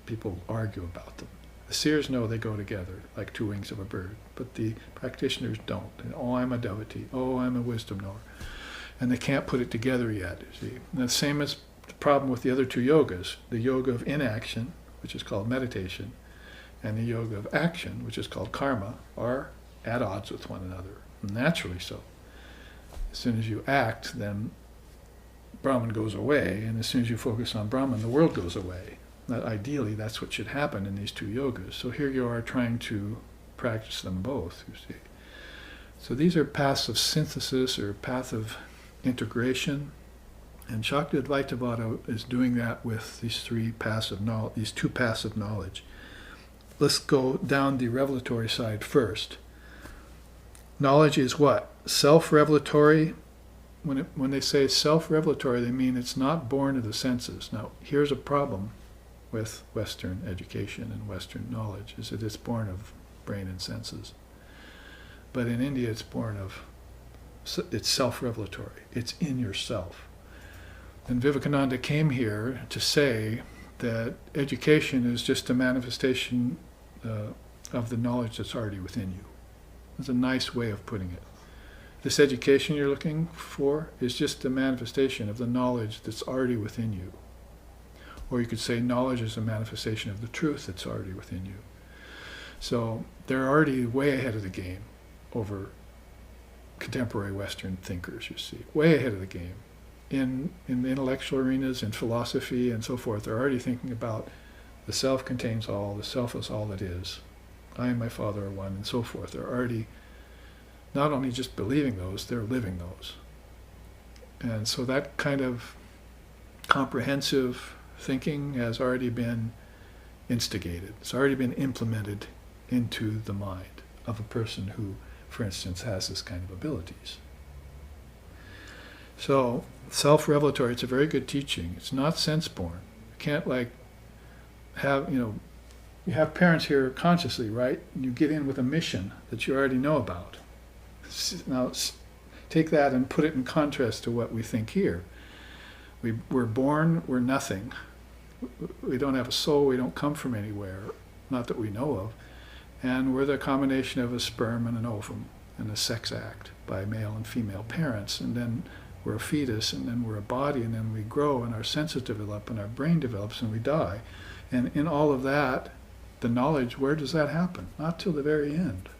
people argue about them. The seers know they go together, like 2 wings of a bird, but the practitioners don't. And, oh, I'm a devotee. Oh, I'm a wisdom knower. And they can't put it together yet, you see. And the same is the problem with the other 2 yogas. The yoga of inaction, which is called meditation, and the yoga of action, which is called karma, are at odds with one another, naturally so. As soon as you act, then Brahman goes away, and as soon as you focus on Brahman, the world goes away. Now, ideally, that's what should happen in these 2 yogas. So here you are trying to practice them both, you see. So these are paths of synthesis or path of integration, and Shakti Advaita Vada is doing that with these 3 paths of knowledge, these 2 paths of knowledge. Let's go down the revelatory side first. Knowledge is what? Self-revelatory. When they say self-revelatory, they mean it's not born of the senses. Now, here's a problem with Western education and Western knowledge, is that it's born of brain and senses. But in India, it's self-revelatory. It's in yourself. And Vivekananda came here to say that education is just a manifestation of the knowledge that's already within you. That's a nice way of putting it. This education you're looking for is just a manifestation of the knowledge that's already within you. Or you could say knowledge is a manifestation of the truth that's already within you. So they're already way ahead of the game over contemporary Western thinkers, you see. Way ahead of the game. In the intellectual arenas, in philosophy and so forth, they're already thinking about the self contains all, the self is all that is. I and my Father are one, and so forth. They're already not only just believing those, they're living those. And so that kind of comprehensive thinking has already been instigated. It's already been implemented into the mind of a person who, for instance, has this kind of abilities. So, self-revelatory, it's a very good teaching. It's not sense-born. You can't you have parents here consciously, right? And you get in with a mission that you already know about. Now, take that and put it in contrast to what we think here. We're born, we're nothing. We don't have a soul, we don't come from anywhere, not that we know of. And we're the combination of a sperm and an ovum and a sex act by male and female parents. And then we're a fetus, and then we're a body, and then we grow, and our senses develop, and our brain develops, and we die. And in all of that, the knowledge, where does that happen? Not till the very end.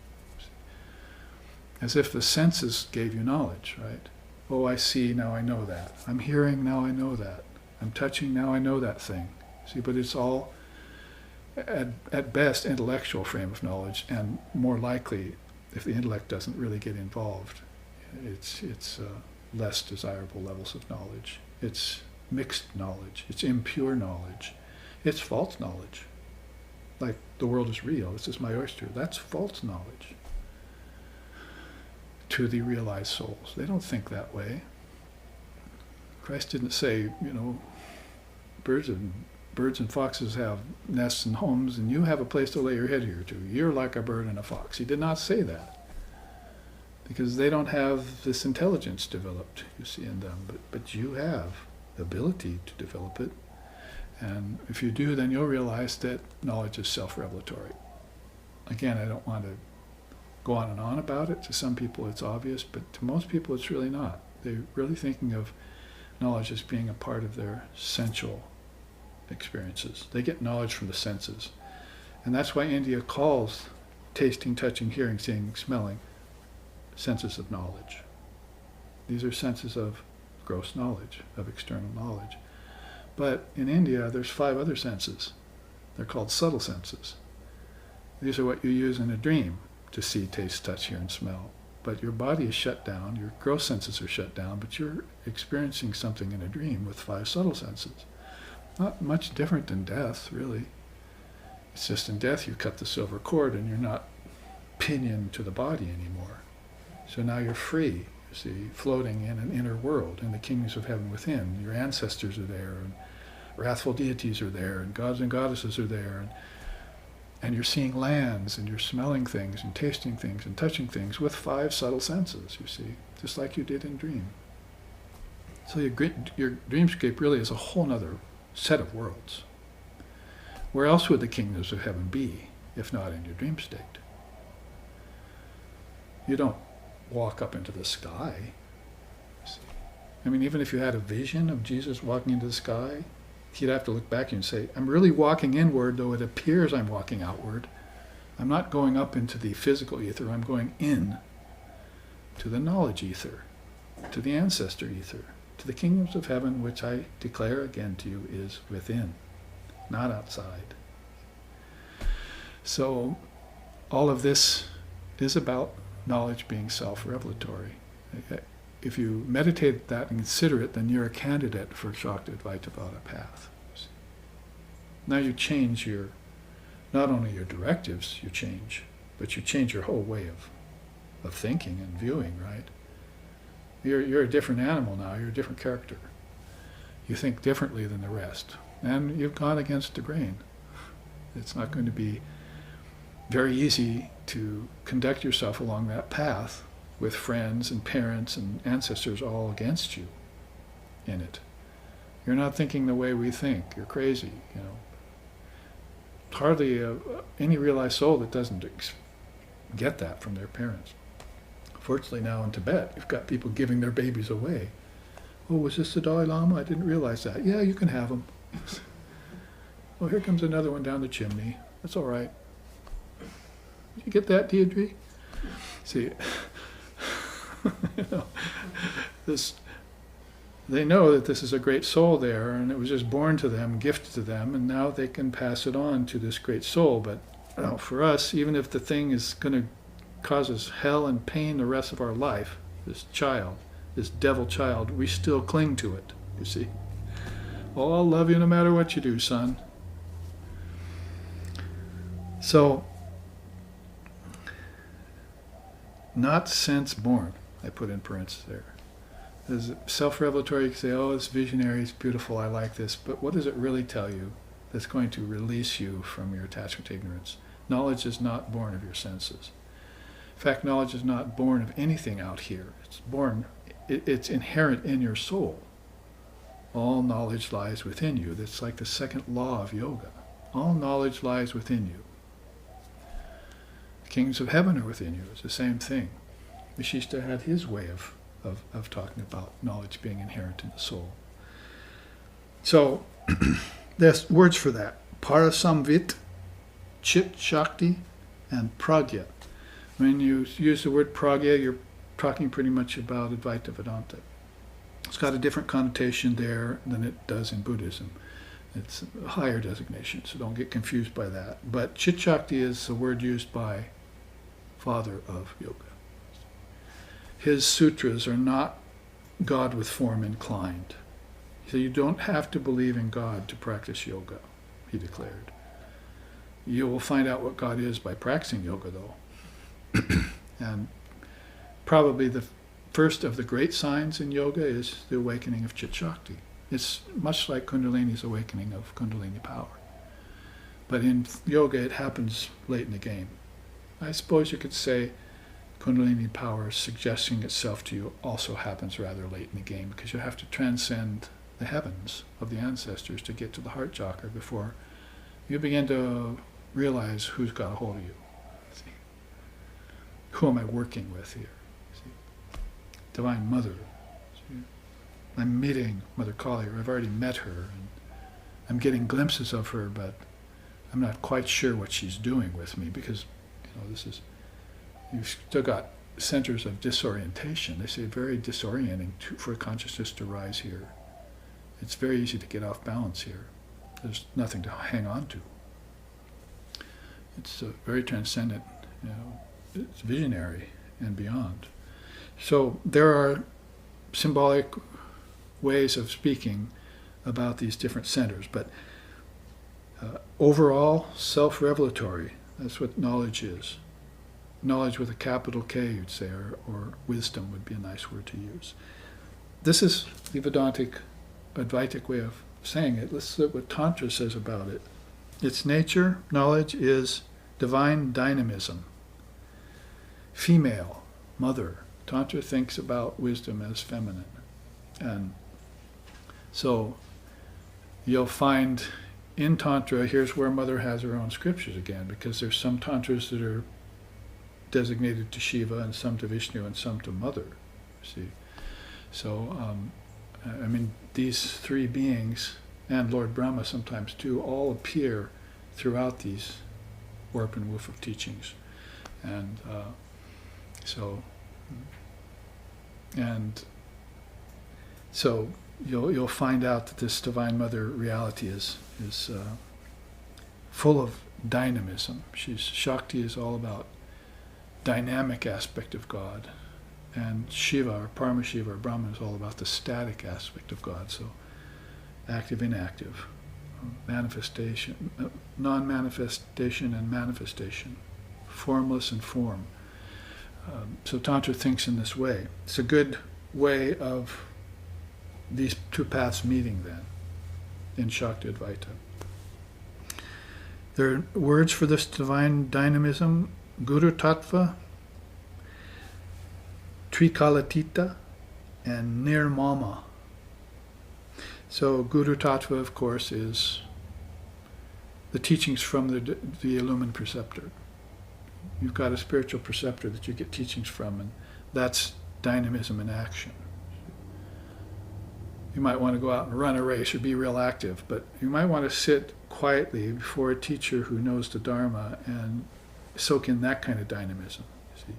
As if the senses gave you knowledge, right? Oh, I see, now I know that. I'm hearing, now I know that. I'm touching, now I know that thing. See, but it's all, at best, intellectual frame of knowledge, and more likely, if the intellect doesn't really get involved, it's less desirable levels of knowledge. It's mixed knowledge. It's impure knowledge. It's false knowledge. like the world is real, this is my oyster. That's false knowledge to the realized souls. They don't think that way. Christ didn't say, birds and foxes have nests and homes, and you have a place to lay your head here too. You're like a bird and a fox. He did not say that, because they don't have this intelligence developed, you see, in them. But you have the ability to develop it. And if you do, then you'll realize that knowledge is self-revelatory. Again, I don't want to go on and on about it. To some people it's obvious, but to most people it's really not. They're really thinking of knowledge as being a part of their sensual experiences. They get knowledge from the senses. And that's why India calls tasting, touching, hearing, seeing, smelling senses of knowledge. These are senses of gross knowledge, of external knowledge. But in India, there's 5 other senses. They're called subtle senses. These are what you use in a dream to see, taste, touch, hear, and smell. But your body is shut down, your gross senses are shut down, but you're experiencing something in a dream with 5 subtle senses. Not much different than death, really. It's just in death you cut the silver cord and you're not pinioned to the body anymore. So now you're free, you see, floating in an inner world, in the kingdoms of heaven within. Your ancestors are there, and wrathful deities are there, and gods and goddesses are there, and you're seeing lands, and you're smelling things, and tasting things, and touching things with 5 subtle senses, you see, just like you did in dream. So your dreamscape really is a whole nother set of worlds. Where else would the kingdoms of heaven be, if not in your dream state? You don't walk up into the sky. See? I mean, even if you had a vision of Jesus walking into the sky, he'd have to look back at you and say, I'm really walking inward, though it appears I'm walking outward. I'm not going up into the physical ether, I'm going in to the knowledge ether, to the ancestor ether, to the kingdoms of heaven, which I declare again to you is within, not outside. So all of this is about knowledge being self-revelatory. If you meditate that and consider it, then you're a candidate for Shakti Advaita path. Now you change not only your directives you change, but you change your whole way of thinking and viewing, right? You're a different animal now, you're a different character. You think differently than the rest. And you've gone against the grain. It's not going to be very easy to conduct yourself along that path with friends and parents and ancestors all against you in it. You're not thinking the way we think. You're crazy, Hardly any realized soul that doesn't get that from their parents. Fortunately now in Tibet, you've got people giving their babies away. Oh, was this the Dalai Lama? I didn't realize that. Yeah, you can have them. Oh, here comes another one down the chimney. That's all right. Did you get that, Deirdre? See, they know that this is a great soul there, and it was just born to them, gifted to them, and now they can pass it on to this great soul. But for us, even if the thing is going to cause us hell and pain the rest of our life, this child, this devil child, we still cling to it, you see. Oh, I'll love you no matter what you do, son. So, not sense born, I put in parentheses there. There's self-revelatory, you can say, oh, it's visionary, it's beautiful, I like this, but what does it really tell you that's going to release you from your attachment to ignorance? Knowledge is not born of your senses. In fact, knowledge is not born of anything out here. It's inherent in your soul. All knowledge lies within you. That's like the second law of yoga. All knowledge lies within you. The kingdoms of heaven are within you. It's the same thing. Vishishta had his way of talking about knowledge being inherent in the soul. So, there's words for that. Parasamvit, Chit Shakti, and Pragya. When you use the word Pragya, you're talking pretty much about Advaita Vedanta. It's got a different connotation there than it does in Buddhism. It's a higher designation, so don't get confused by that. But Chit Shakti is the word used by Father of Yoga. His sutras are not God with form inclined. So you don't have to believe in God to practice yoga, he declared. You will find out what God is by practicing yoga, though. And probably the first of the great signs in yoga is the awakening of Chit Shakti. It's much like Kundalini's awakening of Kundalini power. But in yoga, it happens late in the game. I suppose you could say Kundalini power suggesting itself to you also happens rather late in the game, because you have to transcend the heavens of the ancestors to get to the heart chakra before you begin to realize who's got a hold of you. See? Who am I working with here? See? Divine Mother. See? I'm meeting Mother Kali, or I've already met her, and I'm getting glimpses of her, but I'm not quite sure what she's doing with me, because you've still got centers of disorientation. They say very disorienting for consciousness to rise here. It's very easy to get off balance here. There's nothing to hang on to. It's very transcendent, it's visionary and beyond. So there are symbolic ways of speaking about these different centers, but overall, self-revelatory, that's what knowledge is. Knowledge with a capital K, you'd say, or wisdom would be a nice word to use. This is the Vedantic, Advaitic way of saying it. Let's look what Tantra says about it. Its nature, knowledge, is divine dynamism. Female, mother. Tantra thinks about wisdom as feminine. And so you'll find in Tantra, here's where Mother has her own scriptures again, because there's some Tantras that are designated to Shiva and some to Vishnu and some to Mother. See, so these three beings and Lord Brahma sometimes too all appear throughout these warp and woof of teachings, and so you'll find out that this Divine Mother reality is full of dynamism. Shakti is all about dynamic aspect of God, and Shiva, or Paramashiva, or Brahman, is all about the static aspect of God. So active, inactive, manifestation, non-manifestation and manifestation, formless and form. So Tantra thinks in this way. It's a good way of these two paths meeting then in Shakti Advaita. There are words for this divine dynamism: Guru Tattva, Trikalatita, and Nirmama. So Guru Tattva, of course, is the teachings from the illumined preceptor. You've got a spiritual preceptor that you get teachings from, and that's dynamism in action. You might want to go out and run a race or be real active, but you might want to sit quietly before a teacher who knows the Dharma and soak in that kind of dynamism. You see,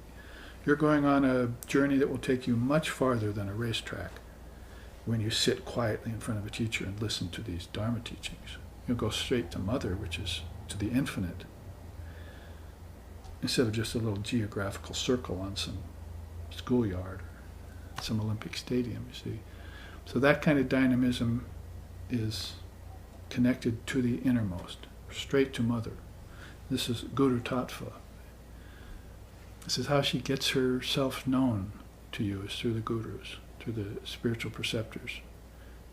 you're going on a journey that will take you much farther than a racetrack when you sit quietly in front of a teacher and listen to these Dharma teachings. You'll go straight to Mother, which is to the infinite, instead of just a little geographical circle on some schoolyard or some Olympic stadium, you see. So that kind of dynamism is connected to the innermost, straight to Mother. This is Guru Tattva. This is how she gets herself known to you, is through the gurus, through the spiritual preceptors,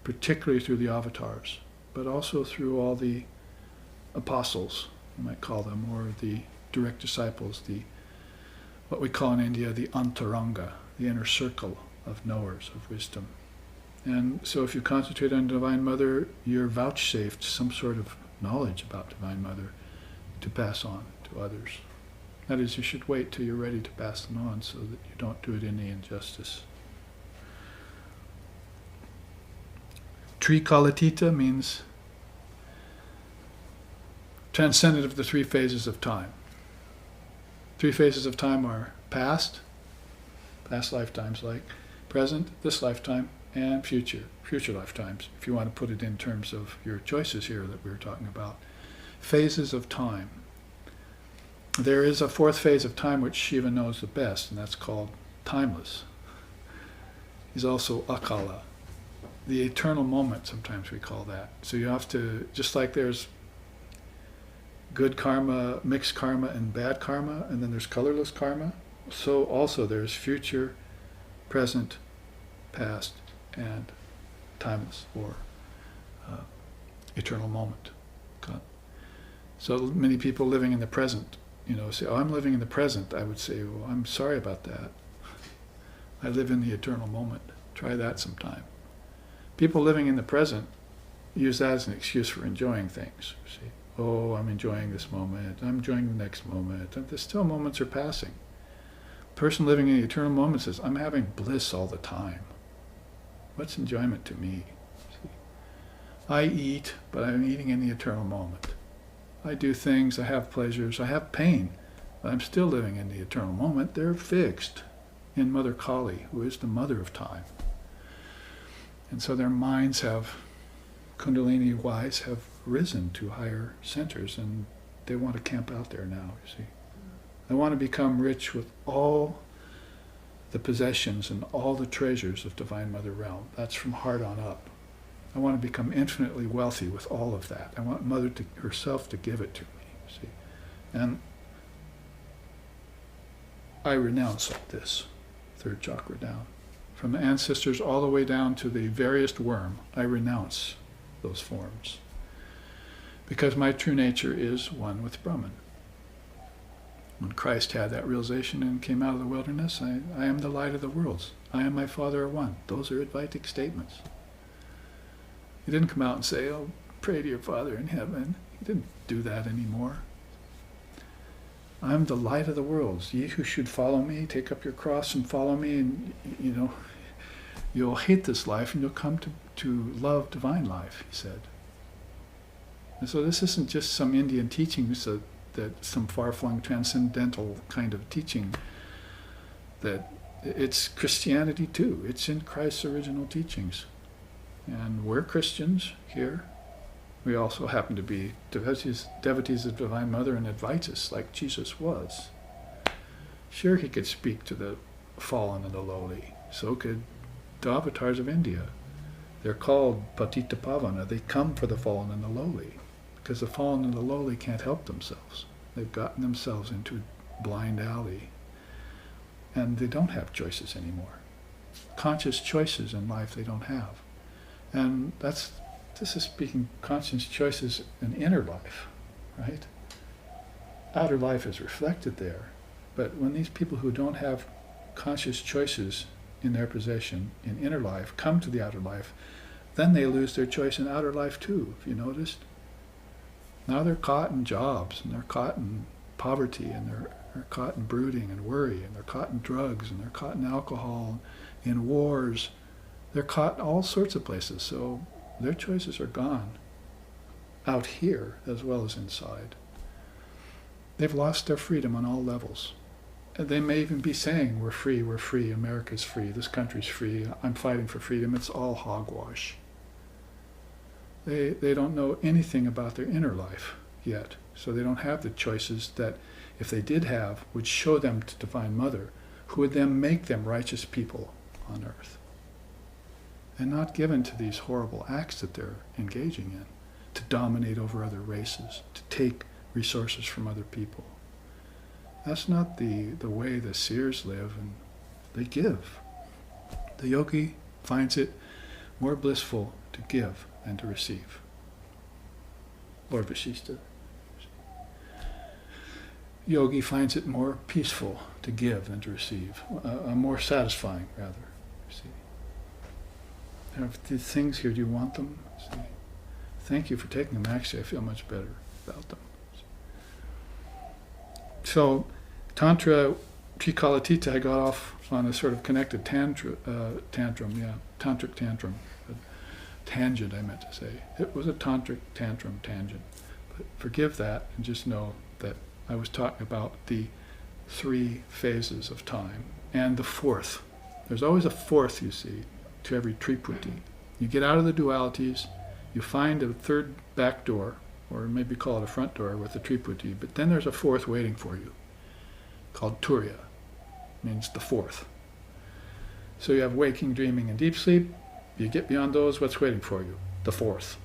particularly through the avatars, but also through all the apostles, you might call them, or the direct disciples, what we call in India the antaranga, the inner circle of knowers of wisdom. And so if you concentrate on Divine Mother, you're vouchsafed some sort of knowledge about Divine Mother to pass on to others. That is, you should wait till you're ready to pass them on so that you don't do it any injustice. Trikalatita means transcendent of the three phases of time. Three phases of time are past lifetimes, like present, this lifetime, and future lifetimes, if you want to put it in terms of your choices here that we were talking about. Phases of time. There is a fourth phase of time which Shiva knows the best, and that's called timeless. He's also Akala, the eternal moment, sometimes we call that. So you have to, just like there's good karma, mixed karma, and bad karma, and then there's colorless karma. So also there's future, present, past, and timeless, or eternal moment. Okay. So many people living in the present, say, oh, I'm living in the present. I would say, well, I'm sorry about that. I live in the eternal moment. Try that sometime. People living in the present use that as an excuse for enjoying things. See, oh, I'm enjoying this moment. I'm enjoying the next moment. And the still moments are passing. The person living in the eternal moment says, I'm having bliss all the time. What's enjoyment to me? See, I eat, but I'm eating in the eternal moment. I do things, I have pleasures, I have pain, but I'm still living in the eternal moment. They're fixed in Mother Kali, who is the mother of time. And so their minds have, Kundalini-wise, have risen to higher centers, and they want to camp out there now, you see. They want to become rich with all the possessions and all the treasures of Divine Mother Realm. That's from heart on up. I want to become infinitely wealthy with all of that. I want Mother herself to give it to me, see. And I renounce all this, third chakra down. From the ancestors all the way down to the veriest worm, I renounce those forms. Because my true nature is one with Brahman. When Christ had that realization and came out of the wilderness, I am the light of the worlds. I and my Father are one. Those are Advaitic statements. He didn't come out and say, oh, pray to your Father in heaven. He didn't do that anymore. I'm the light of the worlds. Ye who should follow me, take up your cross and follow me, and you'll hate this life and you'll come to love divine life, he said. And so this isn't just some Indian teaching, that some far-flung transcendental kind of teaching, that it's Christianity too. It's in Christ's original teachings. And we're Christians here. We also happen to be devotees of Divine Mother and Advaitas, like Jesus was. Sure, he could speak to the fallen and the lowly. So could the avatars of India. They're called Patita Pavana. They come for the fallen and the lowly, because the fallen and the lowly can't help themselves. They've gotten themselves into a blind alley, and they don't have choices anymore. Conscious choices in life they don't have. And this is speaking conscious choices in inner life, right? Outer life is reflected there. But when these people who don't have conscious choices in their possession in inner life come to the outer life, then they lose their choice in outer life too, if you noticed. Now they're caught in jobs, and they're caught in poverty, and they're caught in brooding and worry, and they're caught in drugs, and they're caught in alcohol, in wars. They're caught in all sorts of places, so their choices are gone, out here as well as inside. They've lost their freedom on all levels. And they may even be saying, we're free, America's free, this country's free, I'm fighting for freedom. It's all hogwash. They don't know anything about their inner life yet, so they don't have the choices that, if they did have, would show them to Divine Mother, who would then make them righteous people on earth. And not given to these horrible acts that they're engaging in, to dominate over other races, to take resources from other people. That's not the way the seers live, and they give. The yogi finds it more blissful to give than to receive. Lord Vasishta. Yogi finds it more peaceful to give than to receive, more satisfying, rather. See. There are these things here, do you want them? See. Thank you for taking them. Actually, I feel much better about them. So, Tantra, Trikalatita, I got off on a sort of connected tantric tantrum. Tangent, I meant to say. It was a tantric tantrum tangent. But forgive that, and just know that I was talking about the 3 phases of time, and the 4th. There's always a 4th, you see, to every triputi. You get out of the dualities, you find a 3rd back door, or maybe call it a front door with the triputi, but then there's a 4th waiting for you, called Turiya, means the 4th. So you have waking, dreaming, and deep sleep. You get beyond those, what's waiting for you? The 4th.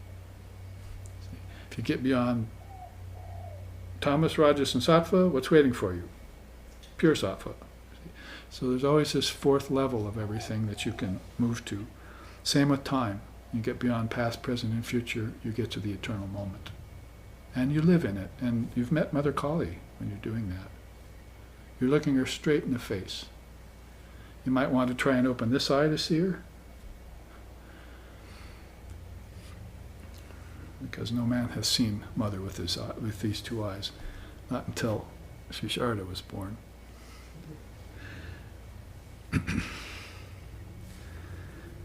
If you get beyond tamas, rajas, and sattva, what's waiting for you? Pure sattva. So there's always this fourth level of everything that you can move to. Same with time. You get beyond past, present, and future, you get to the eternal moment. And you live in it. And you've met Mother Kali when you're doing that. You're looking her straight in the face. You might want to try and open this eye to see her, because no man has seen Mother with these two eyes, not until Sri Sharda was born.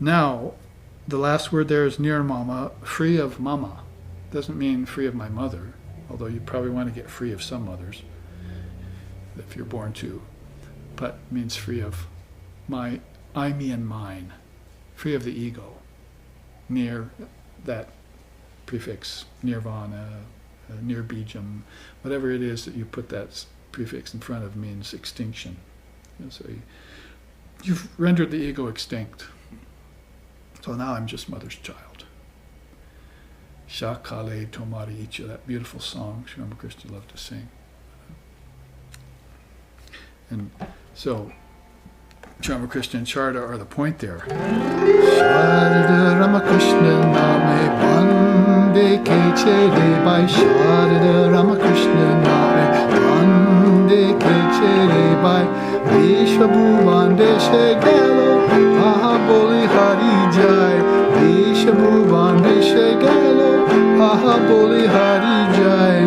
Now, the last word there is nirmama, free of mama. Doesn't mean free of my mother, although you probably want to get free of some mothers, if you're born to, but means free of my I, me, and mine, free of the ego. Near, that prefix, nirvana, nirbijam, whatever it is that you put that prefix in front of means extinction. So you've rendered the ego extinct. So now I'm just Mother's child. Shakale Tomari Icha, that beautiful song Sri Ramakrishna loved to sing. And so Sri Ramakrishna and Sharda are the point there. Sharda Ramakrishna Name Bande Kechere by Sharda Ramakrishna Name Bande Kechere by Vishwabu Bande Shegalo Aha Boli Hari Jai Vishwabu Bande Shegalo Aha Boli Hari Jai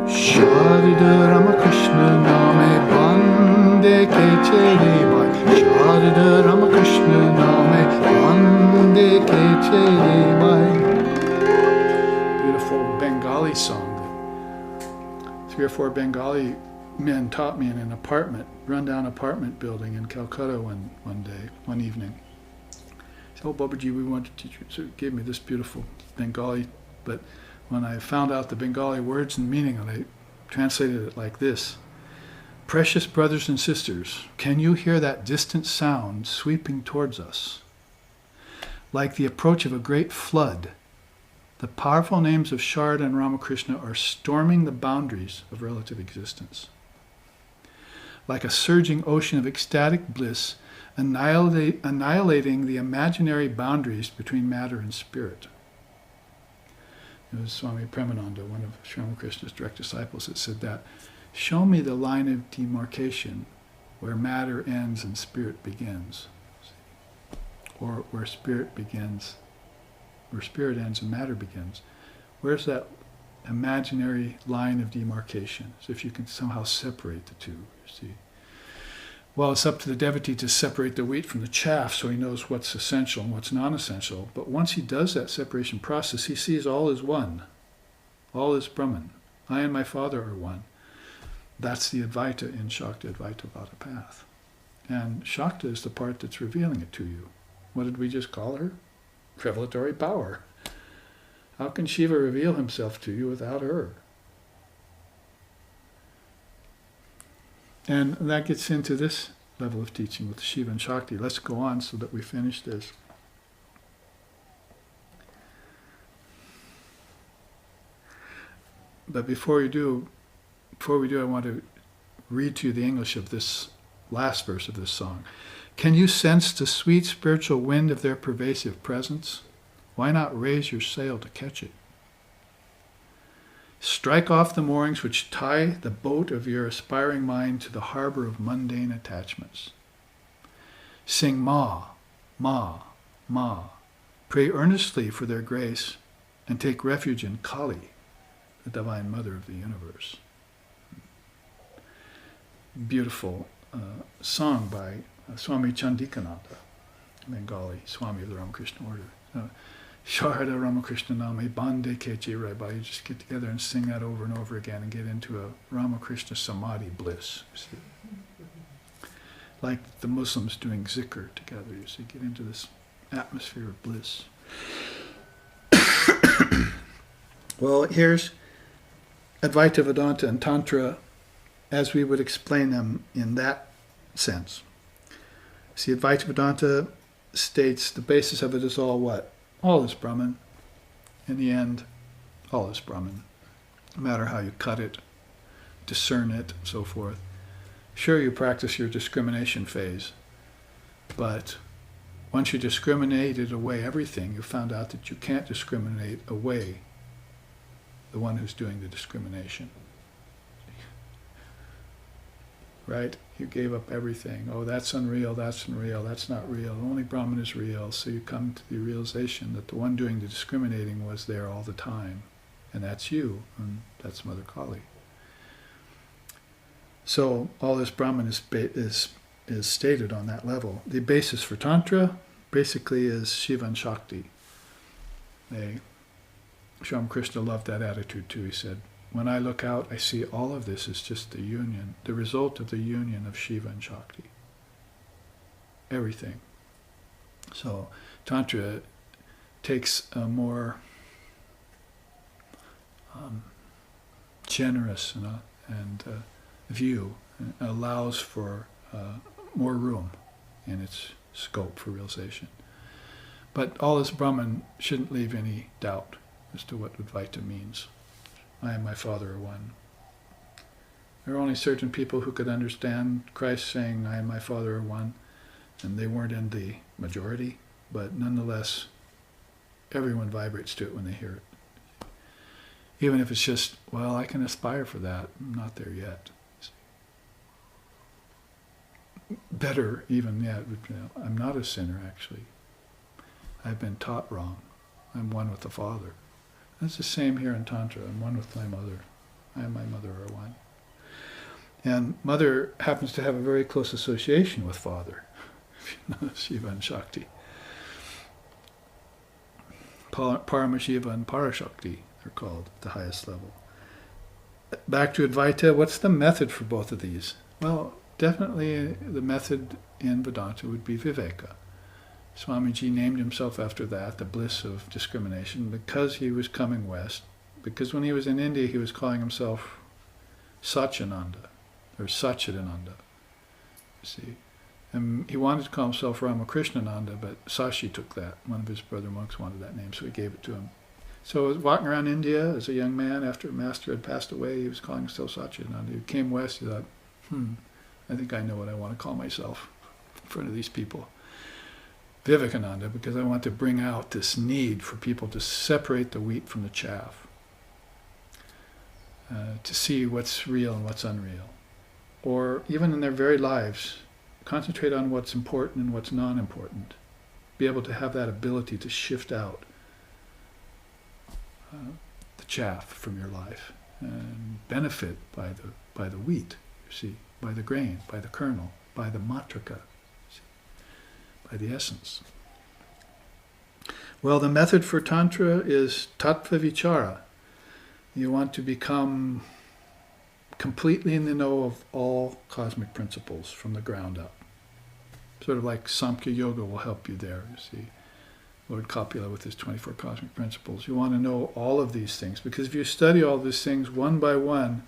Sharda Ramakrishna Name Bande Kechere by Sharda Ramakrishna Name Bande Kechere by. Beautiful Bengali song that 3 or 4 Bengali men taught me in an rundown apartment building in Calcutta one evening. He said, "Oh, Babaji, we want to teach you." So he gave me this beautiful Bengali, but when I found out the Bengali words and meaning, I translated it like this. Precious brothers and sisters, can you hear that distant sound sweeping towards us? Like the approach of a great flood, the powerful names of Sharda and Ramakrishna are storming the boundaries of relative existence. Like a surging ocean of ecstatic bliss, annihilating the imaginary boundaries between matter and spirit. It was Swami Premananda, one of Sri Ramakrishna's direct disciples, that said that. Show me the line of demarcation where matter ends and spirit begins. Or where spirit ends and matter begins. Where's that imaginary line of demarcation? So if you can somehow separate the two, you see. Well, it's up to the devotee to separate the wheat from the chaff so he knows what's essential and what's non-essential. But once he does that separation process, he sees all is one. All is Brahman. I and my Father are one. That's the Advaita in Shakta Advaita Vada path. And Shakta is the part that's revealing it to you. What did we just call her? Revelatory power. How can Shiva reveal himself to you without her? And that gets into this level of teaching with Shiva and Shakti. Let's go on so that we finish this. But before we do, I want to read to you the English of this last verse of this song. Can you sense the sweet spiritual wind of their pervasive presence? Why not raise your sail to catch it? Strike off the moorings which tie the boat of your aspiring mind to the harbor of mundane attachments. Sing Ma, Ma, Ma. Pray earnestly for their grace and take refuge in Kali, the Divine Mother of the universe. Beautiful song by Swami Chandikananda, Bengali, Swami of the Ramakrishna order. Sharda Ramakrishna Name Bande Keche Raiba. You just get together and sing that over and over again and get into a Ramakrishna Samadhi bliss. You see? Like the Muslims doing zikr together, you see, get into this atmosphere of bliss. Well, here's Advaita Vedanta and Tantra as we would explain them in that sense. See, Advaita Vedanta states the basis of it is all what? All is Brahman. In the end, all is Brahman. no matter how you cut it, discern it, and so forth. Sure, you practice your discrimination phase, but once you discriminated away everything, you found out that you can't discriminate away the one who's doing the discrimination. Right? You gave up everything. Oh, that's unreal, that's not real. Only Brahman is real. So you come to the realization that the one doing the discriminating was there all the time. And that's you, and that's Mother Kali. So all this Brahman is stated on that level. The basis for Tantra basically is Shiva and Shakti. Sri Krishna loved that attitude too. He said, when I look out, I see all of this is just the union, the result of the union of Shiva and Shakti. Everything. So Tantra takes a more generous and view, and allows for more room in its scope for realization. But all this Brahman shouldn't leave any doubt as to what Advaita means. I and my Father are one. There are only certain people who could understand Christ saying, I and my Father are one, and they weren't in the majority, but nonetheless, everyone vibrates to it when they hear it. Even if it's just, well, I can aspire for that. I'm not there yet. Better even yet, I'm not a sinner actually. I've been taught wrong. I'm one with the Father. That's the same here in Tantra. I'm one with my mother. I and my mother are one. And mother happens to have a very close association with Father, Shiva and Shakti. Paramashiva and Parashakti are called at the highest level. Back to Advaita, what's the method for both of these? Well, definitely the method in Vedanta would be Viveka. Swamiji named himself after that, the bliss of discrimination, because he was coming west. Because when he was in India, he was calling himself Satyananda, or Satchidananda, you see. And he wanted to call himself Ramakrishnananda, but Sashi took that. One of his brother monks wanted that name, so he gave it to him. So walking around India as a young man, after a master had passed away, he was calling himself Satchidananda. He came west, he thought, I think I know what I want to call myself in front of these people. Vivekananda, because I want to bring out this need for people to separate the wheat from the chaff, to see what's real and what's unreal. Or even in their very lives, concentrate on what's important and what's non-important. Be able to have that ability to shift out the chaff from your life and benefit by the wheat, you see, by the grain, by the kernel, by the matrika, by the essence. Well, the method for Tantra is tattva vichara. You want to become completely in the know of all cosmic principles from the ground up. Sort of like Samkhya Yoga will help you there, you see. Lord Kapila with his 24 cosmic principles. You want to know all of these things, because if you study all these things one by one,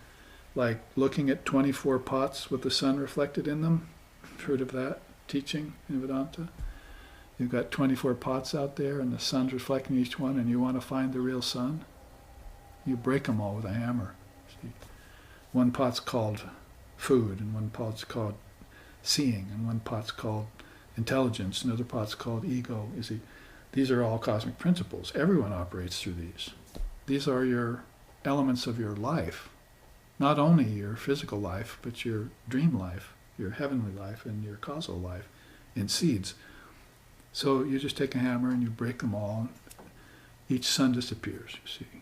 like looking at 24 pots with the sun reflected in them, you've heard of that teaching in Vedanta? You've got 24 pots out there and the sun's reflecting each one, and you want to find the real sun? You break them all with a hammer. See? One pot's called food, and one pot's called seeing, and one pot's called intelligence, another pot's called ego. You see, these are all cosmic principles. Everyone operates through these. These are your elements of your life. Not only your physical life, but your dream life, your heavenly life, and your causal life in seeds. So you just take a hammer and you break them all, and each sun disappears, you see.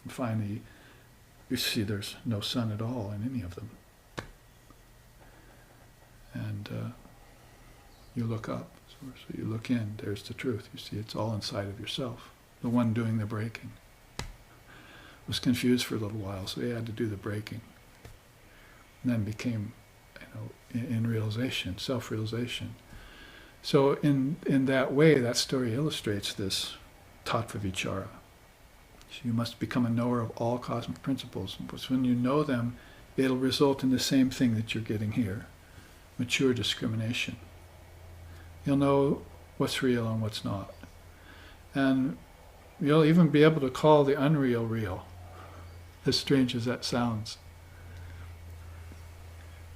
And finally, you see there's no sun at all in any of them. And you look up. So you look in, there's the truth. You see, it's all inside of yourself. The one doing the breaking was confused for a little while, so he had to do the breaking. And then became, in realization, self-realization. So in that way, that story illustrates this tattva vichara. So you must become a knower of all cosmic principles. Because when you know them, it'll result in the same thing that you're getting here, mature discrimination. You'll know what's real and what's not. And you'll even be able to call the unreal real. as strange as that sounds.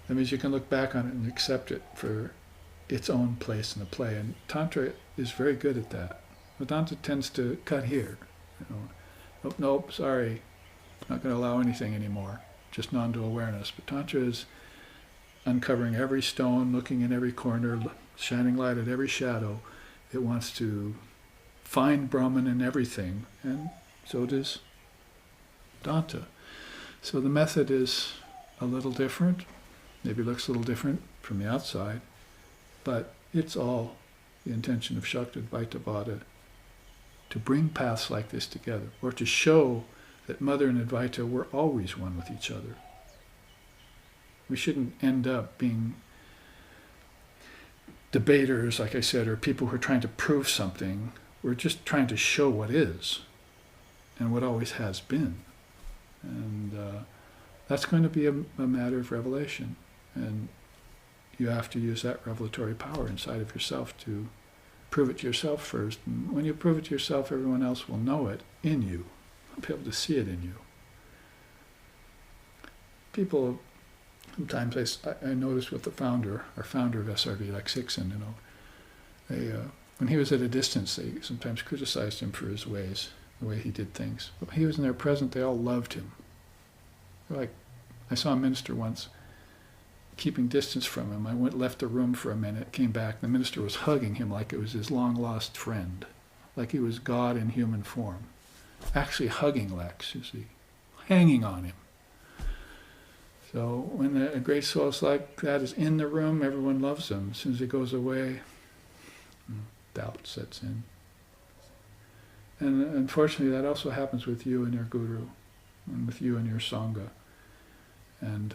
That means you can look back on it and accept it for its own place in the play. And Tantra is very good at that. Vedanta tends to cut here. Nope, sorry, not going to allow anything anymore. Just non-dual awareness. But Tantra is uncovering every stone, looking in every corner, shining light at every shadow. It wants to find Brahman in everything, and so does Vedanta. So the method is a little different, maybe looks a little different from the outside, but it's all the intention of Shakti Advaita Vada to bring paths like this together, or to show that Mother and Advaita were always one with each other. We shouldn't end up being debaters, like I said, or people who are trying to prove something. We're just trying to show what is and what always has been. And that's going to be a matter of revelation. And you have to use that revelatory power inside of yourself to prove it to yourself first. And when you prove it to yourself, everyone else will know it in you. They'll be able to see it in you. People, sometimes I noticed with our founder of SRV, like Sixon, when he was at a distance, they sometimes criticized him for his ways, the way he did things. But when he was in their presence, they all loved him. Like, I saw a minister once keeping distance from him. I left the room for a minute, came back. The minister was hugging him like it was his long-lost friend, like he was God in human form. Actually hugging Lex, you see, hanging on him. So when a great soul like that is in the room, everyone loves him. As soon as he goes away, doubt sets in. And unfortunately, that also happens with you and your guru, and with you and your sangha. And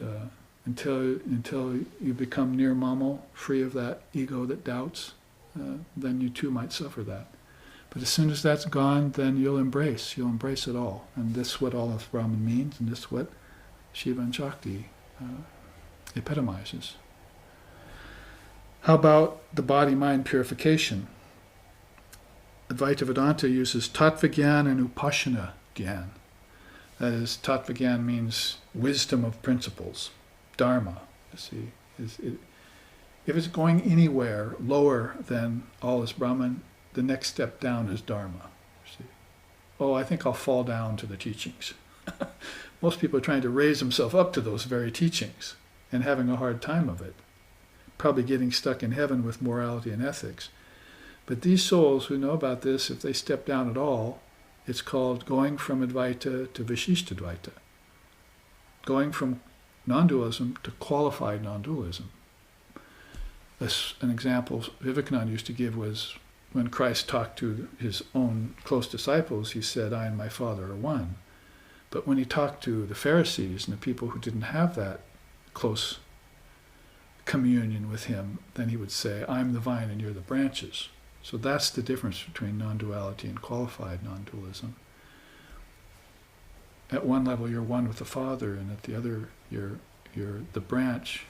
until you become nirmamo, free of that ego that doubts, then you too might suffer that. But as soon as that's gone, then you'll embrace it all. And this is what all of Brahman means, and this is what Shiva and Shakti epitomizes. How about the body-mind purification? Advaita Vedanta uses tattva gyan and upasana gyan. That is, tattva gyan means wisdom of principles, dharma. You see, if it's going anywhere lower than all is Brahman, the next step down is dharma. See? Oh, I think I'll fall down to the teachings. Most people are trying to raise themselves up to those very teachings and having a hard time of it. Probably getting stuck in heaven with morality and ethics. But these souls who know about this, if they step down at all, it's called going from Advaita to Vishishta Advaita. Going from non-dualism to qualified non-dualism. An example Vivekananda used to give was when Christ talked to his own close disciples, he said, I and my Father are one. But when he talked to the Pharisees and the people who didn't have that close communion with him, then he would say, I'm the vine and you're the branches. So that's the difference between non-duality and qualified non-dualism. At one level you're one with the Father, and at the other you're the branch,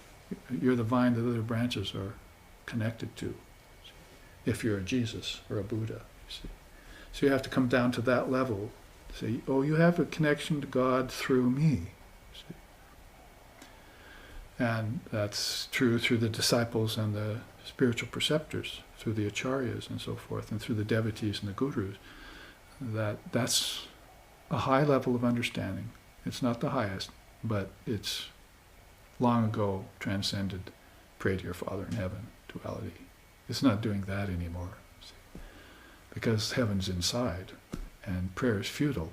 you're the vine that other branches are connected to. If you're a Jesus or a Buddha, you see. So you have to come down to that level. Say, oh, you have a connection to God through me. See? And that's true through the disciples and the spiritual preceptors, through the acharyas and so forth, and through the devotees and the gurus. That's a high level of understanding. It's not the highest, but it's long ago transcended pray to your Father in heaven duality. It's not doing that anymore, see? Because heaven's inside, and prayer is futile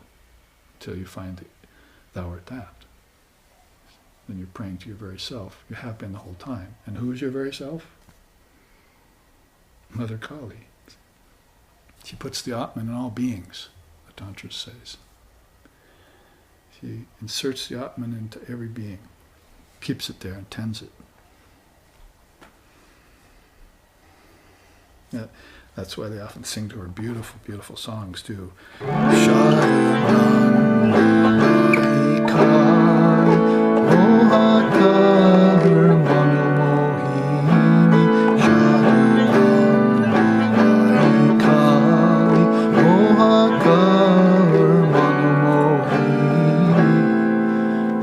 until you find that thou art that. Then you're praying to your very self. You have been the whole time. And who is your very self? Mother Kali. She puts the Atman in all beings, the Tantra says. She inserts the Atman into every being, keeps it there and tends it. Yeah, that's why they often sing to her beautiful, beautiful songs too.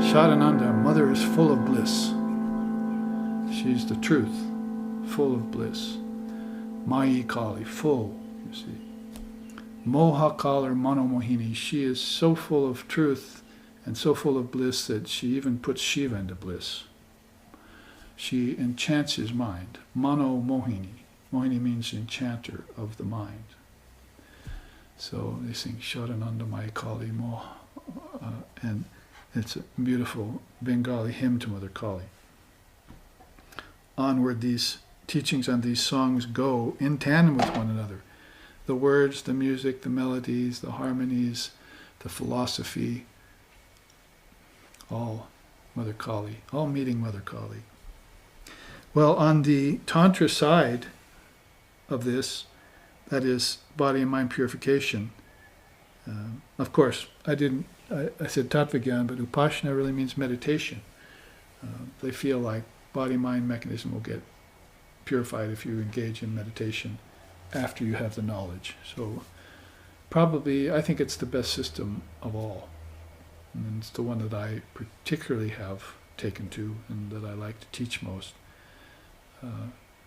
Shadananda, Mother is full of bliss. She's the truth, full of bliss. Mayi Kali, full, you see. Moha Kali, Manomohini, she is so full of truth and so full of bliss that she even puts Shiva into bliss. She enchants his mind. Mano Mohini. Mohini means enchanter of the mind. So they sing Shadananda Mayi Kali Moha, and it's a beautiful Bengali hymn to Mother Kali. Onward, these teachings on these songs go in tandem with one another. The words, the music, the melodies, the harmonies, the philosophy, all Mother Kali, all meeting Mother Kali. Well, on the Tantra side of this, that is body and mind purification, of course, I said Tattvagyan, but Upasana really means meditation. They feel like body-mind mechanism will get purified if you engage in meditation after you have the knowledge. So probably, I think it's the best system of all. And it's the one that I particularly have taken to and that I like to teach most.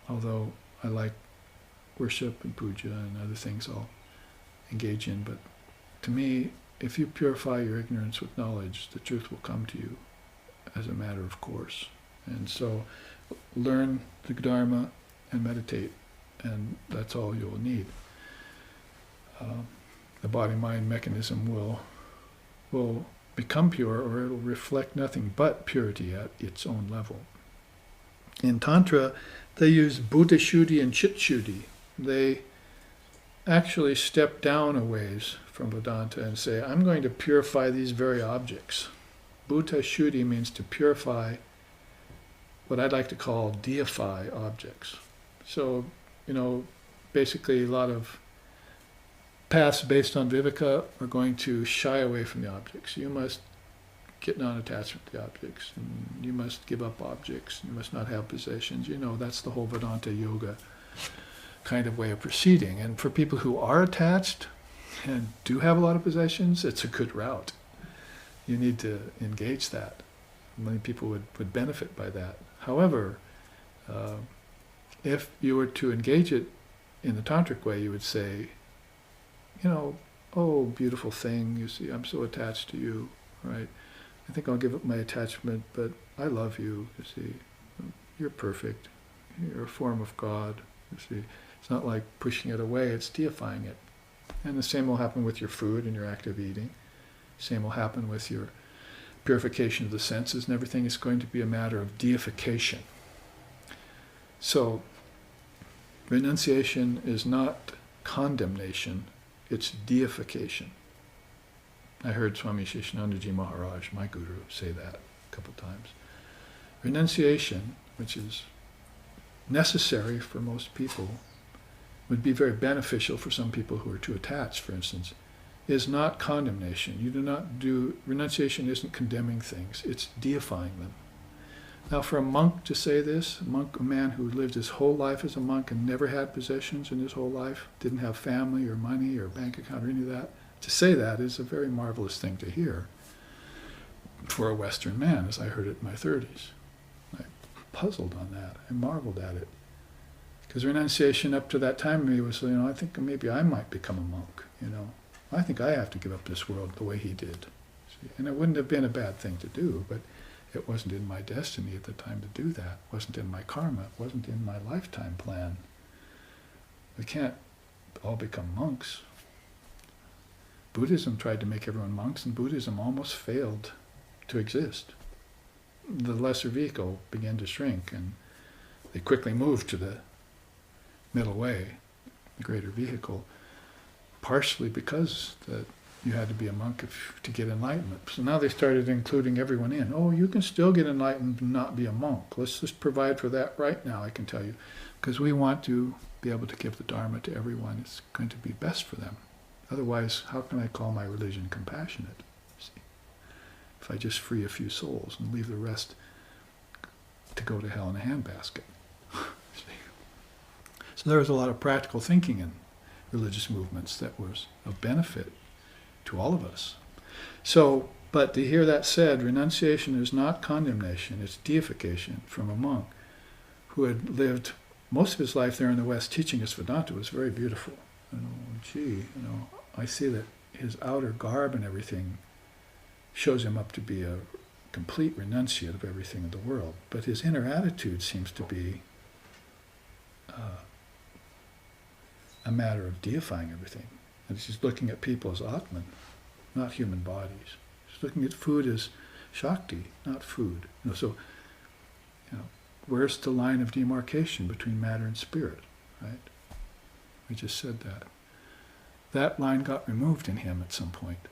Although I like worship and puja and other things I'll engage in. But to me, if you purify your ignorance with knowledge, the truth will come to you as a matter of course. And so learn the Dharma and meditate, and that's all you'll need. The body-mind mechanism will become pure, or it'll reflect nothing but purity at its own level. In Tantra, they use Buddha Shuddhi and Chit Shuddhi. They actually step down a ways from Vedanta and say, I'm going to purify these very objects. Buddha Shuddhi means to purify what I'd like to call deify objects. So, basically a lot of paths based on Viveka are going to shy away from the objects. You must get non-attachment to the objects, and you must give up objects, and you must not have possessions. That's the whole Vedanta yoga kind of way of proceeding. And for people who are attached and do have a lot of possessions, it's a good route. You need to engage that. Many people would benefit by that. However, if you were to engage it in the tantric way, you would say, oh, beautiful thing, you see, I'm so attached to you, right? I think I'll give up my attachment, but I love you, you see. You're perfect. You're a form of God, you see. It's not like pushing it away, it's deifying it. And the same will happen with your food and your active eating. Same will happen with your purification of the senses and everything. Is going to be a matter of deification. So, renunciation is not condemnation, it's deification. I heard Swami Sheshanandaji Maharaj, my guru, say that a couple times. Renunciation, which is necessary for most people, would be very beneficial for some people who are too attached, for instance, is not condemnation. Renunciation isn't condemning things, it's deifying them. Now for a monk to say this, a man who lived his whole life as a monk and never had possessions in his whole life, didn't have family or money or bank account or any of that, to say that is a very marvelous thing to hear for a Western man, as I heard it in my 30s. I puzzled on that. I marveled at it. Because renunciation up to that time me was, I think maybe I might become a monk, I think I have to give up this world the way he did. See? And it wouldn't have been a bad thing to do, but it wasn't in my destiny at the time to do that. It wasn't in my karma. It wasn't in my lifetime plan. We can't all become monks. Buddhism tried to make everyone monks, and Buddhism almost failed to exist. The lesser vehicle began to shrink, and they quickly moved to the middle way, the greater vehicle, partially because that you had to be a monk to get enlightenment. So now they started including everyone in. Oh, you can still get enlightened and not be a monk. Let's just provide for that right now, I can tell you, because we want to be able to give the Dharma to everyone. It's going to be best for them. Otherwise, how can I call my religion compassionate? See? If I just free a few souls and leave the rest to go to hell in a handbasket. So there was a lot of practical thinking in religious movements that was of benefit to all of us. So But to hear that said, renunciation is not condemnation, it's deification from a monk who had lived most of his life there in the West teaching us Vedanta. Was very beautiful. I see that his outer garb and everything shows him up to be a complete renunciate of everything in the world. But his inner attitude seems to be a matter of deifying everything. And he's looking at people as Atman, not human bodies. He's looking at food as Shakti, not food. Where's the line of demarcation between matter and spirit, right? We just said that. That line got removed in him at some point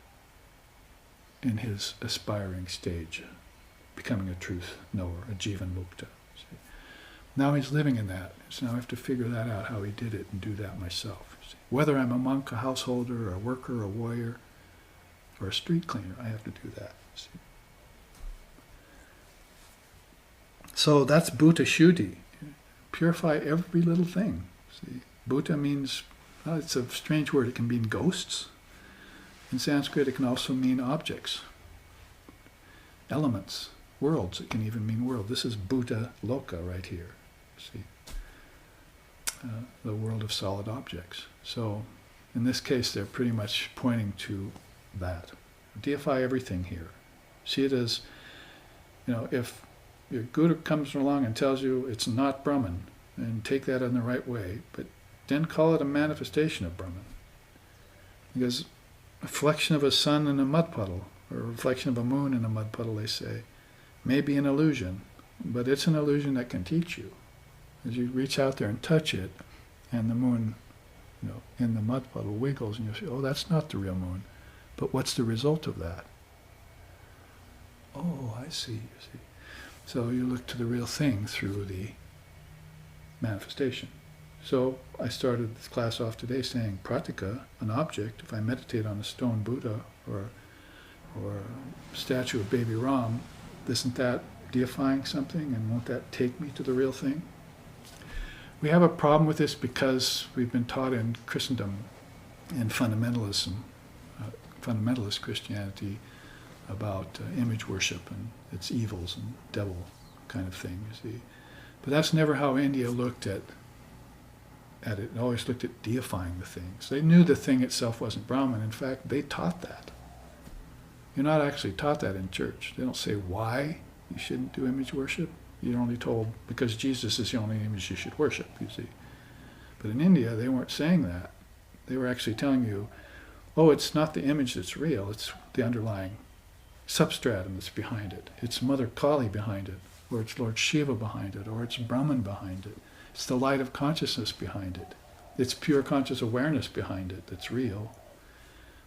in his aspiring stage, becoming a truth knower, a jivan mukta. See? Now he's living in that. So now I have to figure that out, how he did it, and do that myself. See? Whether I'm a monk, a householder, a worker, a warrior, or a street cleaner, I have to do that. See? So that's Bhuta Shuddhi. Purify every little thing. See? Bhuta means, it's a strange word, it can mean ghosts. In Sanskrit it can also mean objects, elements, worlds. It can even mean world. This is Bhuta Loka right here. See? The world of solid objects. So in this case they're pretty much pointing to that. Deify everything here. See it as, if your guru comes along and tells you it's not Brahman, and take that in the right way, but then call it a manifestation of Brahman. Because a reflection of a sun in a mud puddle, or a reflection of a moon in a mud puddle, they say, may be an illusion, but it's an illusion that can teach you. As you reach out there and touch it, and the moon, in the mud puddle wiggles, and you say, oh, that's not the real moon. But what's the result of that? Oh, I see, you see. So you look to the real thing through the manifestation. So I started this class off today saying, pratika, an object, if I meditate on a stone Buddha or a statue of baby Ram, isn't that deifying something, and won't that take me to the real thing? We have a problem with this because we've been taught in Christendom and fundamentalism, fundamentalist Christianity, about image worship and its evils and devil kind of thing, you see. But that's never how India looked at it. It always looked at deifying the things. They knew the thing itself wasn't Brahman. In fact, they taught that. You're not actually taught that in church. They don't say why you shouldn't do image worship. You're only told because Jesus is the only image you should worship, you see. But in India, they weren't saying that. They were actually telling you, oh, it's not the image that's real, it's the underlying substratum that's behind it. It's Mother Kali behind it, or it's Lord Shiva behind it, or it's Brahman behind it. It's the light of consciousness behind it. It's pure conscious awareness behind it that's real.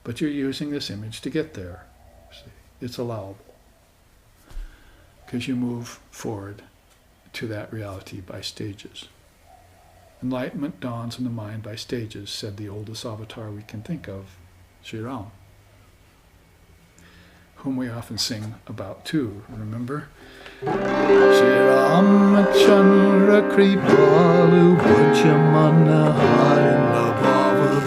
But you're using this image to get there. See? It's allowable. Because you move forward to that reality by stages. Enlightenment dawns in the mind by stages, said the oldest avatar we can think of, Sri Ram, whom we often sing about too, remember? Shri Ramachandra Kripalu Bhajamana Harina Bhava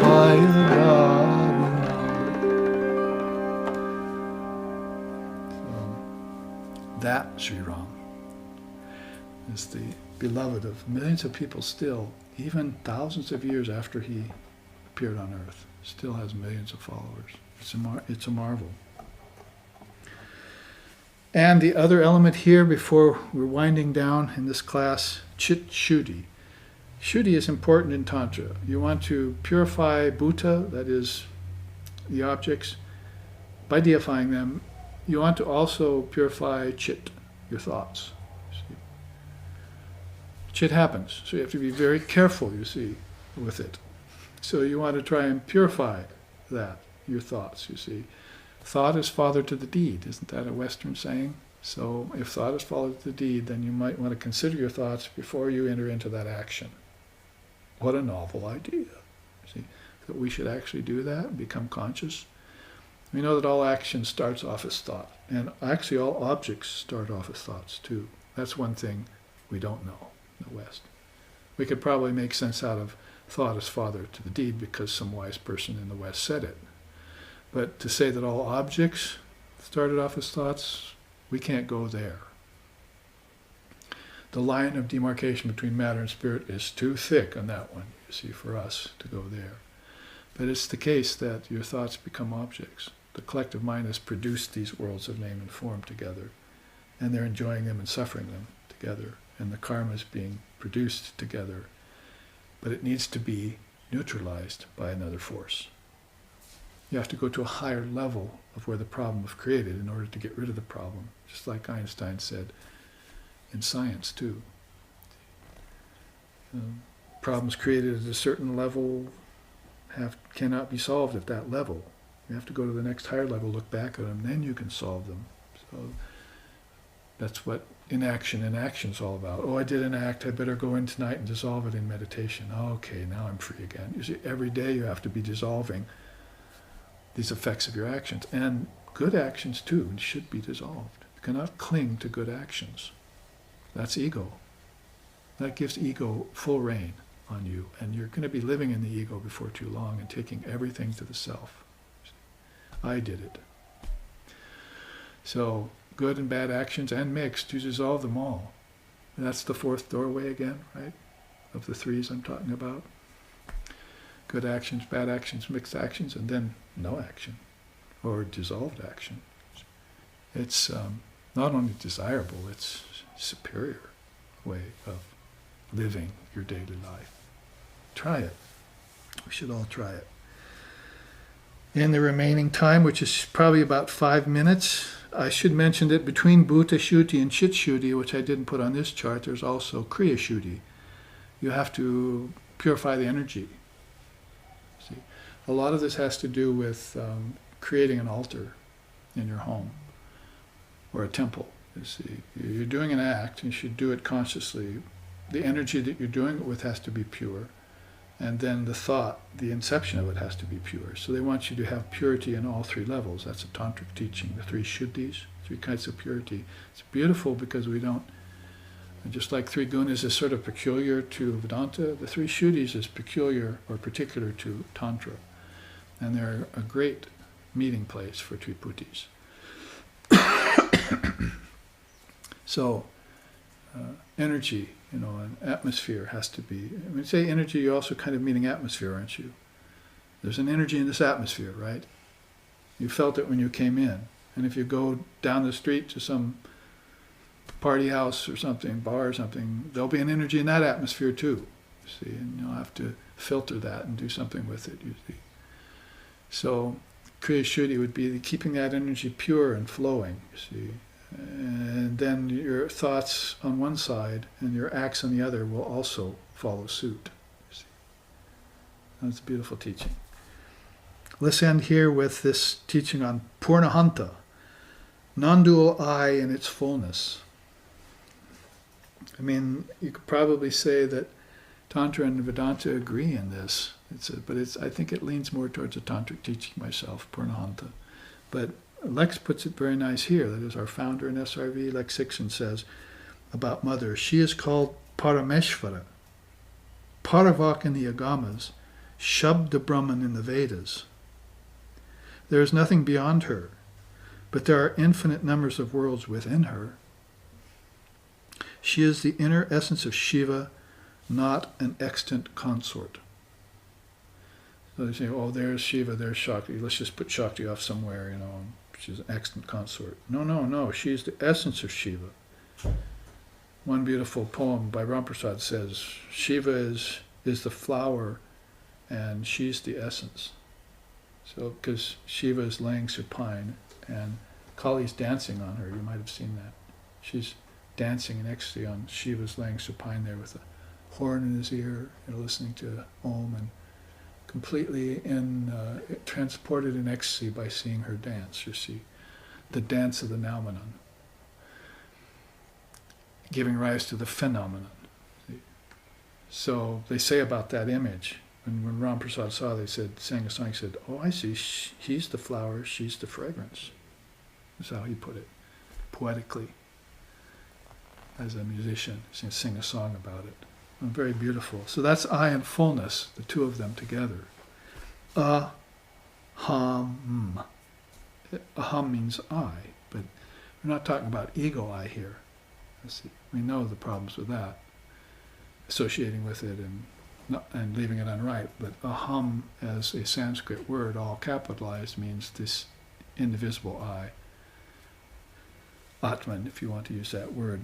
So that Sri Ram is the beloved of millions of people still, even thousands of years after he appeared on earth, still has millions of followers. It's a marvel. And the other element here, before we're winding down in this class, Chit Shuddhi. Shuddhi is important in Tantra. You want to purify Bhuta, that is, the objects, by deifying them. You want to also purify Chit, your thoughts. See? Chit happens, so you have to be very careful, you see, with it. So you want to try and purify that, your thoughts, you see. Thought is father to the deed, isn't that a Western saying? So if thought is father to the deed, then you might want to consider your thoughts before you enter into that action. What a novel idea. See, that we should actually do that and become conscious. We know that all action starts off as thought, and actually all objects start off as thoughts too. That's one thing we don't know in the West. We could probably make sense out of thought as father to the deed because some wise person in the West said it. But to say that all objects started off as thoughts, we can't go there. The line of demarcation between matter and spirit is too thick on that one, you see, for us to go there. But it's the case that your thoughts become objects. The collective mind has produced these worlds of name and form together, and they're enjoying them and suffering them together, and the karma is being produced together. But it needs to be neutralized by another force. You have to go to a higher level of where the problem was created in order to get rid of the problem, just like Einstein said in science too. Problems created at a certain level cannot be solved at that level. You have to go to the next higher level, look back at them, then you can solve them. So that's what inaction and action is all about. Oh, I did an act, I better go in tonight and dissolve it in meditation. Okay, now I'm free again. You see, every day you have to be dissolving these effects of your actions. And good actions too should be dissolved. You cannot cling to good actions. That's ego. That gives ego full reign on you, and you're going to be living in the ego before too long and taking everything to the self. I did it. So good and bad actions and mixed, you dissolve them all. And that's the fourth doorway again, right? Of the threes I'm talking about. Good actions, bad actions, mixed actions, and then no action or dissolved action. It's not only desirable, it's superior way of living your daily life. Try it. We should all try it. In the remaining time, which is probably about 5 minutes, I should mention that between Bhuta Shuddhi and Chit Shuddhi, which I didn't put on this chart, there's also Kriya Shuddhi. You have to purify the energy. See, a lot of this has to do with creating an altar in your home or a temple. You see, you're doing an act, and you should do it consciously. The energy that you're doing it with has to be pure. And then the thought, the inception of it has to be pure. So they want you to have purity in all three levels. That's a tantric teaching, the three shuddhis, three kinds of purity. It's beautiful because we don't, just like three gunas is sort of peculiar to Vedanta, the three shuddhis is peculiar or particular to Tantra. And they're a great meeting place for Triputis. So, energy, an atmosphere has to be, when you say energy, you're also kind of meaning atmosphere, aren't you? There's an energy in this atmosphere, right? You felt it when you came in. And if you go down the street to some party house or something, bar or something, there'll be an energy in that atmosphere too, you see, and you'll have to filter that and do something with it, you see. So, Kriya Shuddhi would be keeping that energy pure and flowing, you see. And then your thoughts on one side and your acts on the other will also follow suit. You see. That's a beautiful teaching. Let's end here with this teaching on Purnahanta, non-dual I in its fullness. I mean, you could probably say that Tantra and Vedanta agree in this. I think it leans more towards a tantric teaching myself, Purnahanta. But Lex puts it very nice here. That is our founder in SRV, Lex Sixon, says about Mother, she is called Parameshvara, Paravak in the Agamas, Shabda Brahman in the Vedas. There is nothing beyond her, but there are infinite numbers of worlds within her. She is the inner essence of Shiva, not an extant consort. So they say, oh, there's Shiva, there's Shakti. Let's just put Shakti off somewhere, she's an extant consort. No, she's the essence of Shiva. One beautiful poem by Ramprasad says, Shiva is the flower and she's the essence. So, because Shiva is laying supine and Kali's dancing on her, you might have seen that. She's dancing in ecstasy on Shiva's laying supine there with a horn in his ear, listening to Om, and completely transported in ecstasy by seeing her dance, you see. The dance of the noumenon, giving rise to the phenomenon. See? So they say about that image, and when Ramprasad saw it, sang a song, he said, oh, I see, he's the flower, she's the fragrance. That's how he put it, poetically. As a musician, he sing a song about it. And very beautiful. So that's I and fullness, the two of them together. Aham. Aham means I, but we're not talking about ego I here. We know the problems with that, associating with it and leaving it unripe. But aham, as a Sanskrit word, all capitalized, means this indivisible I. Atman, if you want to use that word.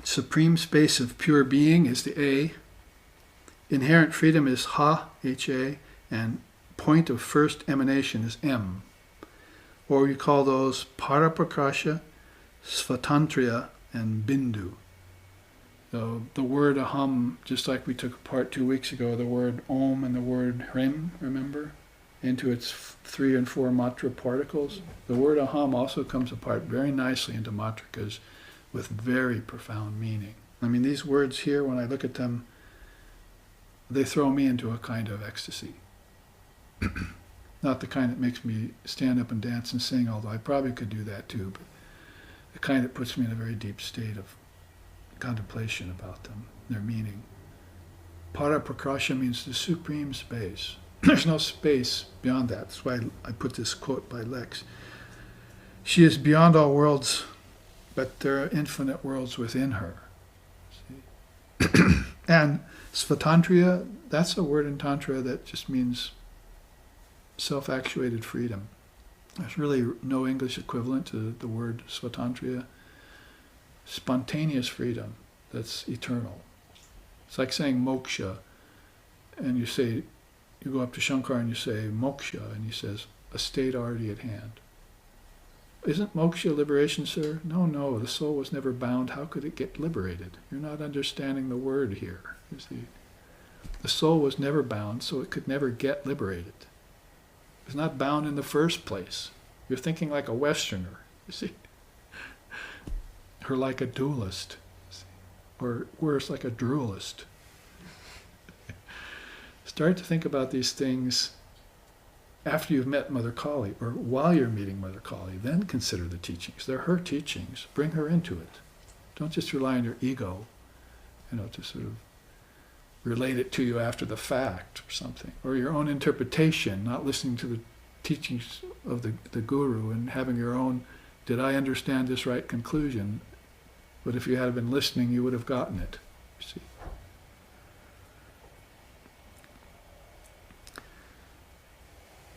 Supreme space of pure being is the A. Inherent freedom is Ha, H-A, and point of first emanation is M. Or we call those Paraprakasha, Svatantriya, and Bindu. So the word aham, just like we took apart 2 weeks ago, the word om and the word hrim, remember? Into its 3 and 4 matra particles. The word aham also comes apart very nicely into matrikas with very profound meaning. I mean, these words here, when I look at them, they throw me into a kind of ecstasy. Not the kind that makes me stand up and dance and sing, although I probably could do that too, but the kind that puts me in a very deep state of contemplation about them, their meaning. Paraprakasha means the supreme space. There's no space beyond that. That's why I put this quote by Lex. She is beyond all worlds, but there are infinite worlds within her. See? And Svatantriya, that's a word in Tantra that just means self-actuated freedom. There's really no English equivalent to the word Svatantriya. Spontaneous freedom that's eternal. It's like saying moksha, and you go up to Shankar and you say moksha, and he says, a state already at hand. Isn't moksha liberation, sir? No, the soul was never bound. How could it get liberated? You're not understanding the word here. You see, the soul was never bound, so it could never get liberated. It was not bound in the first place. You're thinking like a Westerner, you see. Or like a dualist, or worse, like a drooalist. Start to think about these things after you've met Mother Kali, or while you're meeting Mother Kali. Then consider the teachings. They're her teachings. Bring her into it. Don't just rely on your ego, to sort of relate it to you after the fact or something, or your own interpretation, not listening to the teachings of the guru and having your own, did I understand this right conclusion? But if you had been listening, you would have gotten it. You see.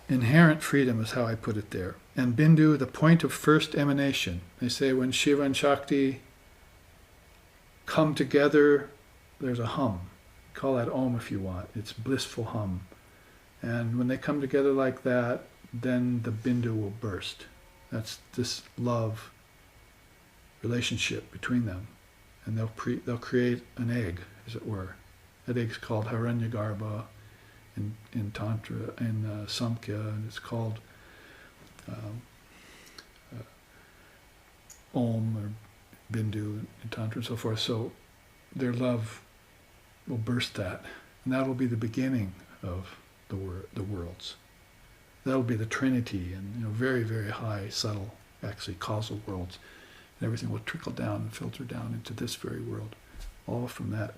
Inherent freedom is how I put it there. And Bindu, the point of first emanation. They say when Shiva and Shakti come together, there's a hum. Call that om if you want. It's blissful hum. And when they come together like that, then the Bindu will burst. That's this love relationship between them. And they'll create an egg, as it were. That egg's called Hiranyagarbha in Tantra, in Samkhya, and it's called Om or Bindu in Tantra and so forth. So their love will burst that, and that will be the beginning of the worlds. That will be the Trinity, and very, very high, subtle, actually causal worlds, and everything will trickle down and filter down into this very world, all from that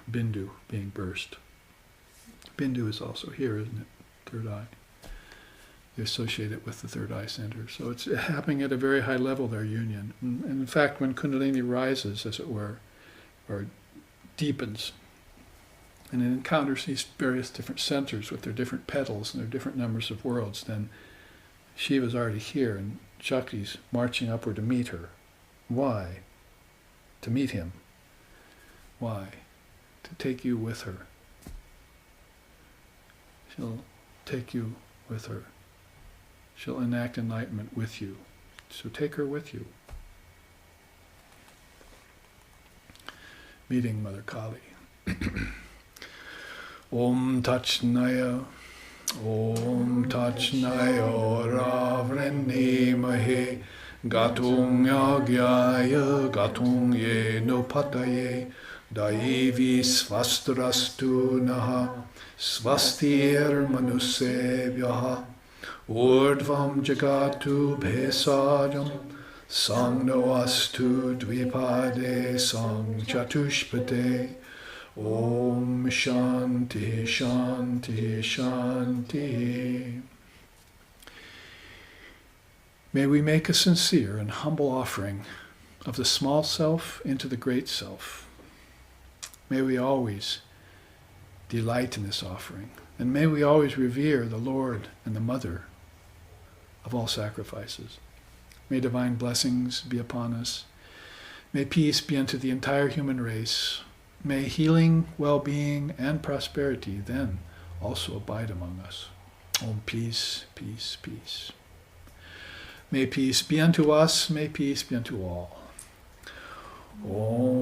Bindu being burst. Bindu is also here, isn't it? Third eye. You associate it with the third eye center. So it's happening at a very high level, their union. And in fact, when Kundalini rises, as it were, or deepens, and it encounters these various different centers with their different petals and their different numbers of worlds, then Shiva's already here, and Shakti's marching upward to meet her. Why? To meet him. Why? To take you with her. She'll take you with her. She'll enact enlightenment with you. So take her with you. Meeting Mother Kali. Om Tachnaya, Om Tachnaya Ravrenne Mahe, Gatung Yagyaya, Gatung Ye no Pataye, Daivi Svastrastu Naha, Svastir Manusevyaha, Urdvam Jagatu Bhesadam, Sang no Astu Dvipade Sang Chatushpate, Om Shanti Shanti Shanti. May we make a sincere and humble offering of the small self into the great self. May we always delight in this offering, and may we always revere the Lord and the Mother of all sacrifices. May divine blessings be upon us. May peace be unto the entire human race. May healing, well-being, and prosperity then also abide among us. Om peace, peace, peace. May peace be unto us, may peace be unto all. Om